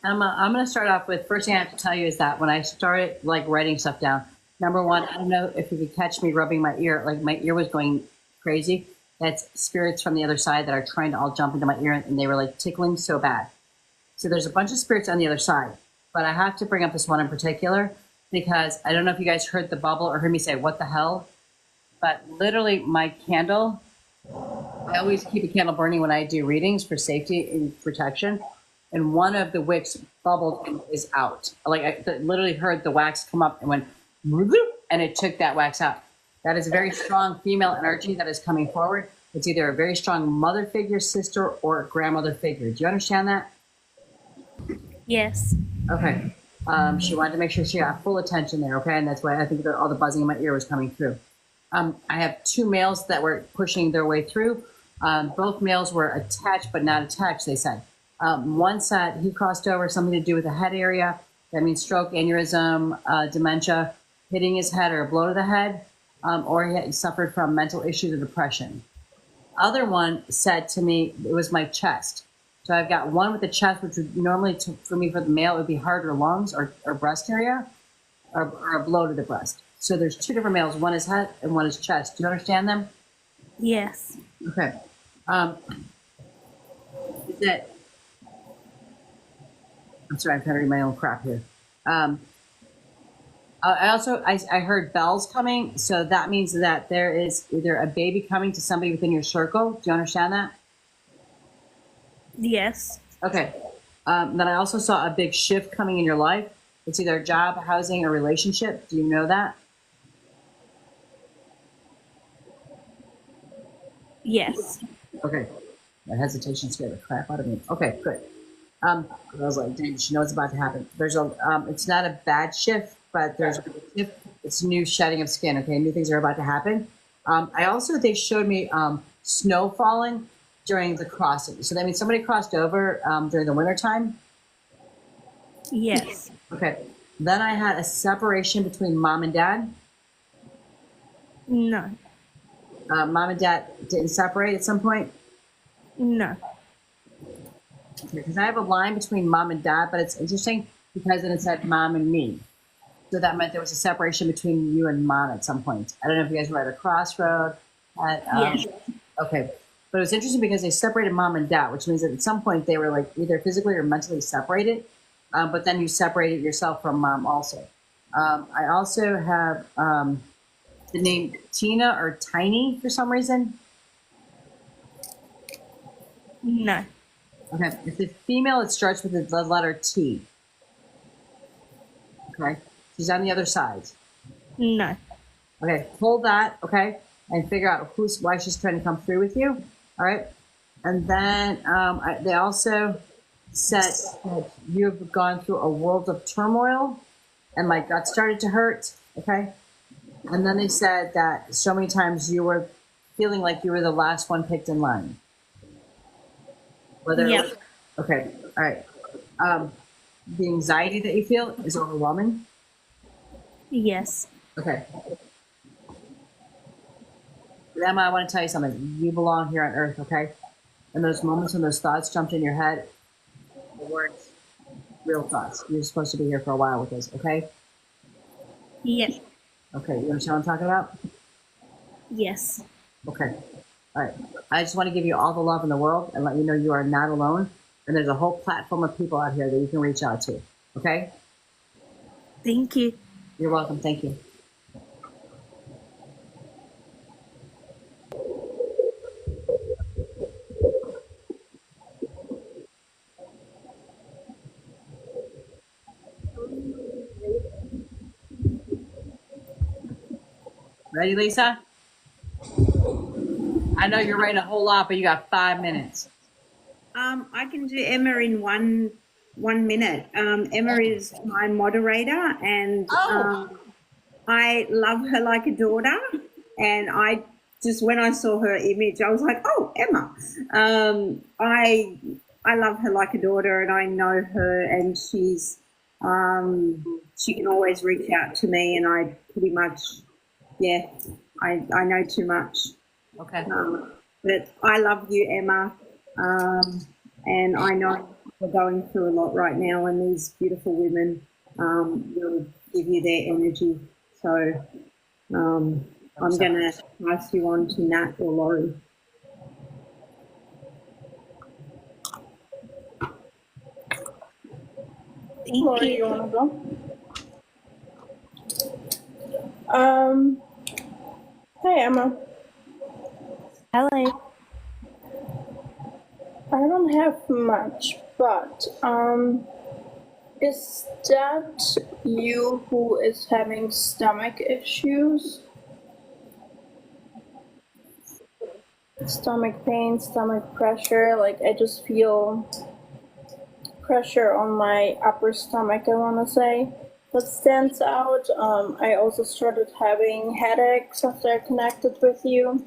Emma, I'm going to start off with, first thing I have to tell you is that when I started like writing stuff down, number one, I don't know if you could catch me rubbing my ear, like my ear was going crazy. That's spirits from the other side that are trying to all jump into my ear, and they were like tickling so bad. So there's a bunch of spirits on the other side, but I have to bring up this one in particular because I don't know if you guys heard the bubble or heard me say, what the hell? But literally my candle, I always keep a candle burning when I do readings for safety and protection. And one of the wicks bubbled and is out. Like I literally heard the wax come up and went, and it took that wax out. That is a very strong female energy that is coming forward. It's either a very strong mother figure, sister, or grandmother figure. Do you understand that? Yes. Okay. She wanted to make sure she got full attention there, okay? And that's why I think that all the buzzing in my ear was coming through. I have two males that were pushing their way through. Both males were attached, but not attached, they said. One said he crossed over, something to do with the head area. That means stroke, aneurysm, dementia, hitting his head or a blow to the head, or he had suffered from mental issues or depression. Other one said to me, it was my chest. So I've got one with the chest, which would normally, for me, for the male, it would be heart or lungs or breast area, or a blow to the breast. So there's two different males. One is head and one is chest. Do you understand them? Yes. Okay. Is that? I'm sorry, I'm trying to read my own crap here. I heard bells coming, so that means that there is either a baby coming to somebody within your circle. Do you understand that? Yes. Okay. Then I also saw a big shift coming in your life. It's either a job, housing, or relationship. Do you know that? Yes. Okay. That hesitation scared the crap out of me. Okay, good. I was like, dang, she knows what's about to happen. There's a, it's not a bad shift, but there's a shift. It's new shedding of skin. Okay, new things are about to happen. I also, they showed me snow falling during the crossing. So that means somebody crossed over during the wintertime. Yes. Okay. Then I had a separation between mom and dad. No. Mom and dad didn't separate at some point. No. Because I have a line between mom and dad, but it's interesting because then it said mom and me. So that meant there was a separation between you and mom at some point. I don't know if you guys were at a crossroad. Yes. Okay. But it was interesting because they separated mom and dad, which means that at some point they were like either physically or mentally separated. But then you separated yourself from mom also. I also have the name Tina or Tiny for some reason. No. Okay. If it's female, it starts with the letter T. Okay. She's on the other side. No. Okay. Hold that. Okay. And figure out why she's trying to come through with you. All right. And then they also said that you've gone through a world of turmoil and my gut started to hurt. Okay. And then they said that so many times you were feeling like you were the last one picked in line. Whether Yep. Okay. All right. The anxiety that you feel is overwhelming. Yes. Okay. But Emma, I want to tell you something. You belong here on Earth, okay? And those moments when those thoughts jumped in your head, they weren't real thoughts. You're supposed to be here for a while with us, okay? Yep. Okay, you understand what I'm talking about? Yes. Okay. All right. I just want to give you all the love in the world and let you know you are not alone. And there's a whole platform of people out here that you can reach out to, okay? Thank you. You're welcome. Thank you. Ready, Lisa? I know you're writing a whole lot, but you got 5 minutes. I can do Emma in one minute. Emma is my moderator, and I love her like a daughter. And I just, when I saw her image, I was like, oh, Emma. I love her like a daughter, and I know her, and she's she can always reach out to me, and I pretty much, yeah, I know too much. Okay. But I love you, Emma. And I know we're going through a lot right now, and these beautiful women will give you their energy. So I'm going to pass you on to Nat or Laurie. Laurie, you want to go? Hey, Emma. Hello. I don't have much, but is that you who is having stomach issues? Stomach pain, stomach pressure, like I just feel pressure on my upper stomach, I want to say, that stands out. I also started having headaches after I connected with you,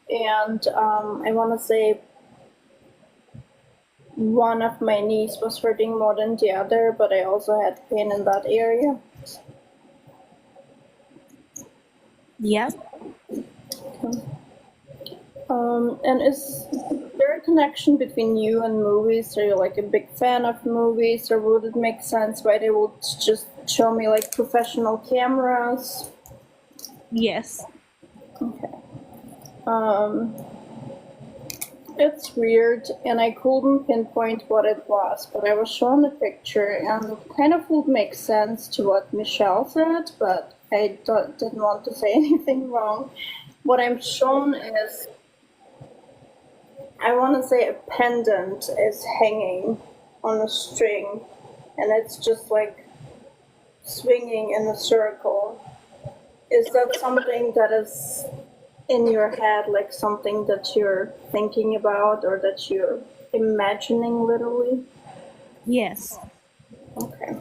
and I want to say one of my knees was hurting more than the other, but I also had pain in that area. Yep. And is there a connection between you and movies? Are you like a big fan of movies, or would it make sense why they would just show me like professional cameras? Yes. Okay. It's weird, and I couldn't pinpoint what it was, but I was shown a picture, and it kind of would make sense to what Michelle said, but I didn't want to say anything wrong. What I'm shown is, I want to say a pendant is hanging on a string, and it's just like swinging in a circle. Is that something that is in your head, like something that you're thinking about or that you're imagining literally? Yes. Okay.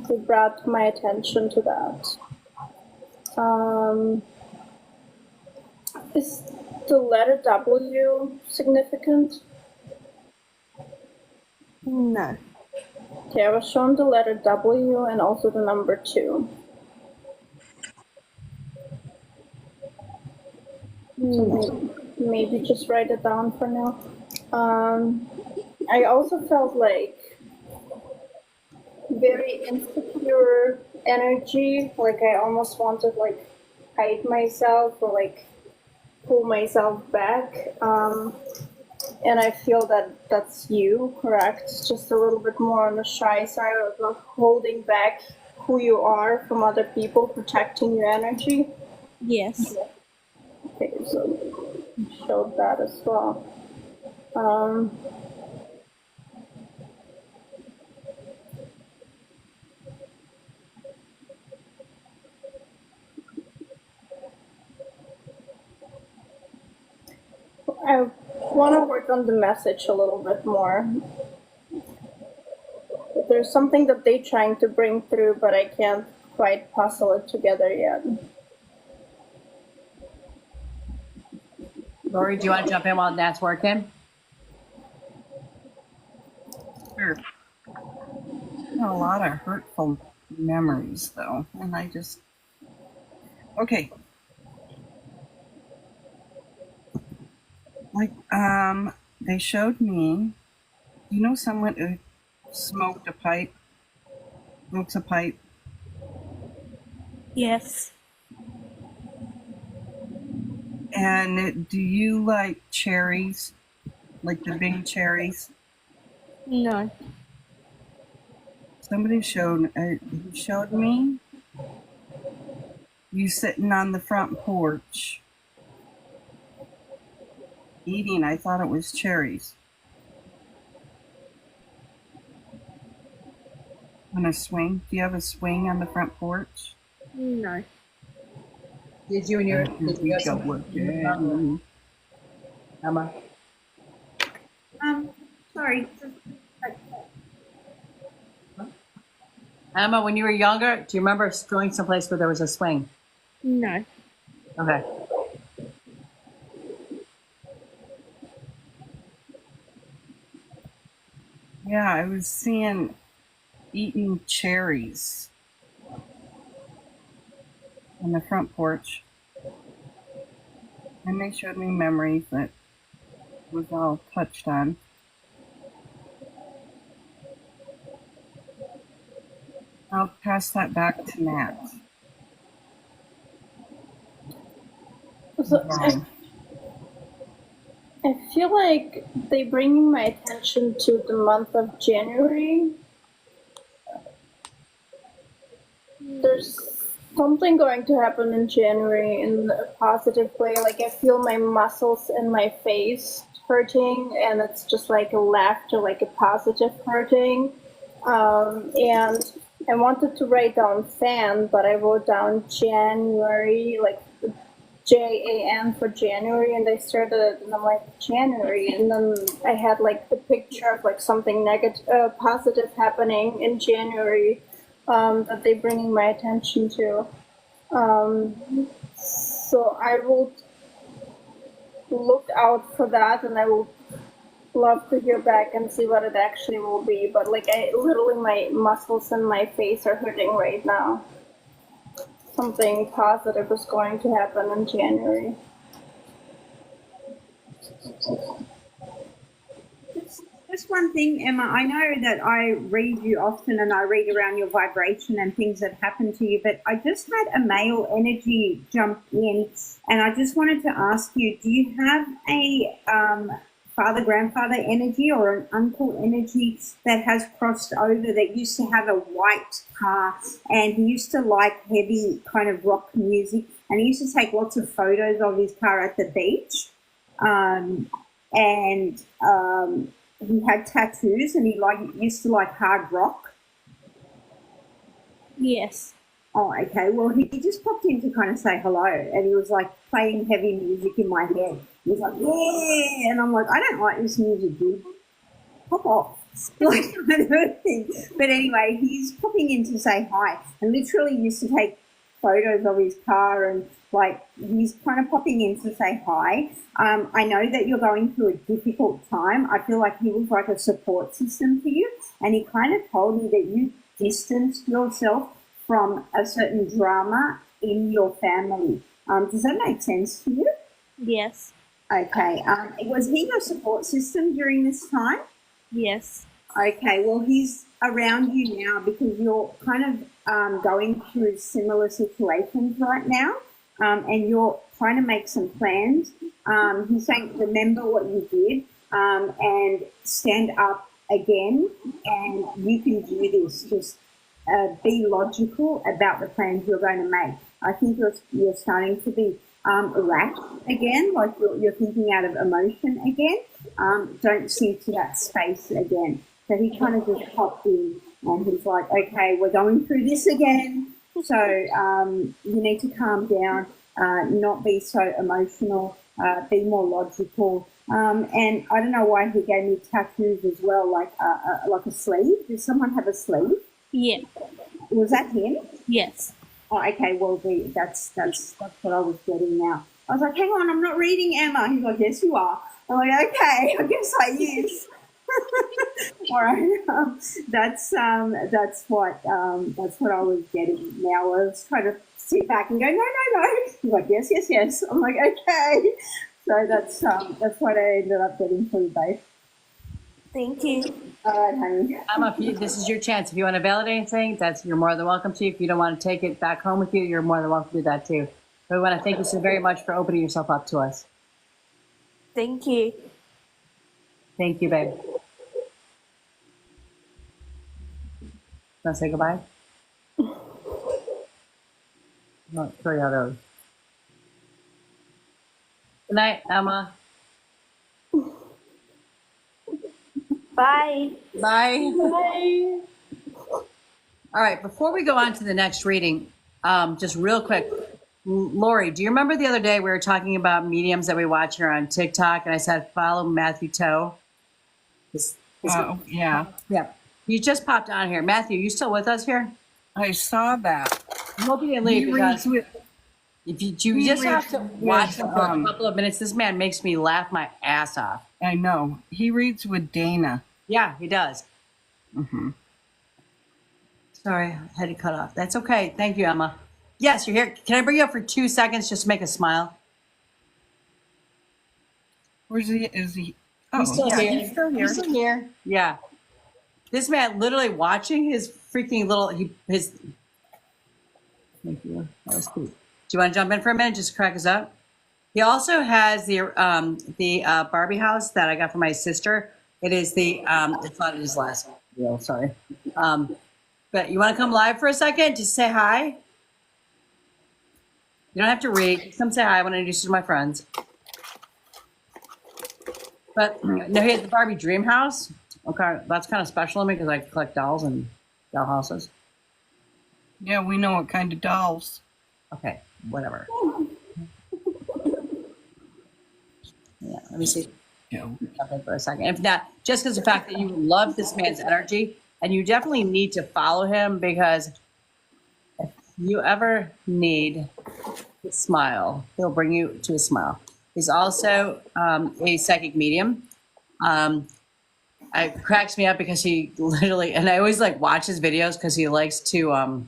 It brought my attention to that. Is the letter W significant? No. Okay, I was shown the letter W and also the number 2. So maybe just write it down for now. I also felt like very insecure energy, like I almost wanted like hide myself or like pull myself back. And I feel that that's you, correct? Just a little bit more on the shy side of not holding back who you are from other people, protecting your energy. Yes. Okay, so you showed that as well. I want to work on the message a little bit more. There's something that they're trying to bring through, but I can't quite puzzle it together yet. Lori, do you want to jump in while Nat's working? Sure. A lot of hurtful memories, though, and I just. Okay. Like, they showed me, you know, someone who smokes a pipe? Yes. And do you like cherries? Like the big cherries? No. Somebody showed me you sitting on the front porch eating. I thought it was cherries. On a swing. Do you have a swing on the front porch? No. Did you and your Emma? Sorry. Emma, when you were younger, do you remember going someplace where there was a swing? No. Okay. Yeah, I was seeing eating cherries on the front porch. And they showed me memories that was all touched on. I'll pass that back to Matt. So I feel like they're bringing my attention to the month of January. There's something going to happen in January in a positive way. Like I feel my muscles in my face hurting, and it's just like a laughter, like a positive hurting. And I wanted to write down fan, but I wrote down January, like JAN for January, and I started, and I'm like January, and then I had like the picture of like something negative, positive happening in January that they're bringing my attention to. So I will look out for that, and I will love to hear back and see what it actually will be. But like literally my muscles in my face are hurting right now. Something positive is going to happen in January. Just one thing, Emma, I know that I read you often and I read around your vibration and things that happen to you, but I just had a male energy jump in, and I just wanted to ask you, do you have a father, grandfather energy or an uncle energy that has crossed over, that used to have a white car, and he used to like heavy kind of rock music, and he used to take lots of photos of his car at the beach, and he had tattoos, and he used to like hard rock? Yes. Oh, okay. Well, he just popped in to kind of say hello, and he was like playing heavy music in my head. He was like, yeah, and I'm like, I don't like this music, dude. Pop off. Like, kind of thing. But anyway, he's popping in to say hi, and literally used to take photos of his car, and like he's kind of popping in to say hi. I know that you're going through a difficult time. I feel like he was like a support system to you, and he kind of told me that you distanced yourself from a certain drama in your family. Does that make sense to you? Yes. Okay. Was he your support system during this time? Yes. Okay. Well, he's around you now because you're kind of going through similar situations right now, and you're trying to make some plans. He's saying, remember what you did, and stand up again, and you can do this. Just be logical about the plans you're going to make. I think you're starting to be rash again, like you're thinking out of emotion again. Don't sink to that space again. So he kind of just popped in and he's like, okay, we're going through this again. So you need to calm down, not be so emotional, be more logical. And I don't know why he gave me tattoos as well, like a sleeve. Did someone have a sleeve? Yeah. Was that him? Yes. Oh, okay. Well, that's what I was getting now. I was like, hang on, I'm not reading Emma. He's like, yes, you are. I'm like, okay, I guess I is. All right. That's what I was getting now. I was trying to sit back and go, no. He's like, yes. I'm like, okay. So that's what I ended up getting for you both. Thank you. All right, honey. Emma, this is your chance. If you want to validate anything, you're more than welcome to. If you don't want to take it back home with you, you're more than welcome to do that too. But we want to thank you so very much for opening yourself up to us. Thank you. Thank you, babe. Want to say goodbye? No, sorry, Good night, Emma. Bye. Bye. Bye. All right, before we go on to the next reading, just real quick, Lori, do you remember the other day we were talking about mediums that we watch here on TikTok, and I said follow Matthew Toe? Yeah. Yeah. You just popped on here. Matthew, you still with us here? I saw that. I hope you didn't leave because if you just have to watch him for a couple of minutes, this man makes me laugh my ass off. I know. He reads with Dana. Yeah, he does. Mm-hmm. Sorry, I had to cut off. That's okay. Thank you, Emma. Yes, you're here. Can I bring you up for 2 seconds just to make a smile? Where's he? Is he? Oh, He's still yeah, here. he's still here. He's still here. Yeah. This man literally watching his freaking little his. Thank you. That was cute. Do you want to jump in for a minute? Just crack us up. He also has the Barbie house that I got for my sister. It is it's not his last video, sorry. But you want to come live for a second? Just say hi. You don't have to read. Just come say hi. I want to introduce you to my friends. But no, he has the Barbie dream house. Okay, that's kind of special to me because I collect dolls and doll houses. Yeah, we know what kind of dolls. Okay, whatever. Yeah, let me see. Yeah. For a second. If not, just because the fact that you love this man's energy, and you definitely need to follow him because if you ever need a smile, he'll bring you to a smile. He's also a psychic medium. It cracks me up because he literally, and I always like watch his videos because he likes to, I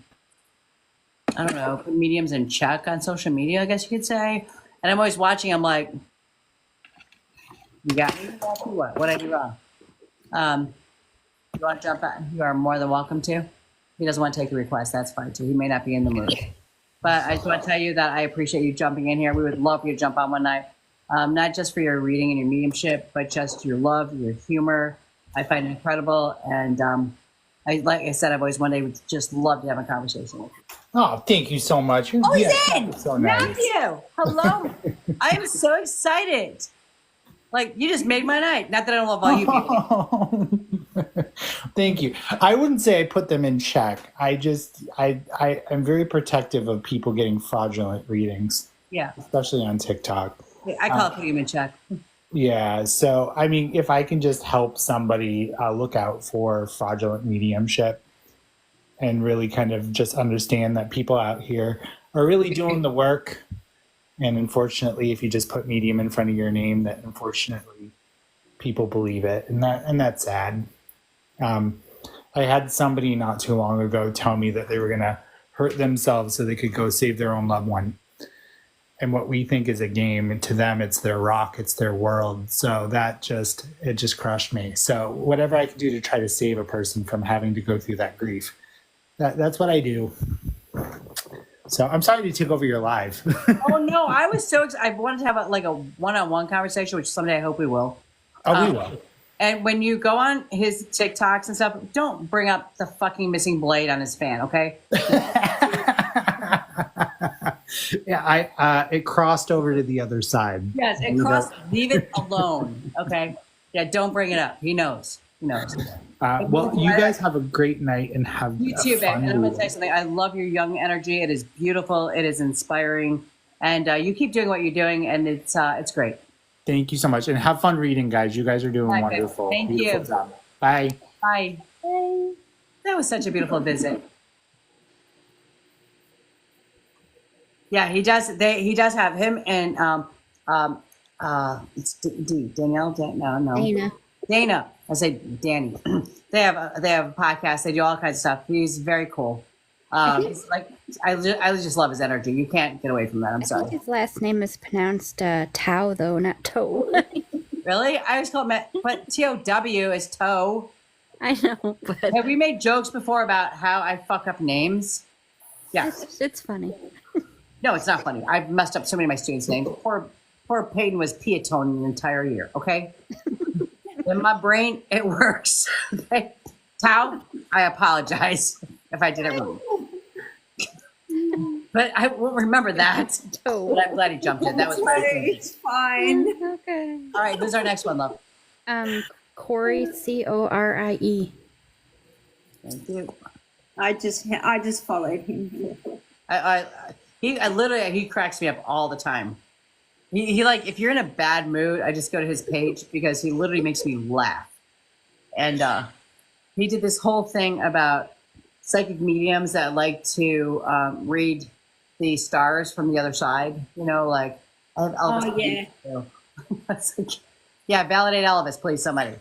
don't know, put mediums in check on social media, I guess you could say. And I'm always watching. I'm like, you got me? What I do wrong? You want to jump in? You are more than welcome to. He doesn't want to take a request. That's fine too. He may not be in the mood. But I just want to tell you that I appreciate you jumping in here. We would love for you to jump on one night, not just for your reading and your mediumship, but just your love, your humor. I find it incredible, and like I said, I've always one day would just love to have a conversation with you. Oh, thank you so much. Oh, he's in! So nice. Matthew, hello. I am so excited. Like, you just made my night. Not that I don't love all you people. Thank you. I wouldn't say I put them in check. I'm very protective of people getting fraudulent readings. Yeah. Especially on TikTok. I call it putting them in check. Yeah. So, I mean, if I can just help somebody look out for fraudulent mediumship and really kind of just understand that people out here are really doing the work. And unfortunately, if you just put medium in front of your name, that unfortunately people believe it, and that's sad. I had somebody not too long ago tell me that they were going to hurt themselves so they could go save their own loved one. And what we think is a game, and to them, it's their rock, it's their world. So it just crushed me. So whatever I can do to try to save a person from having to go through that grief, that's what I do. So I'm sorry to take over your live. Oh no, I was so excited. I wanted to have a one-on-one conversation, which someday I hope we will. Oh, we will. And when you go on his TikToks and stuff, don't bring up the fucking missing blade on his fan, okay? Yeah, it crossed over to the other side. Yes, it crossed. Leave it alone, okay? Yeah, don't bring it up. He knows. He knows. Well, you guys have a great night and have You too, babe. And I'm going to tell you something. I love your young energy. It is beautiful. It is inspiring. And you keep doing what you're doing, and it's great. Thank you so much. And have fun reading, guys. You guys are doing wonderful. Thank Beautiful you. Job. Bye. Bye. Bye. That was such a beautiful visit. Yeah, he does. He does have him and it's Danielle. No. Dana. I say Danny. they have a podcast. They do all kinds of stuff. He's very cool. He's like I just love his energy. You can't get away from that. I'm sorry. I think his last name is pronounced Tao, though, not Toe. Really? I always call him, but T-O-W is toe. I know, but have we made jokes before about how I fuck up names? Yeah, it's funny. No, it's not funny. I've messed up so many of my students' names. Poor Peyton was Piatone the entire year. Okay. In my brain, it works. Okay? Tao, I apologize if I did it wrong. But I will remember that. But I'm glad he jumped in. That was very It's fine. Okay. All right, who's our next one, love? Corey, Corie. Thank you. I just followed him. He cracks me up all the time. He like, if you're in a bad mood, I just go to his page because he literally makes me laugh. And he did this whole thing about psychic mediums that like to read the stars from the other side. You know, like I have Elvis. Oh yeah. That's like, yeah, validate Elvis, please, somebody.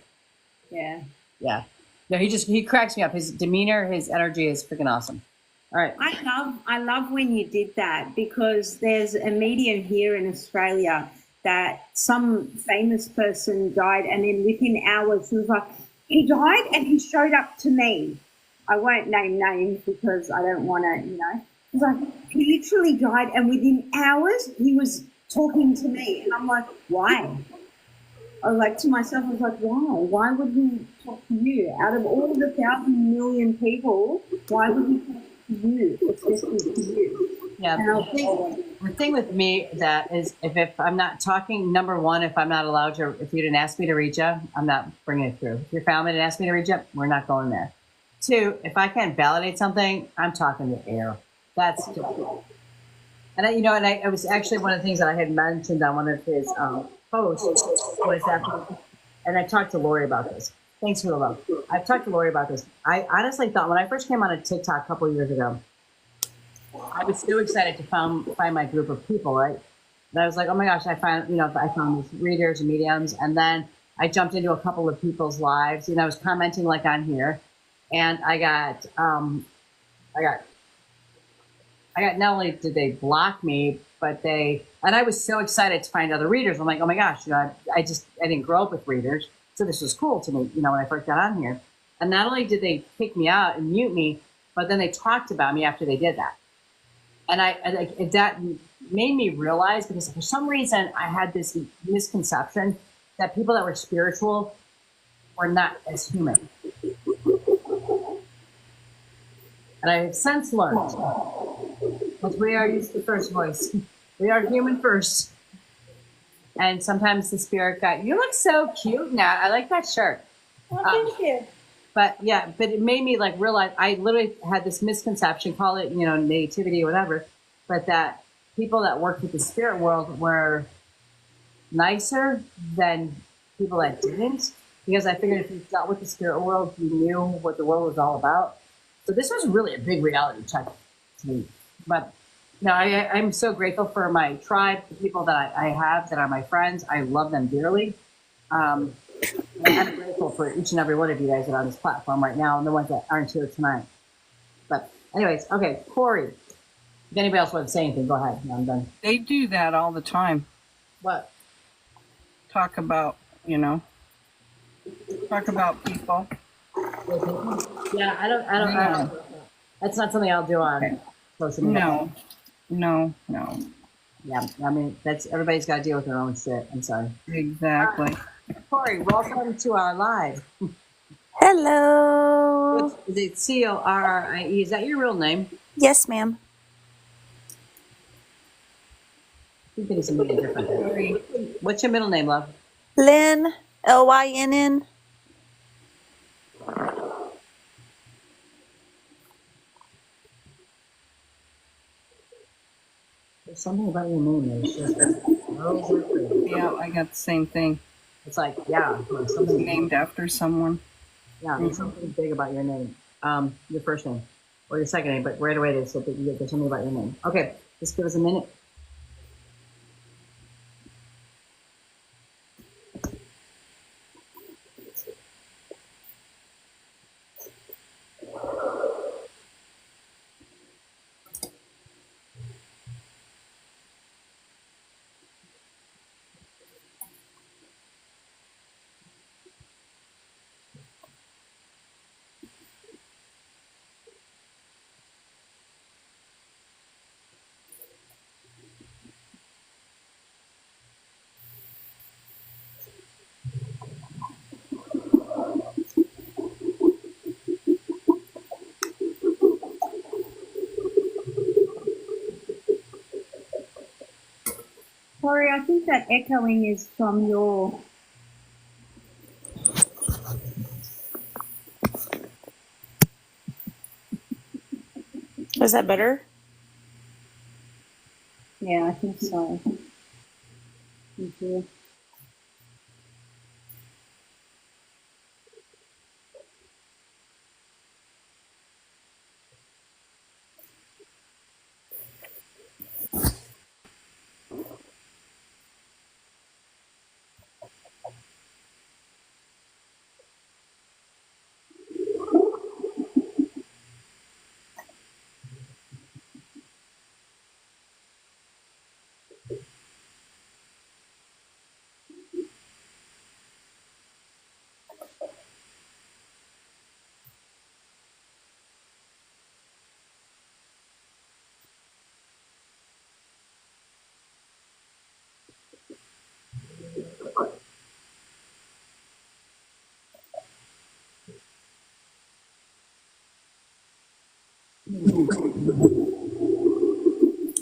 Yeah. Yeah. No, he cracks me up. His demeanor, his energy is freaking awesome. All right. I love when you did that, because there's a medium here in Australia that some famous person died, and then within hours he was like, he died and he showed up to me. I won't name names because I don't want to, He's like, he literally died, and within hours he was talking to me, and I'm like, why? I was like to myself, I was like, why? Why would he talk to you? Out of all the 1,000 million people, why would he talk to you? It's just to you. Yeah. The thing with me that is, if I'm not talking, number one, if I'm not allowed to, if you didn't ask me to read you, I'm not bringing it through. If your family didn't ask me to read you, we're not going there. Two, if I can't validate something, I'm talking to air. That's difficult. And it was actually one of the things that I had mentioned on one of his posts was that, and I talked to Lori about this. Thanks for the love. I've talked to Lori about this. I honestly thought when I first came on a TikTok a couple of years ago, I was so excited to find my group of people, right? And I was like, oh my gosh, I found these readers and mediums, and then I jumped into a couple of people's lives. I was commenting like on here, and I got not only did they block me, but and I was so excited to find other readers. I'm like, oh my gosh, I didn't grow up with readers, so this was cool to me, when I first got on here. And not only did they kick me out and mute me, but then they talked about me after they did that. And that made me realize, because for some reason I had this misconception that people that were spiritual were not as human. And I have since learned, because we are used to first voice, we are human first. And sometimes the spirit guide, you look so cute now. I like that shirt. Oh, thank you. But it made me realize I literally had this misconception, call it, nativity or whatever, but that people that worked with the spirit world were nicer than people that didn't, because I figured if you dealt with the spirit world, you knew what the world was all about. So this was really a big reality check to me. But No, I'm so grateful for my tribe, the people that I have that are my friends. I love them dearly. And I'm grateful for each and every one of you guys that are on this platform right now and the ones that aren't here tonight. But anyways, okay, Corey, if anybody else wants to say anything, go ahead. No, I'm done. They do that all the time. What? Talk about, talk about people. Yeah, I don't. That's not something I'll do on social media. No. Yeah, I mean, everybody's got to deal with their own shit. I'm sorry. Exactly. Corey, welcome to our live. Hello. Is it Corrie? Is that your real name? Yes, ma'am. You think it's something different. What's your middle name, love? Lynn. Lynn. There's something about your name that's just Yeah, I got the same thing. It's like, yeah, something named after someone. Yeah, there's something big about your name, your first name, or your second name, but right away they said that there's something about your name. Okay, just give us a minute. Sorry, I think that echoing is from your. Is that better? Yeah, I think so. Thank you.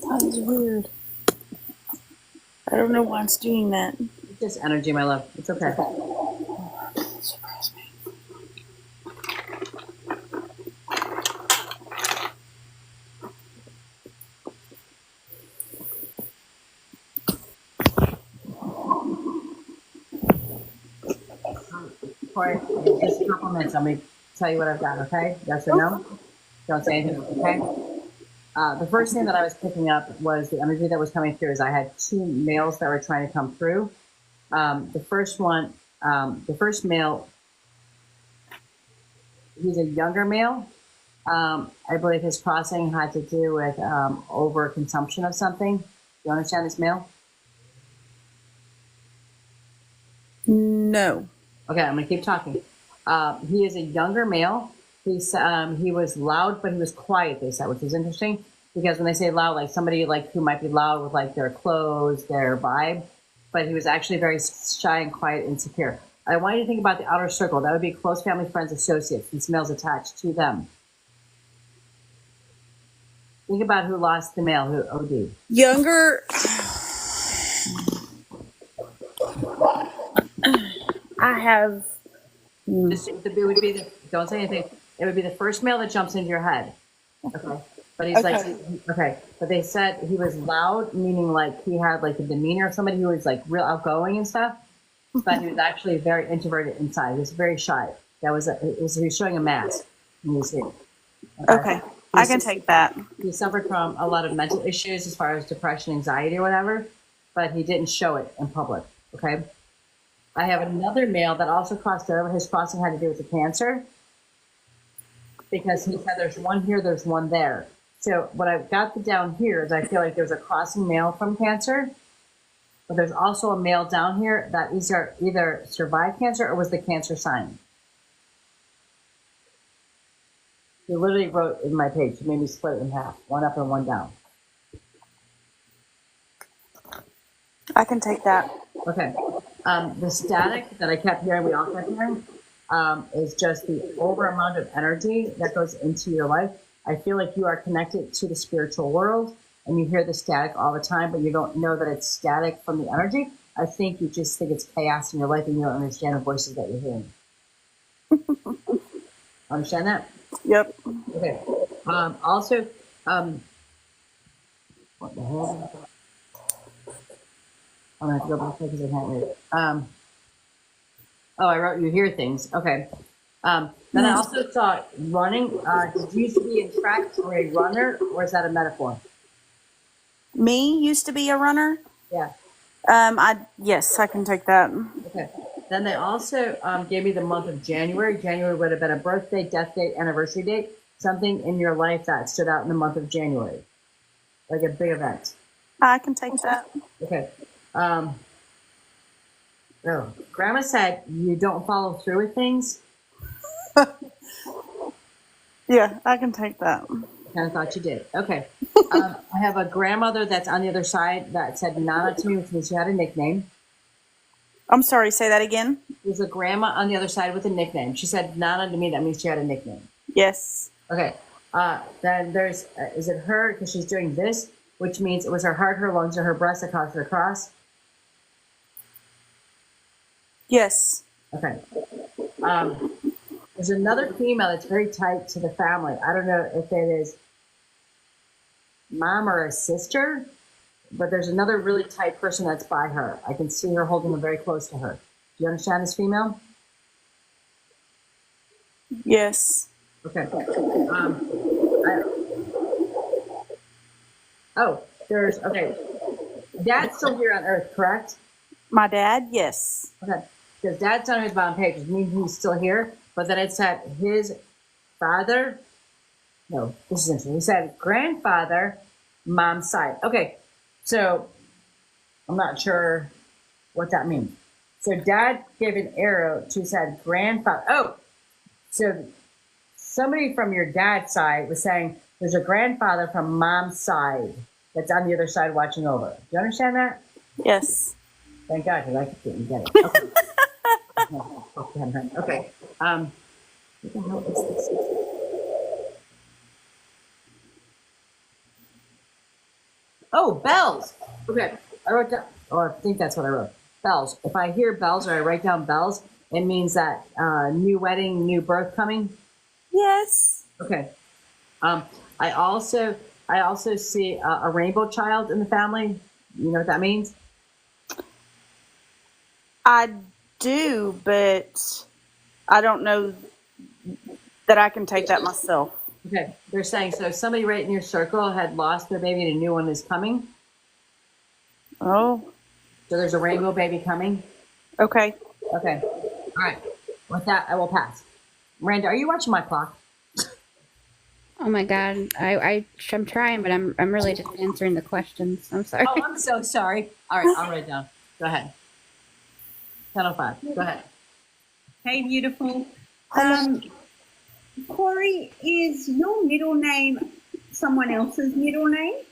That is weird. I don't know why it's doing that. It's just energy, my love. It's okay. Surprise me. Corey, just a couple minutes. I'm going to tell you what I've got, okay? Yes or no? Don't say anything, okay? The first thing that I was picking up was the energy that was coming through is I had two males that were trying to come through. The first male, he's a younger male. I believe his crossing had to do with overconsumption of something. You understand this male? No. Okay, I'm going to keep talking. He is a younger male. He was loud, but he was quiet, they said, which is interesting because when they say loud, like somebody like who might be loud with like their clothes, their vibe, but he was actually very shy and quiet and secure. I want you to think about the outer circle. That would be close family, friends, associates. These males attached to them. Think about who lost the male, who OD'd. Younger. I have. It would be don't say anything. It would be the first male that jumps into your head. Okay. But he's okay. But they said he was loud, meaning like he had like the demeanor of somebody who was like real outgoing and stuff. But he was actually very introverted inside. He was very shy. He was showing a mask when he was here. Okay. I can take that. He suffered from a lot of mental issues as far as depression, anxiety, or whatever, but he didn't show it in public. Okay. I have another male that also crossed over. His crossing had to do with the cancer because he said there's one here, there's one there. So what I've got down here is I feel like there's a crossing male from cancer, but there's also a male down here that either survived cancer or was the cancer sign. He literally wrote in my page, he made me split it in half, one up and one down. I can take that. Okay. The static that I kept hearing, we all kept hearing, is just the over amount of energy that goes into your life. I feel like you are connected to the spiritual world and you hear the static all the time, but you don't know that it's static from the energy. I think you just think it's chaos in your life and you don't understand the voices that you're hearing. Understand that? Yep. Okay. Also, what the hell? I'm gonna have to go back because I can't read it. Oh, I wrote you hear things. Okay. Then I also saw running. Did you used to be in track or a runner, or is that a metaphor? Me used to be a runner. Yeah. Yes, I can take that. Okay. Then they also gave me the month of January. January would have been a birthday, death date, anniversary date, something in your life that stood out in the month of January, like a big event. I can take that. Okay. Grandma said you don't follow through with things. Yeah, I can take that. Kind of thought you did. Okay. I have a grandmother that's on the other side that said Nana to me, which means she had a nickname. I'm sorry, say that again. There's a grandma on the other side with a nickname. She said Nana to me, that means she had a nickname. Yes. Okay. Then there's, is it her? Because she's doing this, which means it was her heart, her lungs, or her breast that caused her to cross. Yes. Okay. There's another female that's very tight to the family. I don't know if it is mom or a sister, but there's another really tight person that's by her. I can see her holding them very close to her. Do you understand this female? Yes. Okay. Okay. Dad's still here on Earth, correct? My dad, yes. Okay. Because Dad's on his bottom page, which means he's still here. But then it said his father. No, this is interesting. He said grandfather, mom's side. Okay. So I'm not sure what that means. So Dad gave an arrow to said grandfather. Oh, so somebody from your dad's side was saying there's a grandfather from mom's side that's on the other side watching over. Do you understand that? Yes. Thank God, because I didn't get it. Okay. Okay. What the hell is this? Oh, bells. Okay. I wrote down, or I think that's what I wrote. Bells. If I hear bells or I write down bells, it means that new wedding, new birth coming. Yes. Okay. I also see a rainbow child in the family. You know what that means? I do, but I don't know that I can take that myself. Okay. They're saying, so somebody right in your circle had lost their baby and a new one is coming. Oh. So there's a rainbow baby coming. Okay. Okay. All right. With that, I will pass. Miranda, are you watching my clock? Oh my God, I'm trying, but I'm really just answering the questions. I'm sorry. Oh, I'm so sorry. All right, I'll write it down. Go ahead. 10:05. Go ahead. Hey, beautiful. Corey, is your middle name someone else's middle name?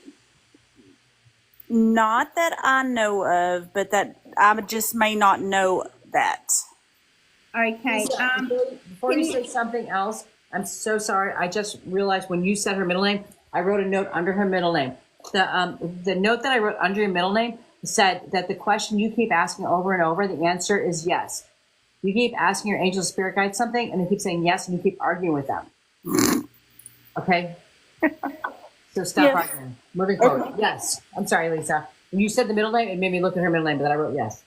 Not that I know of, but that I just may not know that. Okay. Before you say something else, I'm so sorry. I just realized when you said her middle name, I wrote a note under her middle name. The note that I wrote under your middle name said that the question you keep asking over and over, the answer is yes. You keep asking your angel spirit guide something, and they keep saying yes, and you keep arguing with them. Okay? So stop arguing. Moving forward. Yes. I'm sorry, Lisa. When you said the middle name, it made me look at her middle name, but then I wrote yes.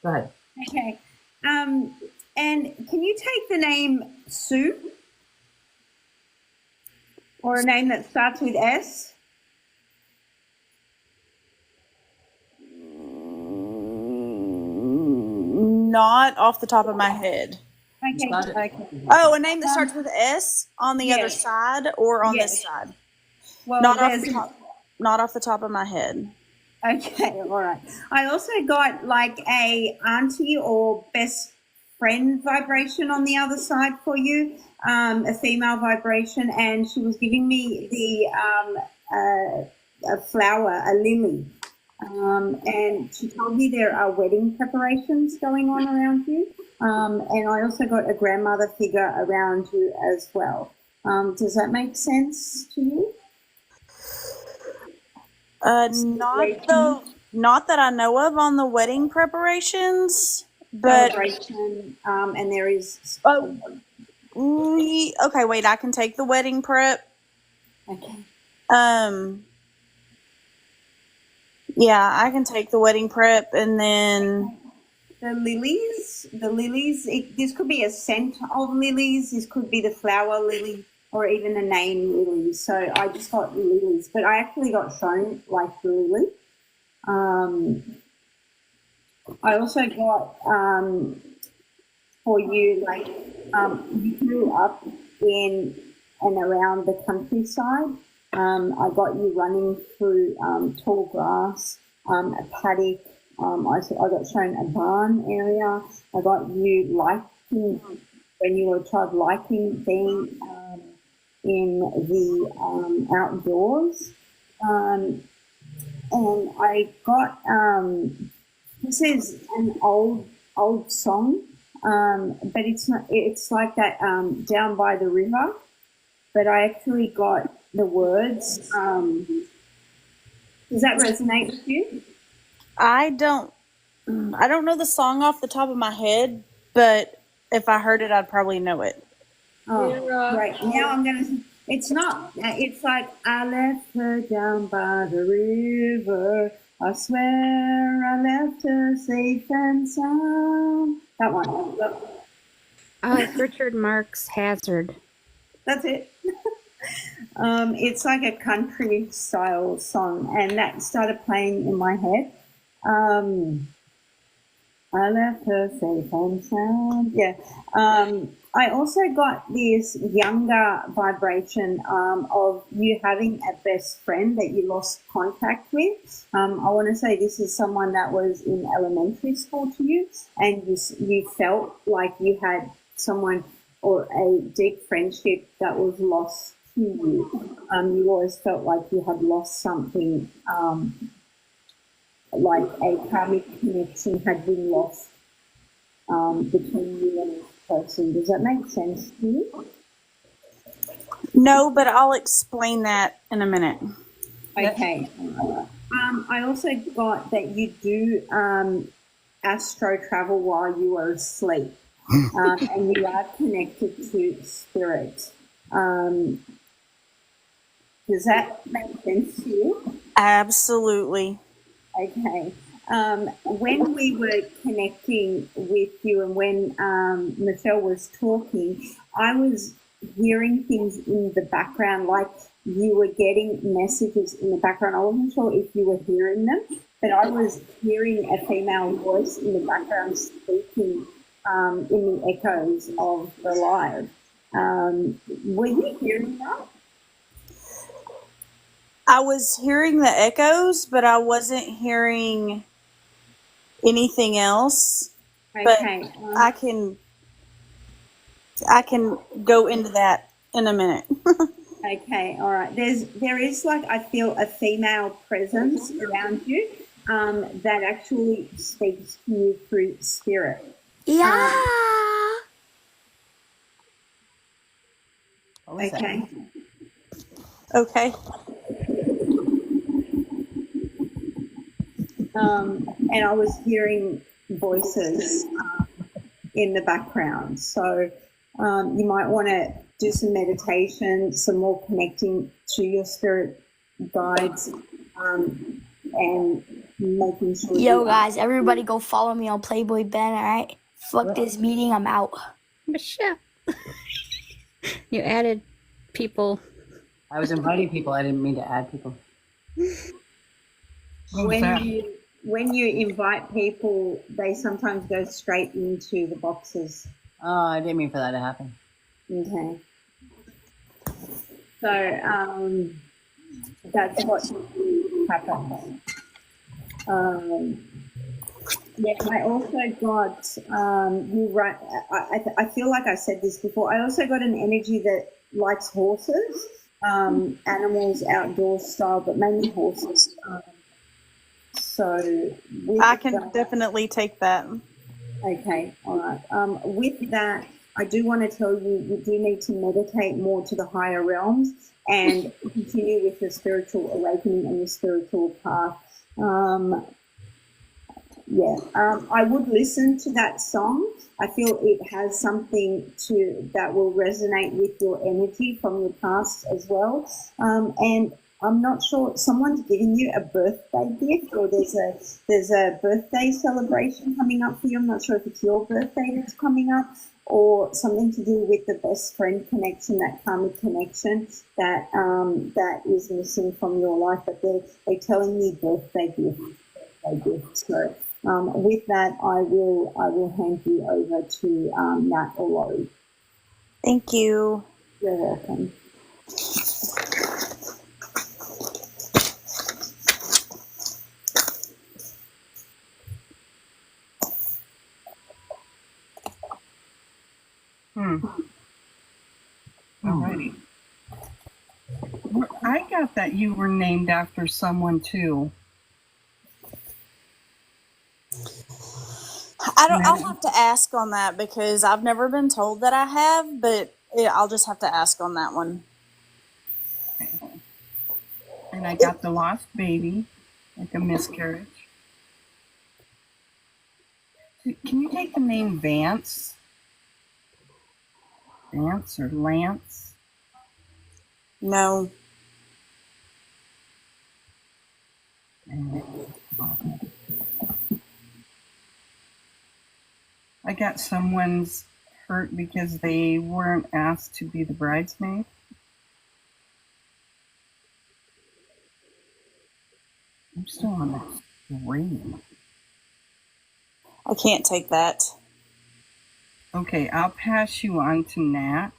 Go ahead. Okay. And can you take the name Sue? Or a name that starts with S? Not off the top of my head. Okay. Okay. Oh, a name that starts with S on the other Yes. side or on this Yes. side? Well, Not off there's. the top. Not off the top of my head. Okay, all right. I also got like a auntie or best friend vibration on the other side for you, a female vibration, and she was giving me a flower, a lily, and she told me there are wedding preparations going on around you, and I also got a grandmother figure around you as well. Does that make sense to you? Not that I know of on the wedding preparations, but Celebration, and there is. Okay, wait. I can take the wedding prep. Okay. Yeah, I can take the wedding prep, and then the lilies. This could be a scent of lilies. This could be the flower lily, or even the name lilies. So I just got lilies, but I actually got shown like the lily. I also got for you, like, you grew up in and around the countryside. I got you running through tall grass, a paddock. I got shown a barn area. I got you liking, when you were a child, liking being in the outdoors. And I got, this is an old song, but it's not. It's like that down by the river. But I actually got the words. Does that resonate with you? I don't know the song off the top of my head, but if I heard it, I'd probably know it. Oh, right. Now I'm gonna. It's not. It's like I left her down by the river. I swear I left her safe and sound. That one. Oh, it's Richard Marx Hazard. That's it. It's like a country style song, and that started playing in my head. I left her safe and sound. Yeah. I also got this younger vibration of you having a best friend that you lost contact with. I want to say this is someone that was in elementary school to you, and you felt like you had someone or a deep friendship that was lost to you. You always felt like you had lost something, like a karmic connection had been lost between you and this person. Does that make sense to you? No, but I'll explain that in a minute. Okay. I also got that you do astro travel while you are asleep, and you are connected to spirit. Does that make sense to you? Absolutely. Okay. When we were connecting with you and when Michelle was talking, I was hearing things in the background, like you were getting messages in the background. I wasn't sure if you were hearing them, but I was hearing a female voice in the background speaking in the echoes of the live. Were you hearing that? I was hearing the echoes, but I wasn't hearing anything else. Okay. But I can go into that in a minute. Okay, all right. There is like, I feel a female presence around you that actually speaks to you through spirit. Yeah. Okay. Okay. And I was hearing voices in the background. So you might want to do some meditation, some more connecting to your spirit guides, and making sure. Yo, guys, everybody go follow me on Playboy Ben, alright? Fuck this meeting, I'm out. Michelle. You added people. I was inviting people. I didn't mean to add people. When you invite people, they sometimes go straight into the boxes. Oh, I didn't mean for that to happen. Okay. So that's what happens. Yeah, I also got you right. I feel like I said this before. I also got an energy that likes horses, animals, outdoor style, but mainly horses. So I can definitely take that. Okay, all right. With that, I do want to tell you, you do need to meditate more to the higher realms and continue with the spiritual awakening and the spiritual path. I would listen to that song. I feel it has something that will resonate with your energy from your past as well. And I'm not sure, someone's giving you a birthday gift, or there's a birthday celebration coming up for you. I'm not sure if it's your birthday that's coming up, or something to do with the best friend connection, that karmic connection that is missing from your life. But they're telling me birthday gift. So with that, I will hand you over to Nat or Laurie. Thank you. You're welcome. Alrighty. I got that you were named after someone too. I'll have to ask on that because I've never been told that I have, but I'll just have to ask on that one. Okay. And I got the lost baby, like a miscarriage. Can you take the name Vance? Vance or Lance? No. I got someone's hurt because they weren't asked to be the bridesmaid. I'm still on that screen. I can't take that. Okay, I'll pass you on to Nat,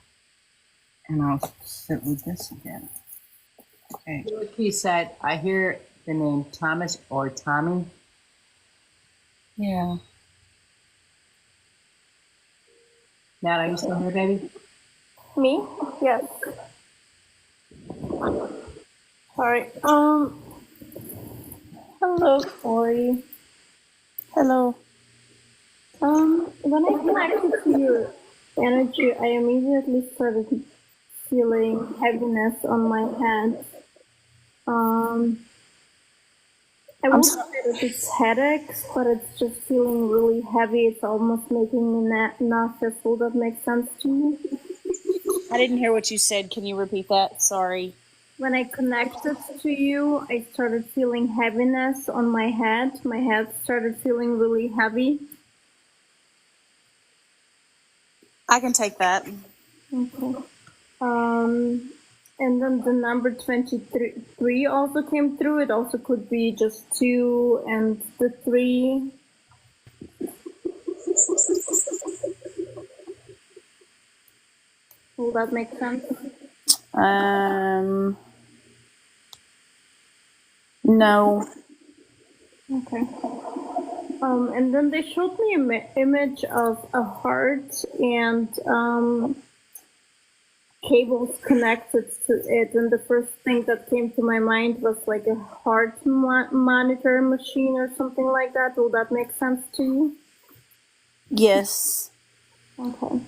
and I'll sit with this again. Okay. He said, I hear the name Thomas or Tommy. Yeah. Nat, are you still here, baby? Me? Yes. Sorry. Hello, Corey. Hello. When I connected to your energy, I immediately started feeling heaviness on my head. I won't say that it's headaches, but it's just feeling really heavy. It's almost making me nauseous. Will that make sense to you? I didn't hear what you said. Can you repeat that? Sorry. When I connected to you, I started feeling heaviness on my head. My head started feeling really heavy. I can take that. Okay. And then the number 23 also came through. It also could be just 2 and the 3. Will that make sense? No. Okay. And then they showed me an image of a heart and cables connected to it, and the first thing that came to my mind was like a heart monitor machine or something like that. Will that make sense to you? Yes. Okay.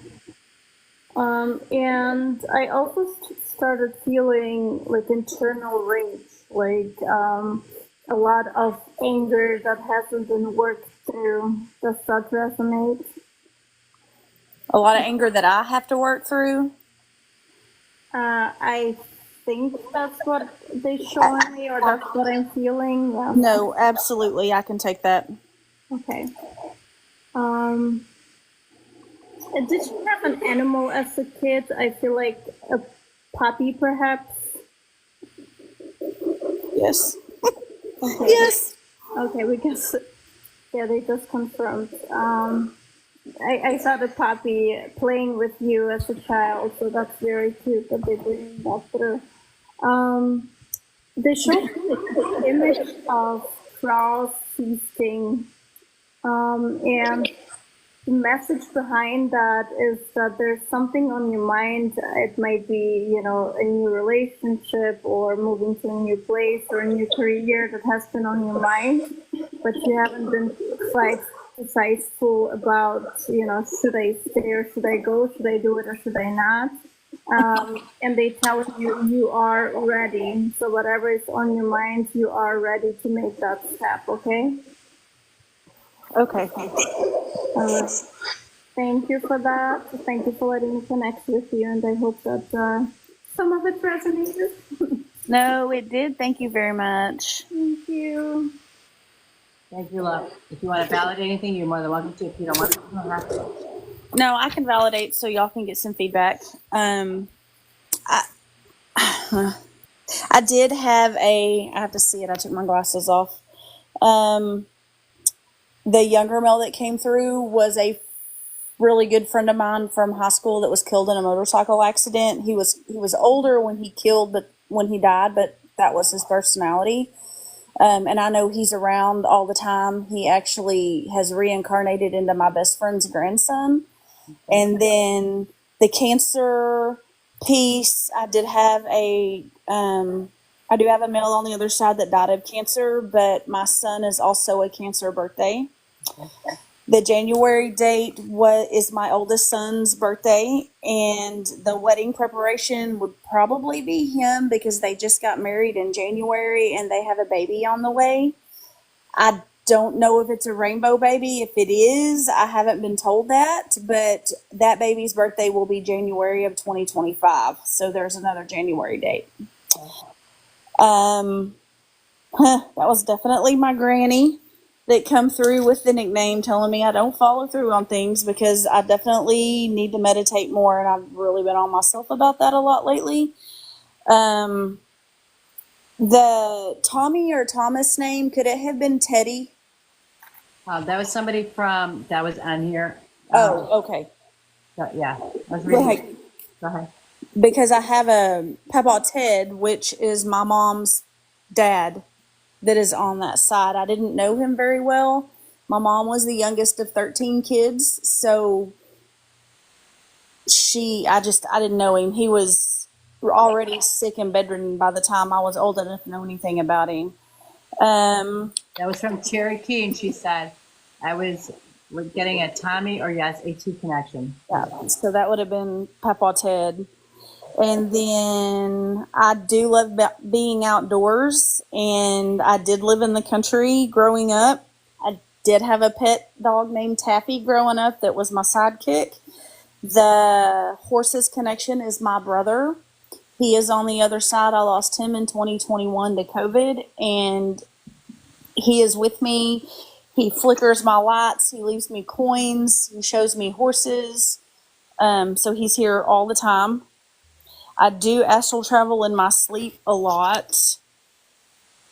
And I also started feeling like internal rage, like a lot of anger that hasn't been worked through. Does that resonate? A lot of anger that I have to work through? I think that's what they showing me, or that's what I'm feeling. Yeah. No, absolutely. I can take that. Okay. Did you have an animal as a kid? I feel like a puppy, perhaps. Yes. Okay. Yes. Okay, because yeah, they just confirmed. I saw the puppy playing with you as a child, so that's very cute that they bring that through. They showed the image of crows feasting, and the message behind that is that there's something on your mind. It might be, a new relationship or moving to a new place or a new career that has been on your mind, but you haven't been quite decisive about, should I stay or should I go? Should I do it or should I not? And they tell you you are ready. So whatever is on your mind, you are ready to make that step. Okay. Okay. Thank you for that. Thank you for letting me connect with you, and I hope that some of it resonated. No, it did. Thank you very much. Thank you. Thank you, love. If you want to validate anything, you're more than welcome to. If you don't want to, you don't have to. No, I can validate so y'all can get some feedback. I did have I have to see it. I took my glasses off. The younger male that came through was a really good friend of mine from high school that was killed in a motorcycle accident. He was older when he died, but that was his personality. And I know he's around all the time. He actually has reincarnated into my best friend's grandson. And then the cancer piece, I do have a male on the other side that died of cancer, but my son is also a Cancer birthday. The January date is my oldest son's birthday, and the wedding preparation would probably be him because they just got married in January and they have a baby on the way. I don't know if it's a rainbow baby. If it is, I haven't been told that, but that baby's birthday will be January of 2025. So there's another January date. That was definitely my granny that come through with the nickname telling me I don't follow through on things because I definitely need to meditate more, and I've really been on myself about that a lot lately. The Tommy or Thomas name, could it have been Teddy? That was somebody that was on here. Oh, okay. Yeah. I was reading. Go ahead. Because I have a Papa Ted, which is my mom's dad, that is on that side. I didn't know him very well. My mom was the youngest of 13 kids, so I didn't know him. He was already sick and bedridden by the time I was old enough to know anything about him. That was from Cherokee, and she said, we're getting a Tommy or yes, a T connection. Yeah, so that would have been Papa Ted. And then I do love being outdoors, and I did live in the country growing up. I did have a pet dog named Taffy growing up that was my sidekick. The horses connection is my brother. He is on the other side. I lost him in 2021 to COVID, and he is with me. He flickers my lights. He leaves me coins. He shows me horses. So he's here all the time. I do astral travel in my sleep a lot.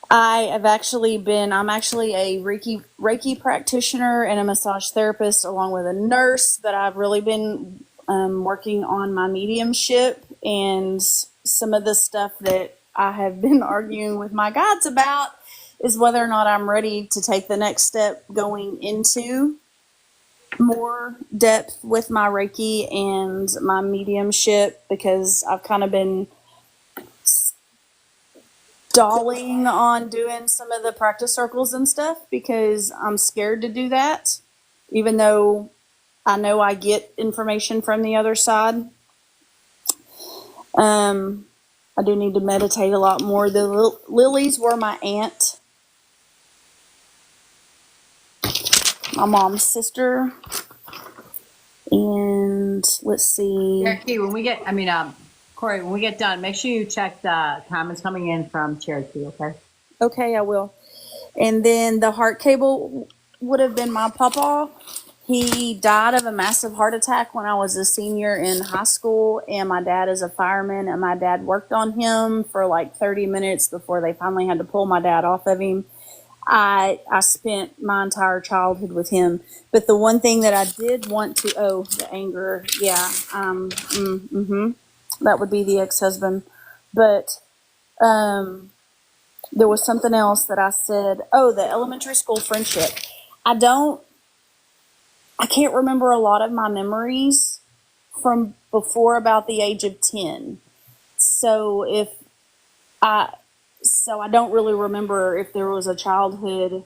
I'm actually a Reiki practitioner and a massage therapist along with a nurse, but I've really been working on my mediumship, and some of the stuff that I have been arguing with my guides about is whether or not I'm ready to take the next step going into more depth with my Reiki and my mediumship, because I've kind of been stalling on doing some of the practice circles and stuff because I'm scared to do that, even though I know I get information from the other side. I do need to meditate a lot more. The lilies were my aunt, my mom's sister. And let's see. Cherokee, Corey, when we get done, make sure you check the comments coming in from Cherokee, okay? Okay, I will. And then the heart cable would have been my papa. He died of a massive heart attack when I was a senior in high school, and my dad is a fireman, and my dad worked on him for like 30 minutes before they finally had to pull my dad off of him. I spent my entire childhood with him, but the one thing that I did want to, the anger, yeah, that would be the ex-husband, but there was something else that I said. Oh, the elementary school friendship. I can't remember a lot of my memories from before about the age of 10. So I don't really remember if there was a childhood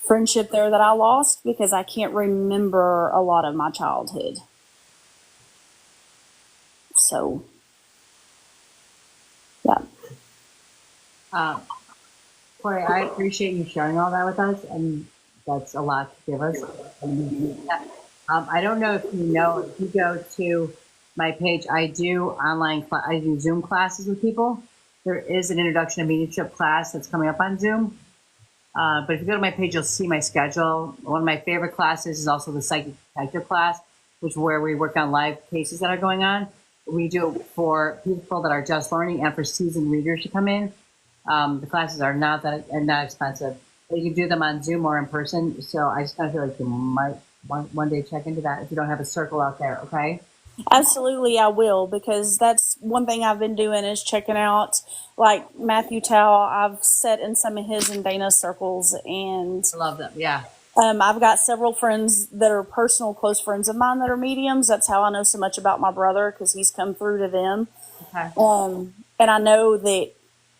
friendship there that I lost because I can't remember a lot of my childhood. So, yeah. Corey, I appreciate you sharing all that with us, and that's a lot to give us. I don't know if you know, if you go to my page, I do I do Zoom classes with people. There is an introduction to mediumship class that's coming up on Zoom. But if you go to my page, you'll see my schedule. One of my favorite classes is also the psychic detective class, which is where we work on live cases that are going on. We do it for people that are just learning and for seasoned readers to come in. The classes are not expensive. But you can do them on Zoom or in person. So I just kind of feel like you might one day check into that if you don't have a circle out there. Okay. Absolutely, I will, because that's one thing I've been doing is checking out, like Matthew Tao. I've sat in some of his and Dana's circles, and I love them. Yeah. I've got several friends that are personal, close friends of mine that are mediums. That's how I know so much about my brother, because he's come through to them. Okay. And I know that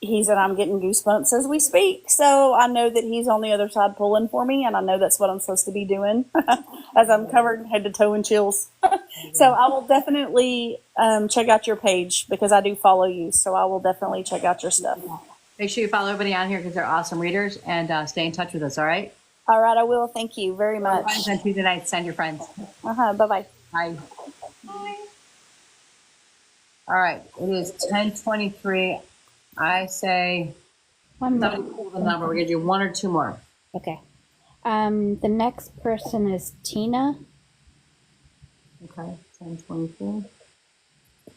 I'm getting goosebumps as we speak. So I know that he's on the other side pulling for me, and I know that's what I'm supposed to be doing as I'm covered head to toe in chills. So I will definitely check out your page because I do follow you. So I will definitely check out your stuff. Make sure you follow everybody on here because they're awesome readers, and stay in touch with us. All right. All right, I will. Thank you very much. On Tuesday night, send your friends. Bye-bye. Bye. All right. It is 10:23. I say somebody pull the number. We're gonna do one or two more. Okay. The next person is Tina. Okay. 10:23.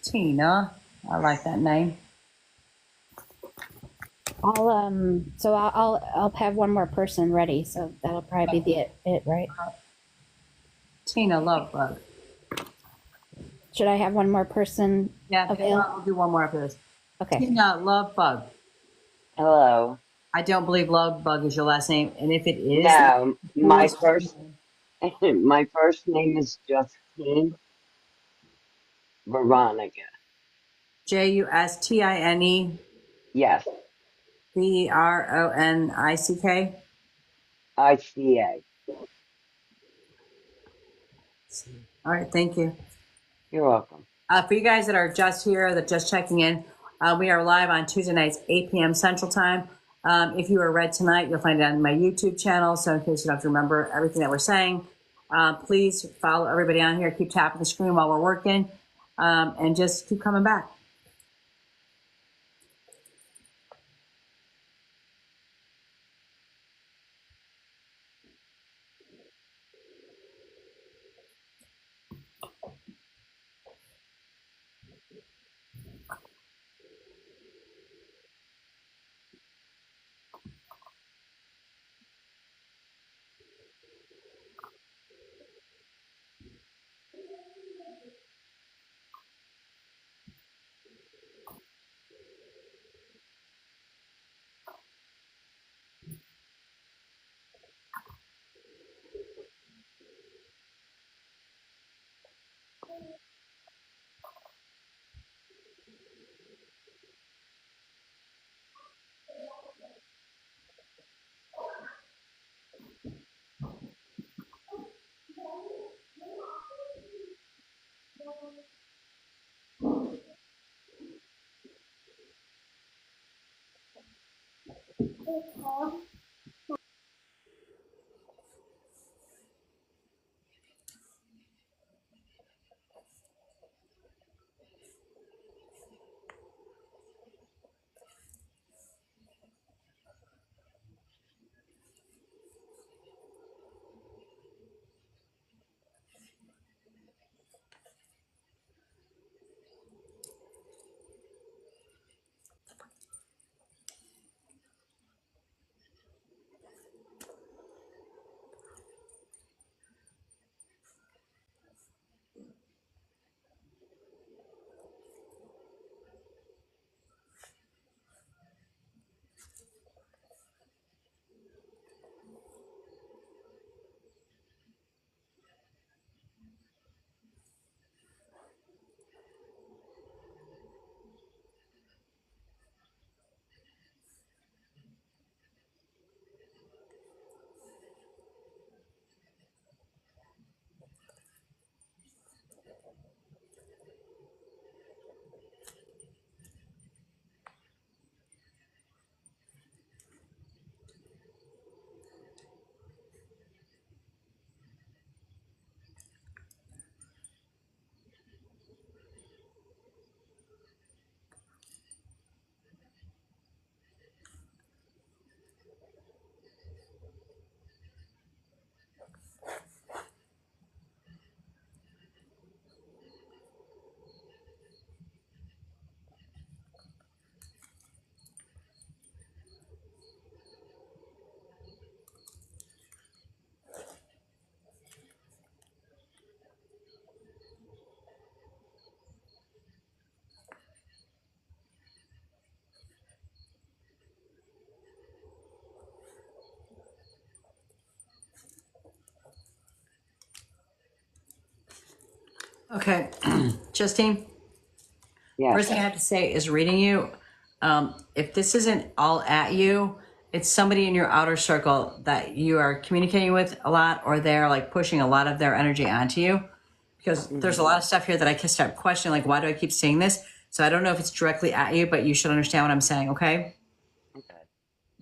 Tina. I like that name. I'll have one more person ready, so that'll probably be it, right? Tina Lovebug. Should I have one more person? Yeah, available? I'll do one more after this. Okay. Tina Lovebug. Hello. I don't believe Lovebug is your last name, and if it is, No, my first name is Justine Veronica. Justine. Yes. Veronick. ICA. All right, thank you. You're welcome. For you guys that are just here, that just checking in, we are live on Tuesday nights, 8 p.m. Central Time. If you were read tonight, you'll find it on my YouTube channel. So in case you don't have to remember everything that we're saying, please follow everybody on here. Keep tapping the screen while we're working, and just keep coming back. Okay, Justine. Yes. First thing I have to say is reading you. If this isn't all at you, it's somebody in your outer circle that you are communicating with a lot, or they're like pushing a lot of their energy onto you. Because there's a lot of stuff here that I can start questioning, like, why do I keep seeing this? So I don't know if it's directly at you, but you should understand what I'm saying, okay? Okay.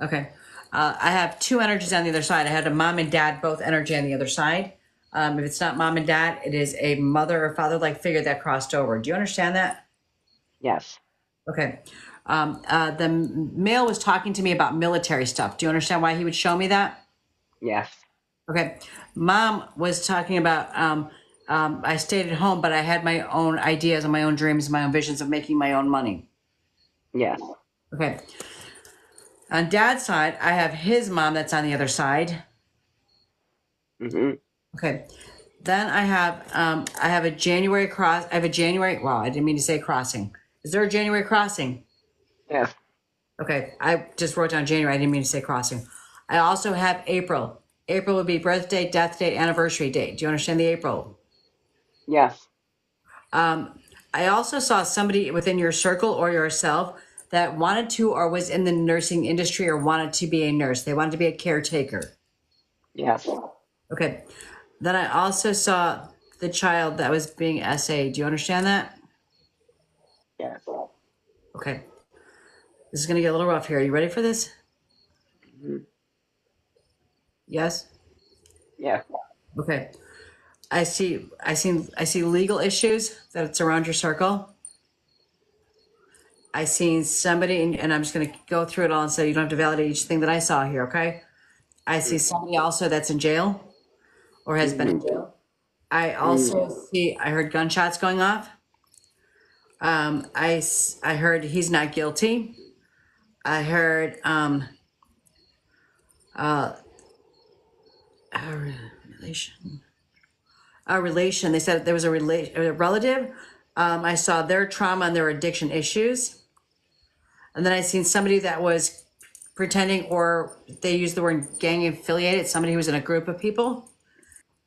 Okay. I have two energies on the other side. I had a mom and dad, both energy on the other side. If it's not mom and dad, it is a mother or father like figure that crossed over. Do you understand that? Yes. Okay. The male was talking to me about military stuff. Do you understand why he would show me that? Yes. Okay. Mom was talking about I stayed at home, but I had my own ideas and my own dreams, my own visions of making my own money. Yes. Okay. On dad's side, I have his mom that's on the other side. Mm-hmm. Okay. Then I have a January cross. I have a January. Wow, I didn't mean to say crossing. Is there a January crossing? Yes. Okay, I just wrote down January. I didn't mean to say crossing. I also have April. April would be birthday, death date, anniversary date. Do you understand the April? Yes. I also saw somebody within your circle or yourself that wanted to or was in the nursing industry or wanted to be a nurse. They wanted to be a caretaker. Yes. Okay. Then I also saw the child that was being SA'd. Do you understand that? Yes. Okay. This is going to get a little rough here. Are you ready for this? Mm-hmm. Yes? Yeah. Okay. I see legal issues that surround your circle. I seen somebody, and I'm just going to go through it all and say you don't have to validate each thing that I saw here, okay? I see somebody also that's in jail or has been in jail. I also I heard gunshots going off. I heard he's not guilty. I heard relation. A relation. They said there was a relative. I saw their trauma and their addiction issues. And then I seen somebody that was pretending, or they used the word gang affiliated, somebody who was in a group of people.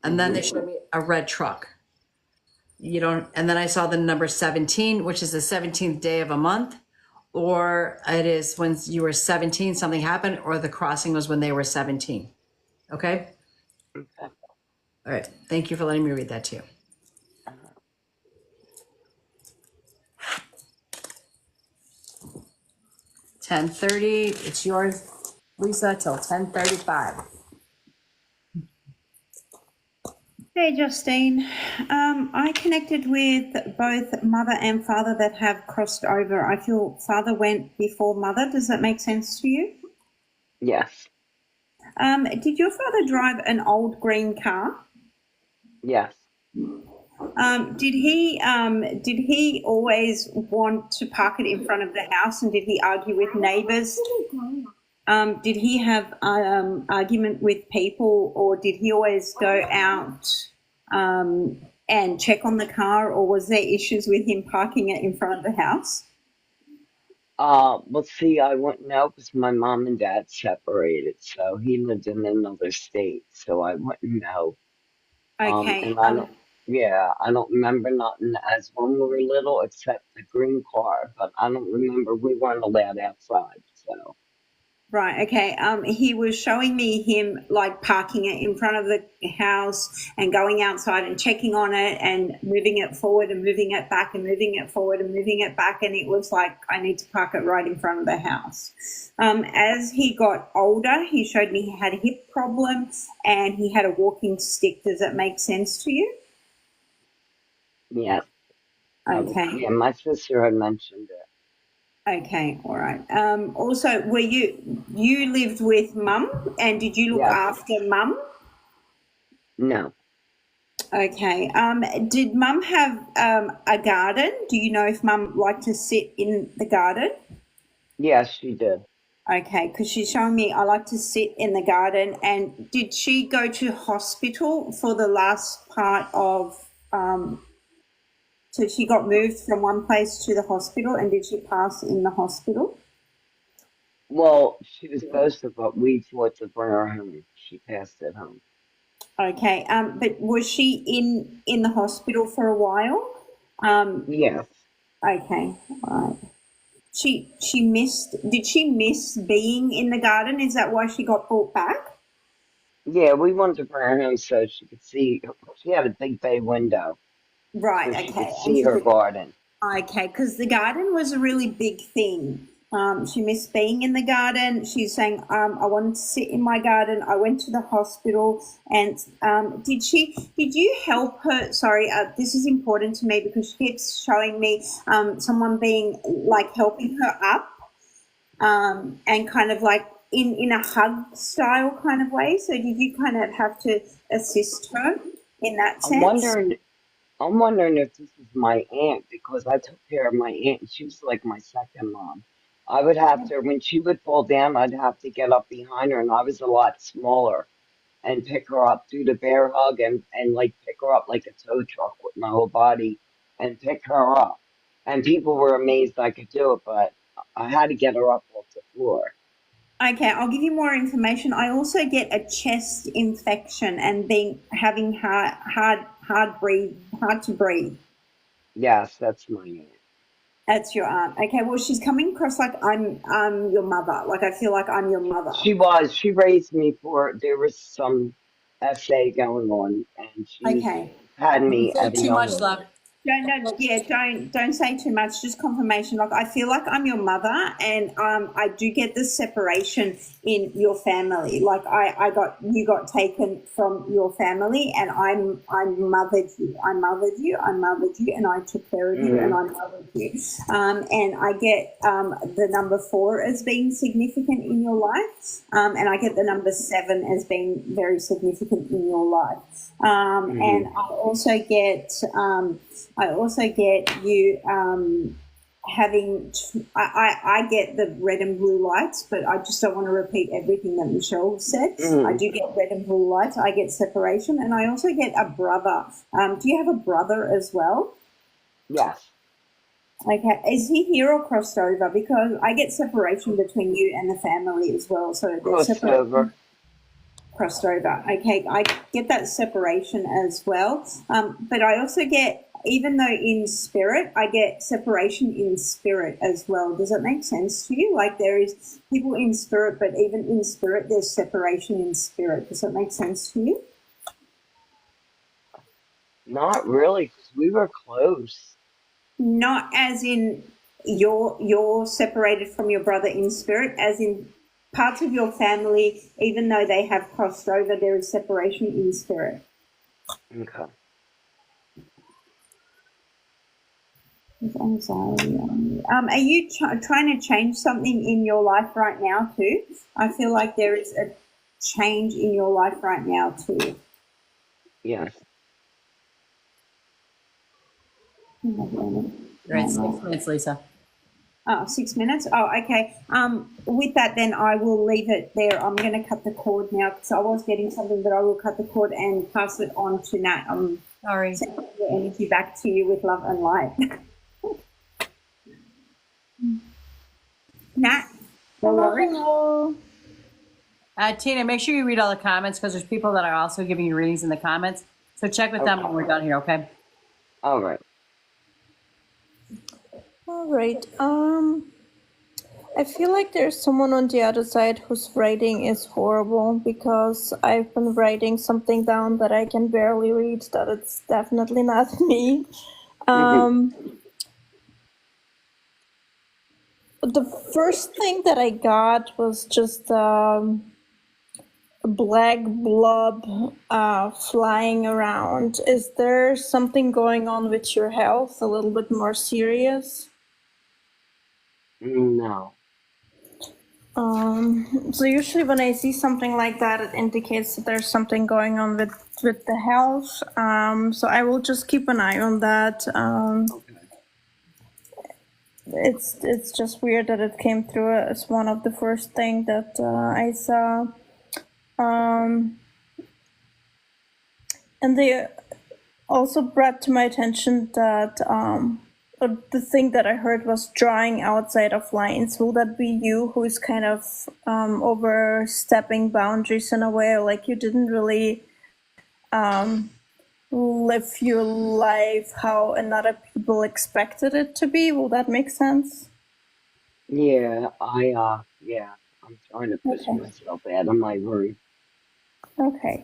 And then they showed me a red truck. You don't, and then I saw the number 17, which is the 17th day of a month, or it is when you were 17, something happened, or the crossing was when they were 17. Okay? Okay. All right. Thank you for letting me read that to you. 10:30, it's yours, Lisa, till 10:35. Hey, Justine. I connected with both mother and father that have crossed over. I feel father went before mother. Does that make sense to you? Yes. Did your father drive an old green car? Yes. Did he always want to park it in front of the house, and did he argue with neighbours? Did he have argument with people, or did he always go out and check on the car, or was there issues with him parking it in front of the house? Well, see, I wouldn't know because my mom and dad separated, so he lived in another state, so I wouldn't know. Okay. And I don't remember nothing as when we were little except the green car, but I don't remember we weren't allowed outside, so. Right, okay. He was showing me him like parking it in front of the house and going outside and checking on it and moving it forward and moving it back and moving it forward and moving it back, and it was like, I need to park it right in front of the house. As he got older, he showed me he had a hip problem and he had a walking stick. Does that make sense to you? Yeah. Okay. Yeah, my sister had mentioned it. Okay, all right. Also, were you lived with mum, and did you look Yes. after mum? No. Okay. Did mum have a garden? Do you know if mum liked to sit in the garden? Yes, she did. Okay, because she's showing me I like to sit in the garden. And did she go to hospital for the last part of? So she got moved from one place to the hospital, and did she pass in the hospital? Well, she was supposed to, but we thought to bring her home. She passed at home. Okay. But was she in the hospital for a while? Yes. Okay. All right. She missed. Did she miss being in the garden? Is that why she got brought back? Yeah, we wanted to bring her home so she could see. She had a big bay window, so Right. she could Okay. And see she her could. garden. Okay, because the garden was a really big thing. She missed being in the garden. She's saying, I wanted to sit in my garden. I went to the hospital. And did you help her? Sorry, this is important to me because she keeps showing me someone being like helping her up and kind of like in a hug style kind of way. So did you kind of have to assist her in that I'm sense? wondering. I'm wondering if this is my aunt because I took care of my aunt. And she was like my second mom. I would have to, when she would fall down, I'd have to get up behind her, and I was a lot smaller and pick her up, do the bear hug, and like pick her up like a tow truck with my whole body and pick her up. And people were amazed I could do it, but I had to get her up off the floor. Okay, I'll give you more information. I also get a chest infection and being having hard to breathe. Yes, that's my aunt. That's your aunt. Okay, well she's coming across like I'm your mother. Like I feel like I'm your mother. She was. She raised me for, there was some essay going on, and she Okay. had Don't me say at a too young much, age. love. Don't say too much. Just confirmation. Like I feel like I'm your mother, and I do get the separation in your family. Like you got taken from your family, and I mothered you. I mothered you, and I took care of you, and Hmm. I mothered you. And I get the number 4 as being significant in your life, and I get the number 7 as being very significant in your life. Hmm. And I also get you having. I get the red and blue lights, but I just don't want to repeat everything that Michelle said. I Hmm. do get red and blue lights. I get separation, and I also get a brother. Do you have a brother as well? Yes. Okay, is he here or crossed over? Because I get separation between you and the family as well. So there's separation Crossover. crossed over. Okay, I get that separation as well. But I also get, even though in spirit, I get separation in spirit as well. Does that make sense to you? Like there is people in spirit, but even in spirit, there's separation in spirit. Does that make sense to you? Not really, because we were close. Not as in you're separated from your brother in spirit, as in parts of your family, even though they have crossed over, there is separation in spirit. Okay. With anxiety. Are you trying to change something in your life right now too? I feel like there is a change in your life right now too. Yes. You're at 6 minutes, Lisa. Oh, 6 minutes. Oh, okay. With that, then I will leave it there. I'm going to cut the cord now because I was getting something, but I will cut the cord and pass it on to Nat. Sorry. Sending the energy back to you with love and light. Nat, Hello. Tina, make sure you read all the comments because there's people that are also giving you readings in the comments. So check with them Okay. when we're done here, okay? All right. All right. I feel like there's someone on the other side whose writing is horrible because I've been writing something down that I can barely read. That it's definitely not me. The first thing that I got was just a black blob flying around. Is there something going on with your health? A little bit more serious? No. So usually when I see something like that, it indicates that there's something going on with the health. So I will just keep an eye on that. Okay. It's just weird that it came through as one of the first thing that I saw. And they also brought to my attention that the thing that I heard was drawing outside of lines. Will that be you who is kind of overstepping boundaries in a way, like you didn't really live your life how another people expected it to be. Will that make sense? Yeah, I'm trying to push Okay. myself out of my room. Okay.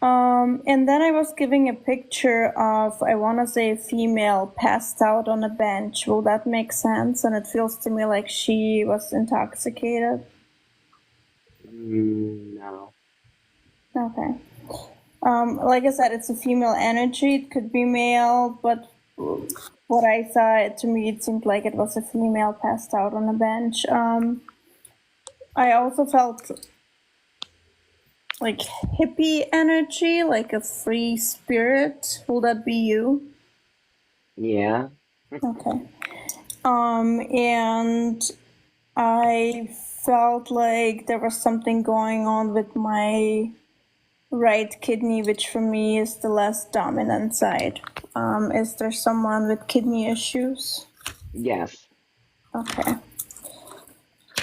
And then I was giving a picture of, I want to say, a female passed out on a bench. Will that make sense? And it feels to me like she was intoxicated. No. Okay. Like I said, it's a female energy. It could be male, but what I saw, to me, it seemed like it was a female passed out on a bench. I also felt like hippie energy, like a free spirit. Will that be you? Yeah. Okay. And I felt like there was something going on with my right kidney, which for me is the less dominant side. Is there someone with kidney issues? Yes. Okay.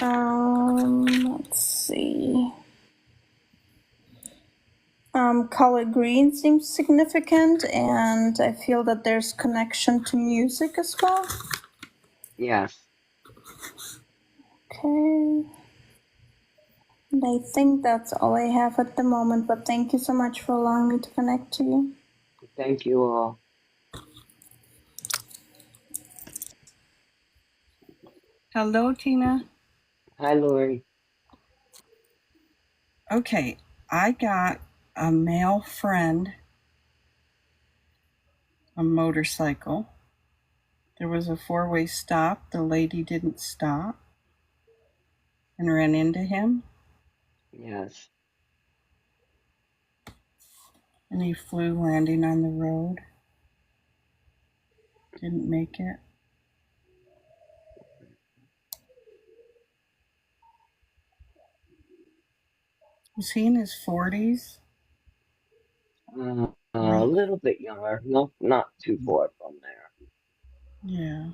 Let's see. Color green seems significant, and I feel that there's connection to music as well. Yes. Okay. And I think that's all I have at the moment, but thank you so much for allowing me to connect to you. Thank you all. Hello, Tina. Hi, Lori. Okay, I got a male friend, a motorcycle. There was a four-way stop. The lady didn't stop and ran into him, Yes. and he flew, landing on the road. Didn't make it. Was he in his 40s? A little bit younger. No, not too far from there. Yeah.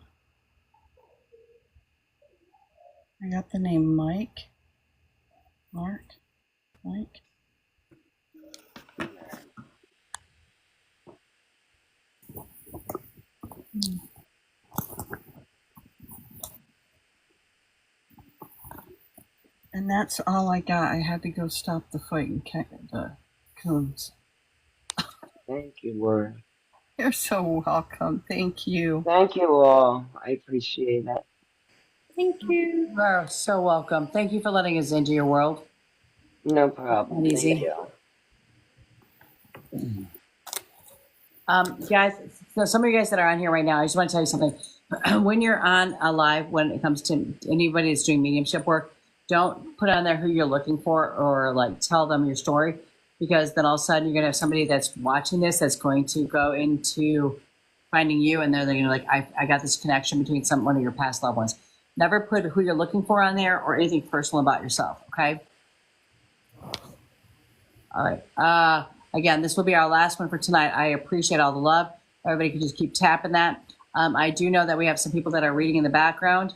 I got the name Mike. Mark? Mike? And that's all I got. I had to go stop the fight and the coons. Thank you, Lori. You're so welcome. Thank you. Thank you all. I appreciate it. Thank you. You are so welcome. Thank you for letting us into your world. No problem. Not easy. Thank you. Guys, so some of you guys that are on here right now, I just want to tell you something. When you're on a live, when it comes to anybody that's doing mediumship work, don't put on there who you're looking for or like tell them your story, because then all of a sudden you're going to have somebody that's watching this that's going to go into finding you, and they're going to like, I got this connection between one of your past loved ones. Never put who you're looking for on there or anything personal about yourself, okay? All right. Again, this will be our last one for tonight. I appreciate all the love. Everybody can just keep tapping that. I do know that we have some people that are reading in the background.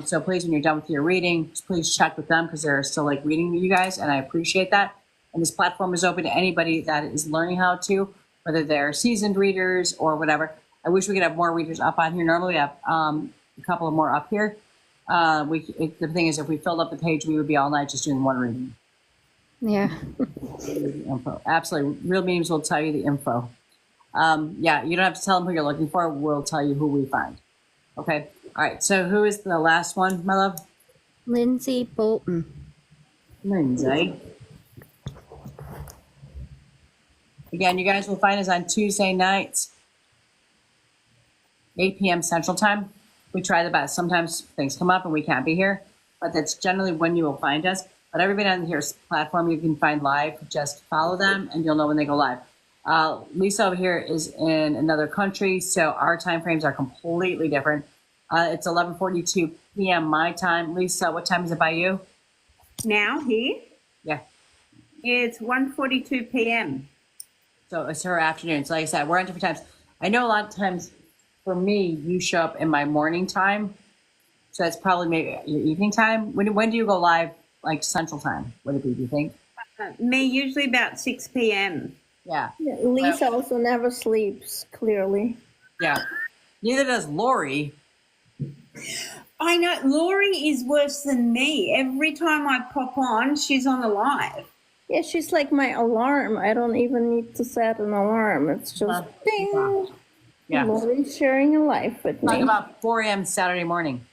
So please, when you're done with your reading, please check with them because they're still like reading you guys, and I appreciate that. And this platform is open to anybody that is learning how to, whether they're seasoned readers or whatever. I wish we could have more readers up on here. Normally we have a couple of more up here. The thing is, if we filled up the page, we would be all night just doing one reading. Yeah. Info. Absolutely. Real Mediums will tell you the info. Yeah, you don't have to tell them who you're looking for. We'll tell you who we find. Okay. All right. So who is the last one, my love? Lindsay Bolton. Lindsay. Again, you guys will find us on Tuesday nights, 8 p.m. Central Time. We try the best. Sometimes things come up and we can't be here, but that's generally when you will find us. But everybody on here's platform you can find live. Just follow them and you'll know when they go live. Lisa over here is in another country, so our time frames are completely different. It's 11:42 p.m. my time. Lisa, what time is it by you? Now here? Yeah. It's 1:42 p.m. So it's her afternoon. So like I said, we're on different times. I know a lot of times for me, you show up in my morning time. So that's probably maybe your evening time. When do you go live, like Central Time? Would it be, do you think? Me, usually about 6 p.m. Yeah. Lisa also never sleeps, clearly. Yeah. Neither does Lori. I know Lori is worse than me. Every time I pop on, she's on a live. Yeah, she's like my alarm. I don't even need to set an alarm. It's just ding. Yeah. Lori's sharing a life with me. Talk about 4 a.m. Saturday morning.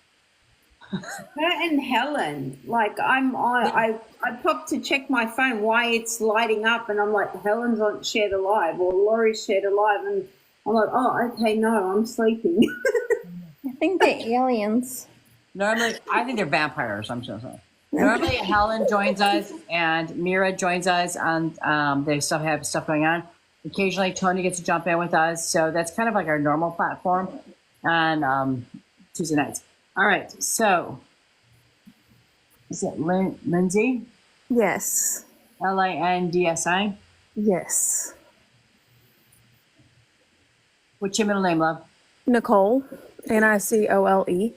Her and Helen, like I popped to check my phone why it's lighting up, and I'm like, Helen's on shared a live or Laurie's shared a live, and I'm like, oh, okay, no, I'm sleeping. I think they're aliens. Normally, I think they're vampires. I'm so sorry. Normally, Helen joins us and Mira joins us on. They still have stuff going on. Occasionally, Tony gets to jump in with us. So that's kind of like our normal platform on Tuesday nights. All right. So, is it Lindsay? Yes. Lindsi? Yes. What's your middle name, love? Nicole. Nicole.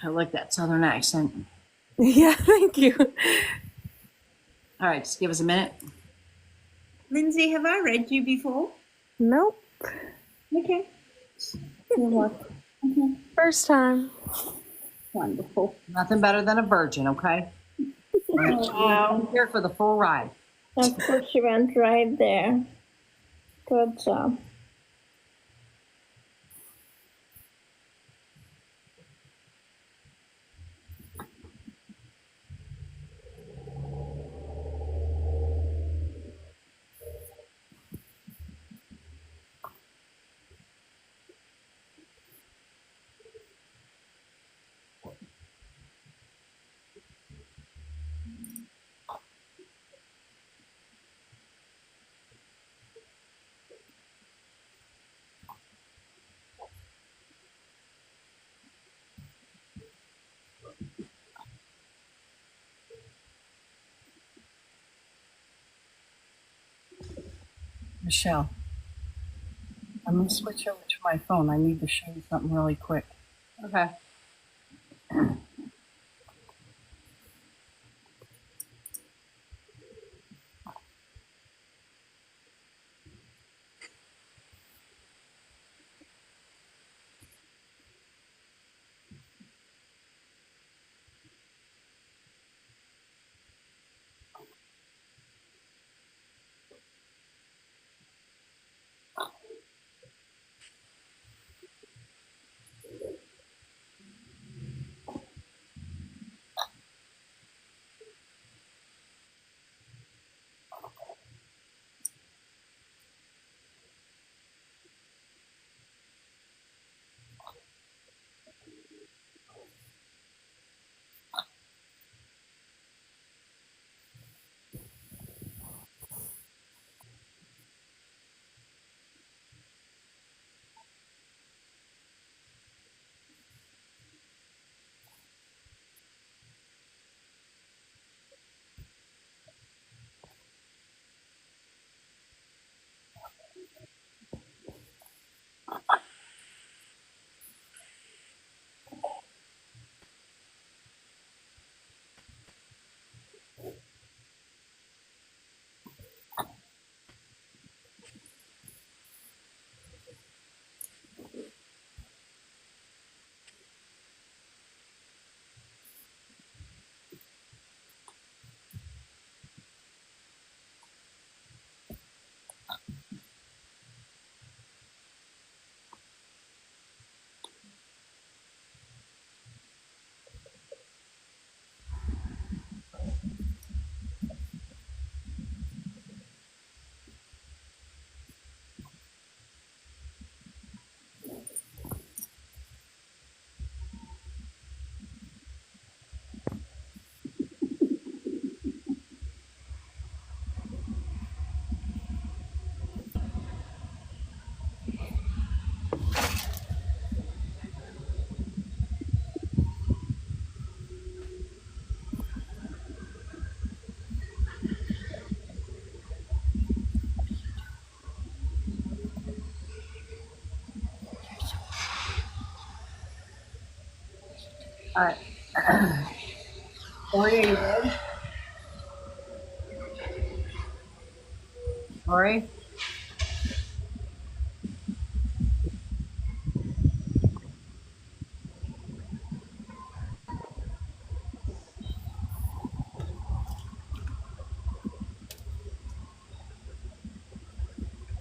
I like that southern accent. Yeah, thank you. All right, just give us a minute. Lindsay, have I read you before? Nope. Okay. You're welcome. Okay. First time. Wonderful. Nothing better than a virgin, okay? Wow. Here for the full ride. Of course, she went right there. Good job. Michelle, I'm going to switch over to my phone. I need to show you something really quick. Okay. All right. Lori, are you ready? Lori?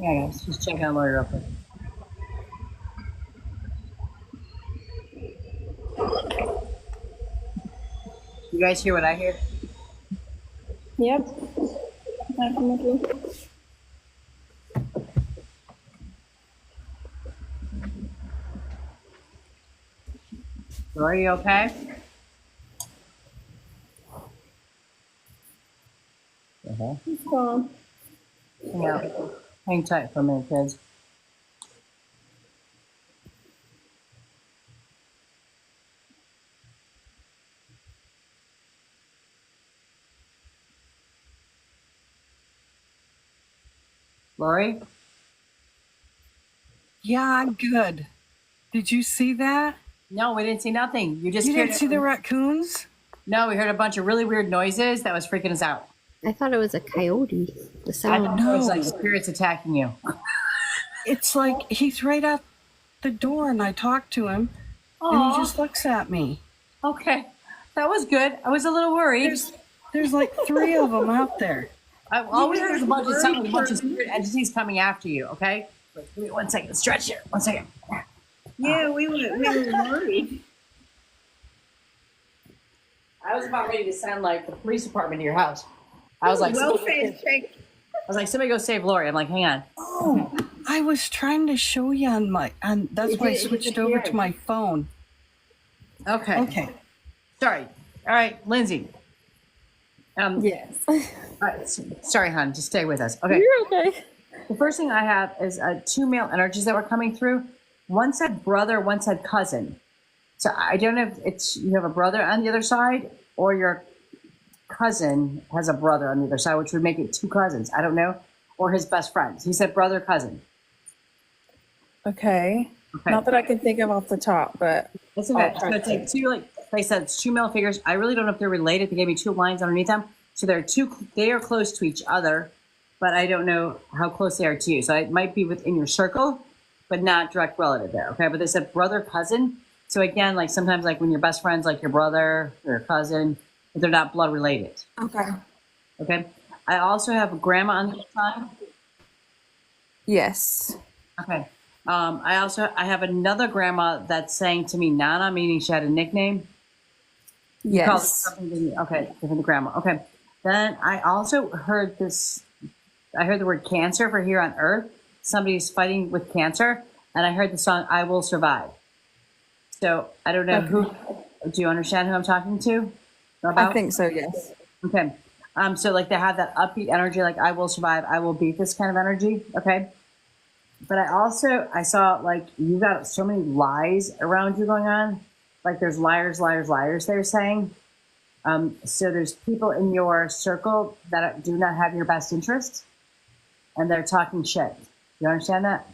Yeah, guys, just check on Lori real quick. You guys hear what I hear? Yep. Definitely. Lori, you okay? It's gone. Yeah. Hang tight for a minute, kids. Lori? Yeah, I'm good. Did you see that? No, we didn't see nothing. You just You heard didn't see the raccoons? No, we heard a bunch of really weird noises that was freaking us out. I thought it was a coyote. The I sound. thought it was like spirits attacking you. It's like he's right at the door, and I talked to him, and Aw. he just looks at me. Okay, that was good. I was a little worried. There's like 3 of them out there. All we heard is a bunch of spirit entities coming after you. Okay, wait, give me 1 second. Stretch here. 1 second. Yeah, we were worried. I was about ready to send like the police department to your house. I was like, welfare check. I was like, somebody go save Lori. I'm like, hang on. Oh, I was trying to show you on that's why I switched over to my phone. Okay. Okay. Sorry. All right, Lindsay. Yes. All right, sorry, hon. Just stay with us. Okay. You're okay. The first thing I have is 2 male energies that were coming through. One said brother, one said cousin. So I don't know if it's you have a brother on the other side or your cousin has a brother on the other side, which would make it 2 cousins. I don't know. Or his best friends. He said brother, cousin. Okay. Not that I can think of off the top, but That's okay. So it's like 2, like they said, it's 2 male figures. I really don't know if they're related. They gave me 2 lines underneath them. So they are close to each other, but I don't know how close they are to you. So it might be within your circle, but not direct relative there. Okay. But they said brother, cousin. So again, like sometimes like when your best friend's like your brother or your cousin, but they're not blood related. Okay. Okay. I also have a grandma on the side. Yes. Okay. I have another grandma that's saying to me Nana, meaning she had a nickname. You called her Yes. something, okay, different grandma. Okay. Then I also heard this. I heard the word cancer for here on Earth. Somebody's fighting with cancer, and I heard the song "I Will Survive." So I don't know who. Do you understand who I'm talking to? I think so. Yes. Okay. So like they have that upbeat energy, like I will survive, I will beat this kind of energy. Okay. But I saw like you got so many lies around you going on. Like there's liars, liars, liars, they're saying. So there's people in your circle that do not have your best interest and they're talking shit. You understand that?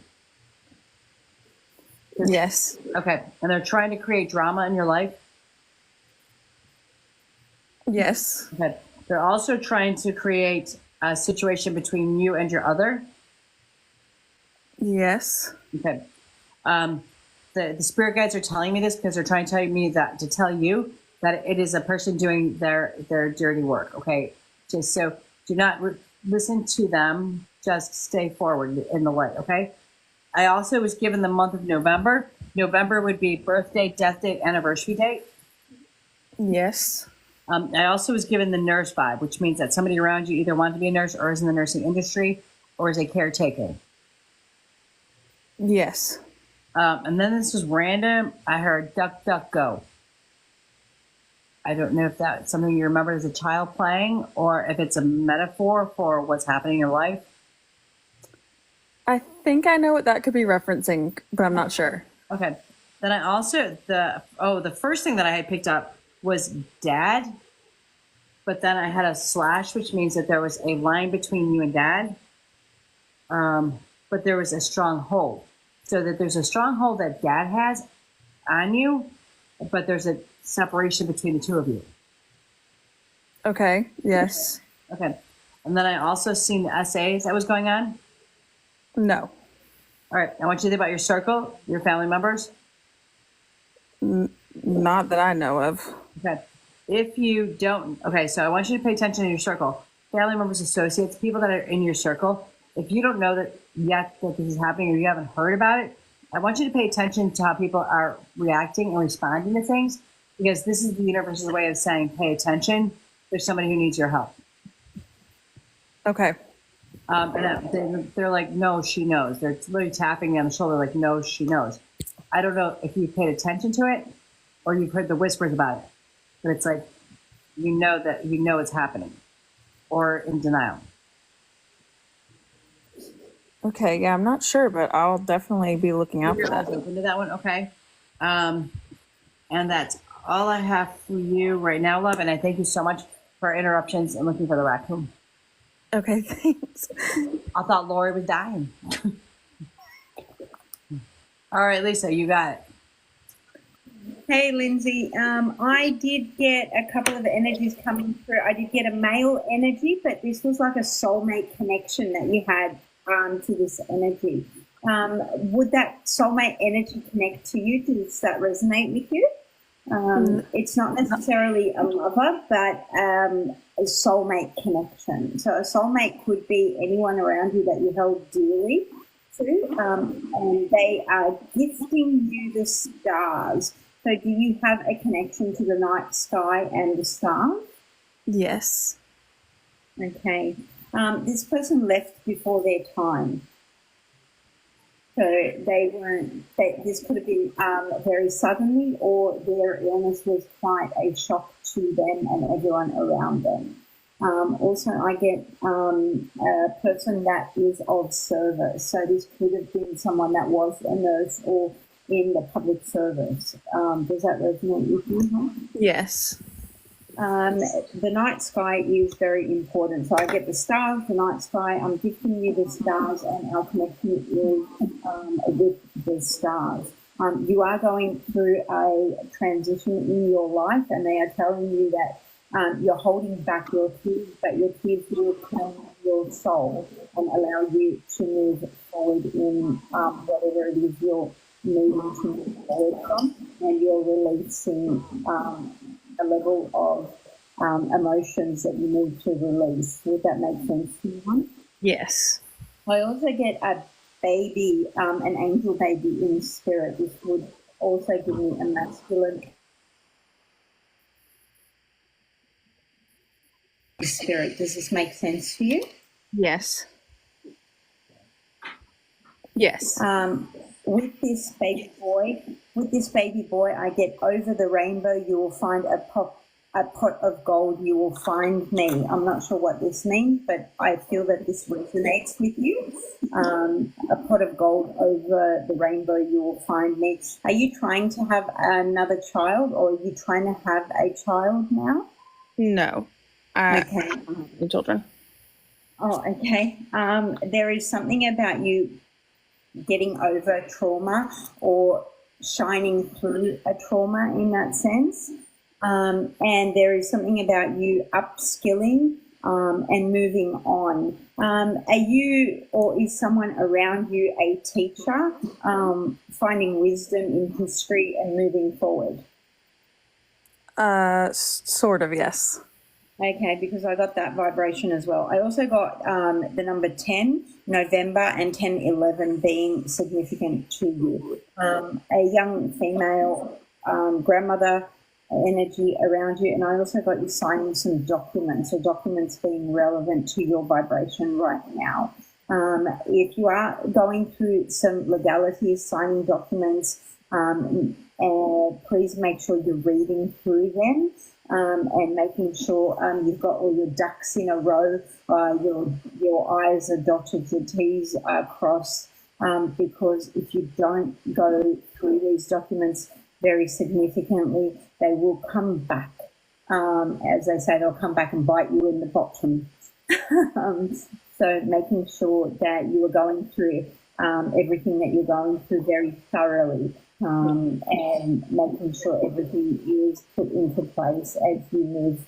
Yes. Okay. And they're trying to create drama in your life. Yes. Okay. They're also trying to create a situation between you and your other. Yes. Okay. The spirit guides are telling me this because they're trying to tell me that to tell you that it is a person doing their dirty work. Okay. Just so do not listen to them. Just stay forward in the light. Okay. I also was given the month of November. November would be birthday, death date, anniversary date. Yes. I also was given the nurse vibe, which means that somebody around you either wants to be a nurse or is in the nursing industry or is a caretaker. Yes. And then this is random. I heard duck, duck, go. I don't know if that's something you remember as a child playing or if it's a metaphor for what's happening in your life. I think I know what that could be referencing, but I'm not sure. Okay. Then I also, the first thing that I had picked up was dad, but then I had a slash, which means that there was a line between you and dad, but there was a strong hold. So that there's a strong hold that dad has on you, but there's a separation between the 2 of you. Okay. Yes. Okay. And then I also seen the essays that was going on. No. All right. I want you to think about your circle, your family members. Not that I know of. Okay. If you don't, okay, so I want you to pay attention to your circle. Family members, associates, people that are in your circle. If you don't know that yet that this is happening or you haven't heard about it, I want you to pay attention to how people are reacting and responding to things, because this is the universe's way of saying, pay attention. There's somebody who needs your help. Okay. They're like, no, she knows. They're literally tapping me on the shoulder like, no, she knows. I don't know if you paid attention to it or you've heard the whispers about it, but it's like, you know it's happening, or in denial. Okay, yeah, I'm not sure, but I'll definitely be looking out for that. Open to that one, okay? And that's all I have for you right now, love. And I thank you so much for interruptions and looking for the raccoon. Okay, thanks. I thought Lori was dying. All right, Lisa, you got it. Hey, Lindsay. I did get a couple of energies coming through. I did get a male energy, but this was like a soulmate connection that you had to this energy. Would that soulmate energy connect to you? Does that resonate with you? It's not necessarily a lover, but a soulmate connection. So a soulmate could be anyone around you that you held dearly to, and they are gifting you the stars. So do you have a connection to the night sky and the stars? Yes. Okay. This person left before their time. So this could have been very suddenly, or their illness was quite a shock to them and everyone around them. Also, I get a person that is of service. So this could have been someone that was a nurse or in the public service. Does that resonate with you? Huh? Yes. The night sky is very important. So I get the stars, the night sky. I'm gifting you the stars, and our connection is with the stars. You are going through a transition in your life, and they are telling you that you're holding back your tears, but your tears will cleanse your soul and allow you to move forward in whatever it is you're needing to move forward from, and you're releasing a level of emotions that you need to release. Would that make sense to you? Yes. I also get a baby, an angel baby in spirit. This would also give me a masculine spirit. Does this make sense to you? Yes. Yes. With this baby boy, I get over the rainbow. You will find a pot of gold. You will find me. I'm not sure what this means, but I feel that this resonates with you. A pot of gold over the rainbow. You will find me. Are you trying to have another child, or are you trying to have a child now? No. Okay. Children. Oh, okay. There is something about you getting over trauma or shining through a trauma in that sense. And there is something about you upskilling and moving on. Are you, or is someone around you, a teacher, finding wisdom in history and moving forward? Sort of, yes. Okay, because I got that vibration as well. I also got the number 10, November, and 1011 being significant to you. A young female grandmother energy around you, and I also got you signing some documents, so documents being relevant to your vibration right now. If you are going through some legalities, signing documents, please make sure you're reading through them. And making sure you've got all your ducks in a row, your I's are dotted, your T's are crossed, because if you don't go through these documents very significantly, they will come back. As they say, they'll come back and bite you in the bottom. So making sure that you are going through everything that you're going through very thoroughly. And making sure everything is put into place as you move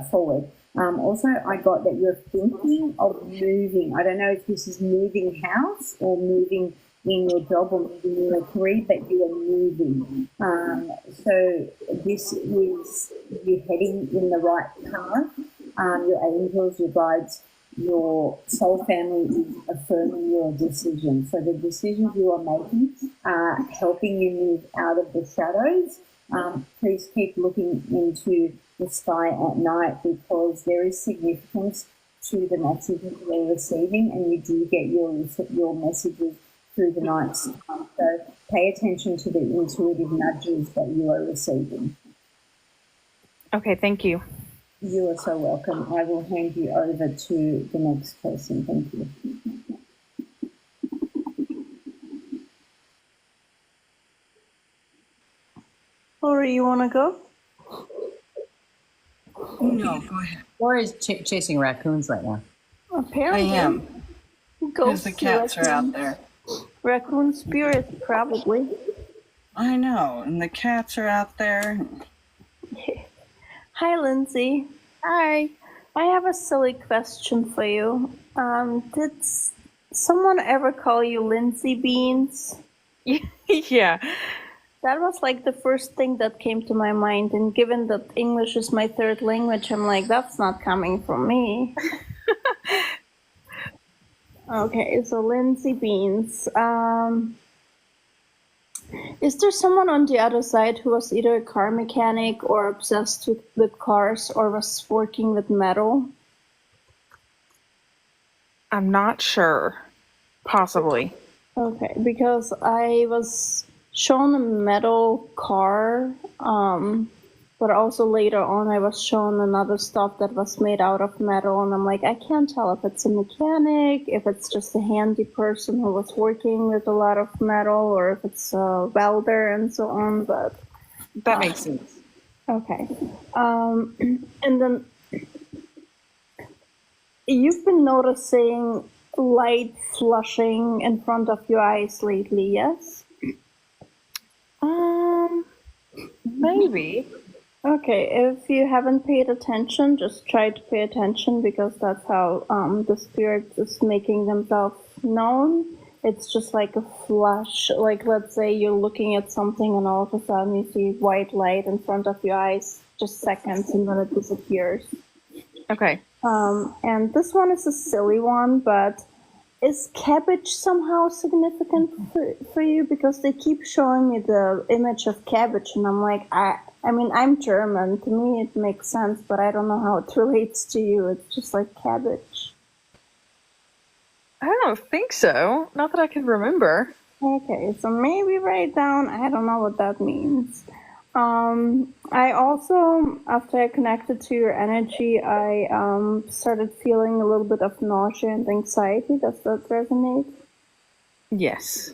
forward. Also, I got that you're thinking of moving. I don't know if this is moving house or moving in your job or moving in your career, but you are moving. So this is you heading in the right path. Your angels, your guides, your soul family is affirming your decision. So the decisions you are making are helping you move out of the shadows. Please keep looking into the sky at night because there is significance to the messages we're receiving, and you do get your messages through the night. So pay attention to the intuitive nudges that you are receiving. Okay, thank you. You are so welcome. I will hand you over to the next person. Thank you. Lori, you want to go? No, go ahead. Or is chasing raccoons right now. Apparently. I am. Because Ghosts, the cats are out there. Raccoon spirit, probably. I know, and the cats are out there. Hi, Lindsay. Hi. I have a silly question for you. Did someone ever call you Lindsay Beans? Yeah. That was like the first thing that came to my mind, and given that English is my third language, I'm like, that's not coming from me. Okay, so Lindsay Beans. Is there someone on the other side who was either a car mechanic or obsessed with cars or was working with metal? I'm not sure. Possibly. Okay, because I was shown a metal car, but also later on I was shown another stuff that was made out of metal, and I'm like, I can't tell if it's a mechanic, if it's just a handy person who was working with a lot of metal, or if it's a welder and so on, but... That makes sense. Okay. And then you've been noticing light flushing in front of your eyes lately, yes? Maybe. Okay, if you haven't paid attention, just try to pay attention because that's how the spirit is making themselves known. It's just like a flash, like let's say you're looking at something and all of a sudden you see white light in front of your eyes, just seconds, and then it disappears. Okay. And this one is a silly one, but is cabbage somehow significant for you? Because they keep showing me the image of cabbage, and I'm like, I mean, I'm German. To me, it makes sense, but I don't know how it relates to you. It's just like cabbage. I don't think so. Not that I can remember. Okay, so maybe write down, I don't know what that means. I also, after I connected to your energy, I started feeling a little bit of nausea and anxiety. Does that resonate? Yes.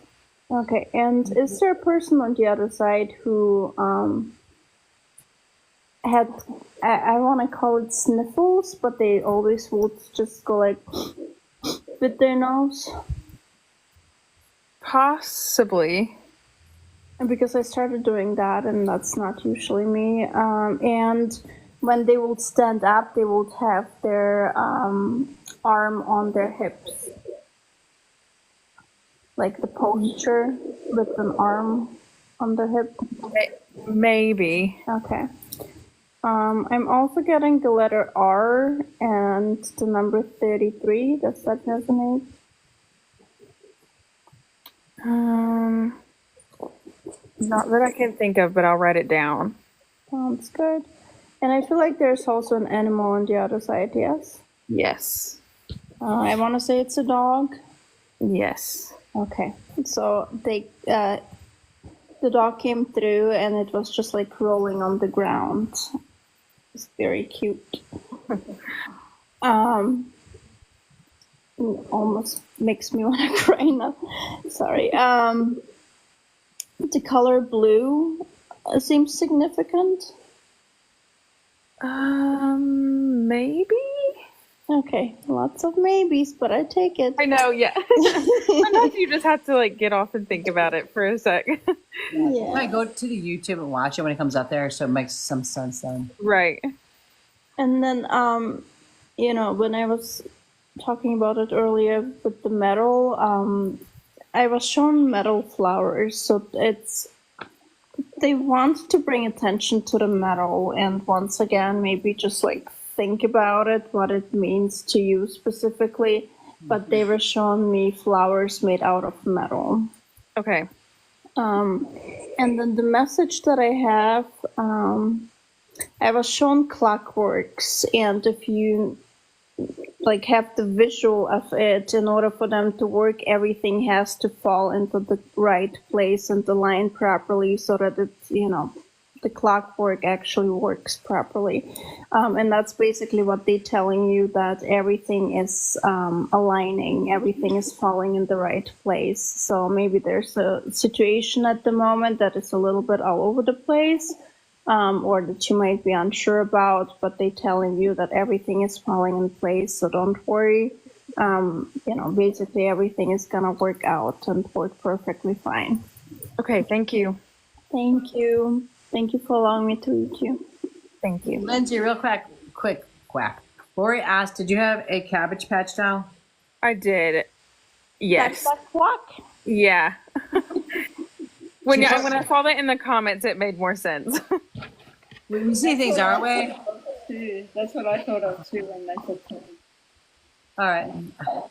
Okay, and is there a person on the other side who had, I want to call it sniffles, but they always would just go like with their nose? Possibly. Because I started doing that, and that's not usually me. And when they would stand up, they would have their arm on their hips. Like the posture with an arm on the hip. Maybe. Okay. I'm also getting the letter R and the number 33. Does that resonate? Not that I can think of, but I'll write it down. Sounds good. And I feel like there's also an animal on the other side, yes? Yes. I want to say it's a dog. Yes. Okay. So the dog came through and it was just like rolling on the ground. It's very cute. Almost makes me want to cry now. Sorry. The color blue seems significant. Maybe? Okay, lots of maybes, but I take it. I know, yeah. Sometimes you just have to like get off and think about it for a sec. Yeah. I go to the YouTube and watch it when it comes up there, so it makes some sense then. Right. And then, you know, when I was talking about it earlier with the metal, I was shown metal flowers, so they want to bring attention to the metal, and once again, maybe just like think about it, what it means to you specifically. But they were showing me flowers made out of metal. Okay. And then the message that I have, I was shown clockworks, and if you like have the visual of it, in order for them to work, everything has to fall into the right place and align properly so that it's, you know, the clockwork actually works properly. And that's basically what they're telling you, that everything is aligning, everything is falling in the right place. So maybe there's a situation at the moment that is a little bit all over the place, or that you might be unsure about, but they're telling you that everything is falling in place, so don't worry. You know, basically everything is gonna work out and work perfectly fine. Okay, thank you. Thank you. Thank you for allowing me to read you. Thank you. Lindsay, real quick quack. Lori asked, did you have a Cabbage Patch doll? I did. Yes. Quack. Yeah. When I saw that in the comments, it made more sense. We see things our way. That's what I thought of too when they said something. All right.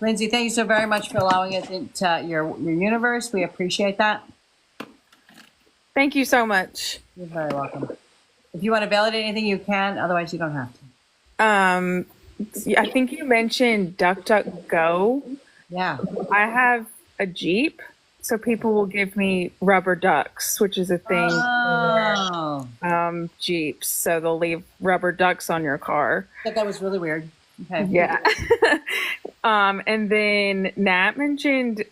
Lindsay, thank you so very much for allowing us into your universe. We appreciate that. Thank you so much. You're very welcome. If you want to validate anything, you can. Otherwise, you don't have to. I think you mentioned DuckDuckGo. Yeah. I have a Jeep, so people will give me rubber ducks, which is a thing for Jeeps. So they'll leave rubber ducks on your car. I thought that was really weird. Okay. Yeah. And then Nat mentioned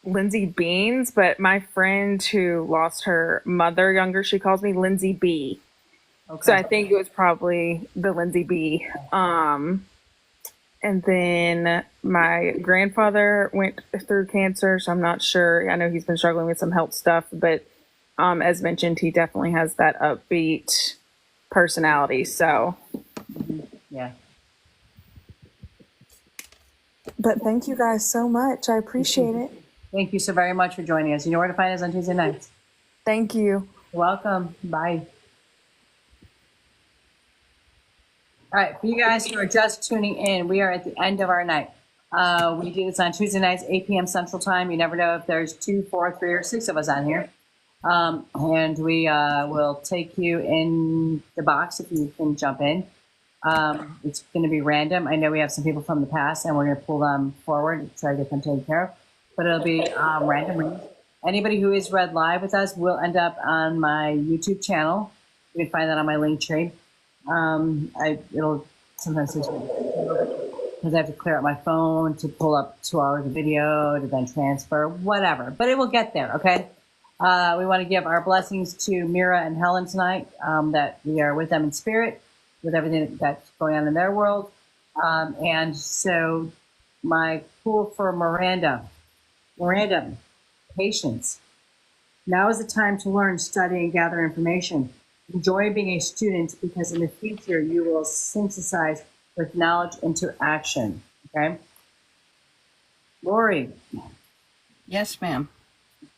Lindsay Beans, but my friend who lost her mother younger, she calls me Lindsay B. Okay. So I think it was probably the Lindsay B. And then my grandfather went through cancer, so I'm not sure. I know he's been struggling with some health stuff, but as mentioned, he definitely has that upbeat personality. So yeah. But thank you guys so much. I appreciate it. Thank you so very much for joining us. You know where to find us on Tuesday nights. Thank you. You're welcome. Bye. All right, for you guys who are just tuning in, we are at the end of our night. We do this on Tuesday nights, 8 p.m. Central Time. You never know if there's 2, 4, 3, or 6 of us on here. And we will take you in the box if you can jump in. It's going to be random. I know we have some people from the past, and we're going to pull them forward and try to get them taken care of. But it'll be random. Anybody who is read live with us will end up on my YouTube channel. You can find that on my link tree. It'll sometimes take because I have to clear out my phone to pull up 2 hours of video to then transfer, whatever. But it will get there, okay? We want to give our blessings to Mira and Helen tonight, that we are with them in spirit, with everything that's going on in their world. And so my pool for Miranda, patience. Now is the time to learn, study, and gather information. Enjoy being a student because in the future you will synthesize with knowledge into action. Okay? Lori. Yes, ma'am.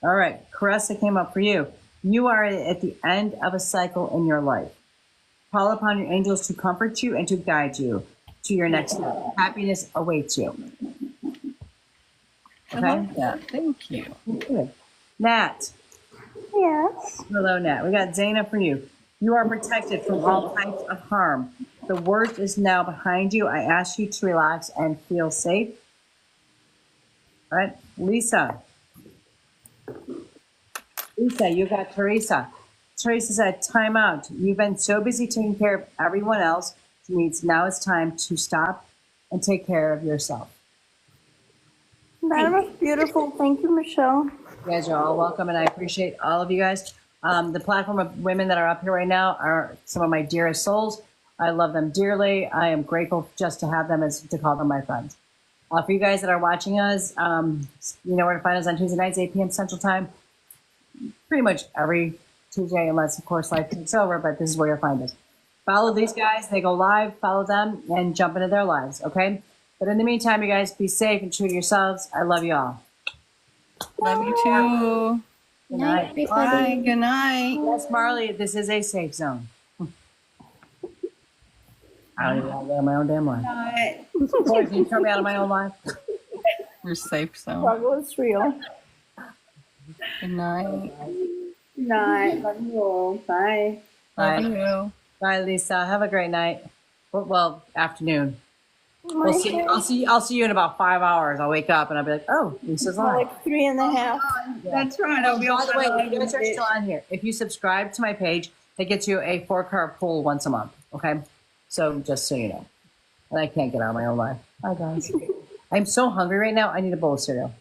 All right. Caressa came up for you. You are at the end of a cycle in your life. Call upon your angels to comfort you and to guide you to your next step. Happiness awaits you. Okay? I love that. Thank you. Good. Nat. Yes. Hello, Nat. We got Zaina for you. You are protected from all types of harm. The worst is now behind you. I ask you to relax and feel safe. All right. Lisa, you got Teresa. Teresa said, time out. You've been so busy taking care of everyone else. It means now it's time to stop and take care of yourself. That was beautiful. Thank you, Michelle. You guys are all welcome, and I appreciate all of you guys. The platform of women that are up here right now are some of my dearest souls. I love them dearly. I am grateful just to have them as to call them my friends. For you guys that are watching us, you know where to find us on Tuesday nights, 8 p.m. Central Time. Pretty much every Tuesday, unless, of course, life takes over, but this is where you'll find us. Follow these guys. They go live. Follow them and jump into their lives. Okay. But in the meantime, you guys be safe and true to yourselves. I love you all. Love you too. Good night. Bye. Good night. Yes, Marley, this is a safe zone. I don't even want to live my own damn life. Boy, can you turn me out of my own life? Your safe zone. Struggle is real. Good night. Night. Love you all. Bye. Bye. Love you. Bye, Lisa. Have a great night. Well, afternoon. We'll see. Okay. I'll see you in about 5 hours. I'll wake up and I'll be like, oh, Lisa's on. Like 3.5. That's right. Oh, I'll be by on the way, my if you guys are still on here, if you subscribe to my page, that gets you a 4-card pull once a month. Okay, so just so you know, and I can't get out of my own life. Bye, guys. I'm so hungry right now. I need a bowl of cereal.